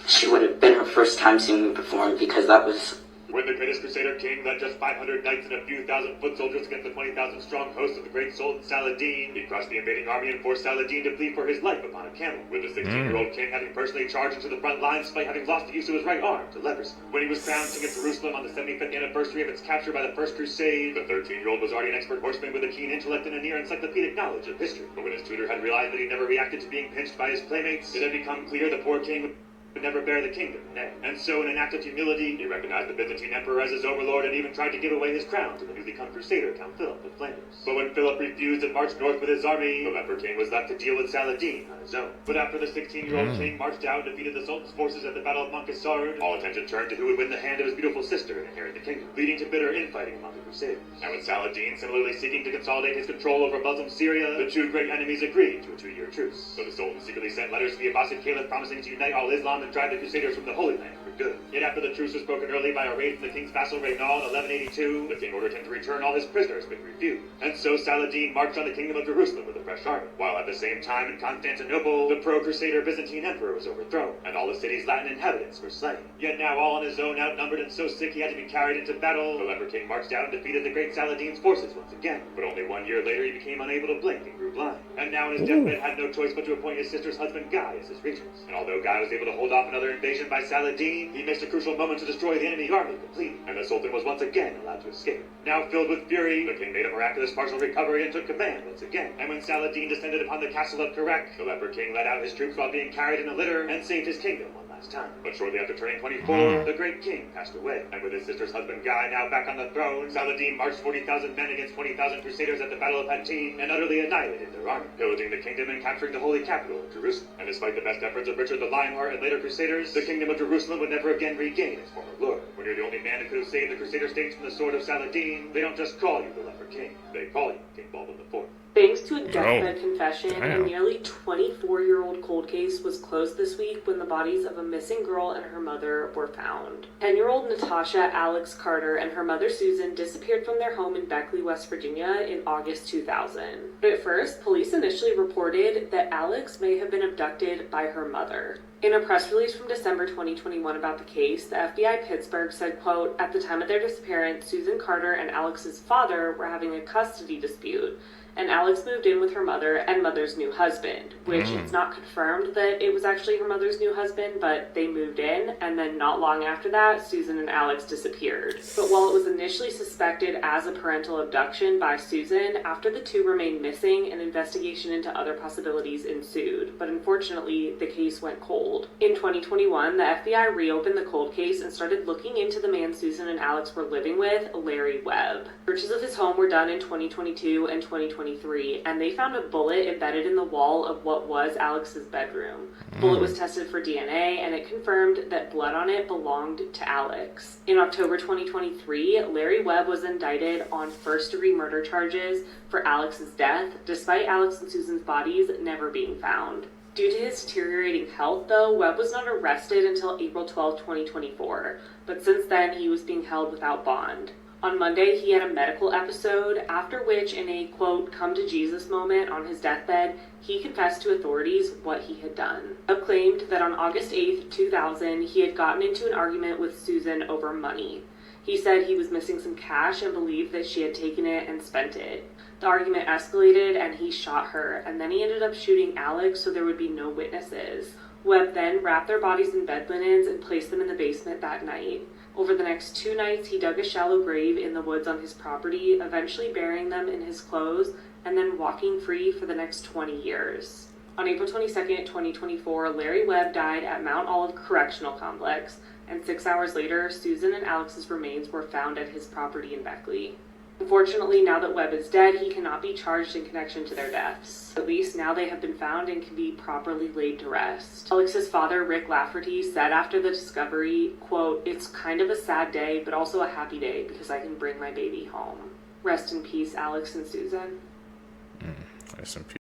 She would have been her first time seeing me perform because that was... When the greatest Crusader king led just 500 knights and a few thousand foot soldiers against the 20,000 strong host of the great Sultan Saladin, he crushed the invading army and forced Saladin to flee for his life upon a camel, with the 16-year-old king having personally charged into the front lines despite having lost the use of his right arm to leprosy. When he was crowned king of Jerusalem on the 75th anniversary of its capture by the First Crusade, the 13-year-old was already an expert horseman with a keen intellect and a near encyclopedic knowledge of history. But when his tutor had realized that he never reacted to being pinched by his playmates, it had become clear the poor king would never bear the kingdom, nay. And so, in an act of humility, he recognized the Byzantine emperor as his overlord and even tried to give away his crown to the newly come crusader, Count Philip of Flanders. But when Philip refused and marched north with his army, the leper king was left to deal with Saladin on his own. But after the 16-year-old king marched out and defeated the Sultan's forces at the Battle of Montcassard, all attention turned to who would win the hand of his beautiful sister and inherit the kingdom, leading to bitter infighting among the crusaders. And with Saladin similarly seeking to consolidate his control over Muslim Syria, the two great enemies agreed to a 2-year truce. So the Sultan secretly sent letters to the Abbasid Caliph promising to unite all Islam and drive the crusaders from the Holy Land for good. Yet after the truce was broken early by a raid from the king's vassal Reynal in 1182, the king ordered him to return all his prisoners, but he refused. And so Saladin marched on the kingdom of Jerusalem with a fresh army, while at the same time in Constantinople, the pro-crusader Byzantine emperor was overthrown, and all the city's Latin inhabitants were slain. Yet now all on his own, outnumbered and so sick he had to be carried into battle, the leper king marched out and defeated the great Saladin's forces once again. But only 1 year later he became unable to blink and grew blind. And now in his deathbed had no choice but to appoint his sister's husband Guy as his regent. And although Guy was able to hold off another invasion by Saladin, he missed a crucial moment to destroy the enemy army completely, and the Sultan was once again allowed to escape. Now filled with fury, the king made a miraculous partial recovery and took command once again. And when Saladin descended upon the castle of Karek, the leper king led out his troops while being carried in a litter and saved his kingdom one last time. But shortly after turning 24, the great king passed away, and with his sister's husband Guy now back on the throne, Saladin marched 40,000 men against 20,000 crusaders at the Battle of Hattin and utterly annihilated their army, pillaging the kingdom and capturing the holy capital of Jerusalem. And despite the best efforts of Richard the Lionheart and later crusaders, the kingdom of Jerusalem would never again regain its former glory. When you're the only man who could have saved the crusader states from the sword of Saladin, they don't just call you the leper king, they call you King Baldwin IV. Thanks to a deathbed confession, a nearly 24-year-old cold case was closed this week when the bodies of a missing girl and her mother were found. 10-year-old Natasha Alex Carter and her mother Susan disappeared from their home in Beckley, West Virginia in August 2000. But at first, police initially reported that Alex may have been abducted by her mother. In a press release from December 2021 about the case, the FBI Pittsburgh said, quote, "At the time of their disappearance, Susan Carter and Alex's father were having a custody dispute, and Alex moved in with her mother and mother's new husband," which it's not confirmed that it was actually her mother's new husband, but they moved in, and then not long after that, Susan and Alex disappeared. But while it was initially suspected as a parental abduction by Susan, after the two remained missing, an investigation into other possibilities ensued, but unfortunately, the case went cold. In 2021, the FBI reopened the cold case and started looking into the man Susan and Alex were living with, Larry Webb. Searches of his home were done in 2022 and 2023, and they found a bullet embedded in the wall of what was Alex's bedroom. The bullet was tested for DNA, and it confirmed that blood on it belonged to Alex. In October 2023, Larry Webb was indicted on first-degree murder charges for Alex's death, despite Alex and Susan's bodies never being found. Due to his deteriorating health, though, Webb was not arrested until April 12, 2024, but since then he was being held without bond. On Monday, he had a medical episode, after which, in a, quote, come-to-Jesus moment on his deathbed, he confessed to authorities what he had done. Webb claimed that on August 8, 2000, he had gotten into an argument with Susan over money. He said he was missing some cash and believed that she had taken it and spent it. The argument escalated and he shot her, and then he ended up shooting Alex so there would be no witnesses. Webb then wrapped their bodies in bed linens and placed them in the basement that night. Over the next 2 nights, he dug a shallow grave in the woods on his property, eventually burying them in his clothes and then walking free for the next 20 years. On April 22nd, 2024, Larry Webb died at Mount Olive Correctional Complex, and 6 hours later, Susan and Alex's remains were found at his property in Beckley. Unfortunately, now that Webb is dead, he cannot be charged in connection to their deaths. At least now they have been found and can be properly laid to rest. Alex's father, Rick Lafferty, said after the discovery, quote, "It's kind of a sad day, but also a happy day because I can bring my baby home. Rest in peace, Alex and Susan." Rest in peace.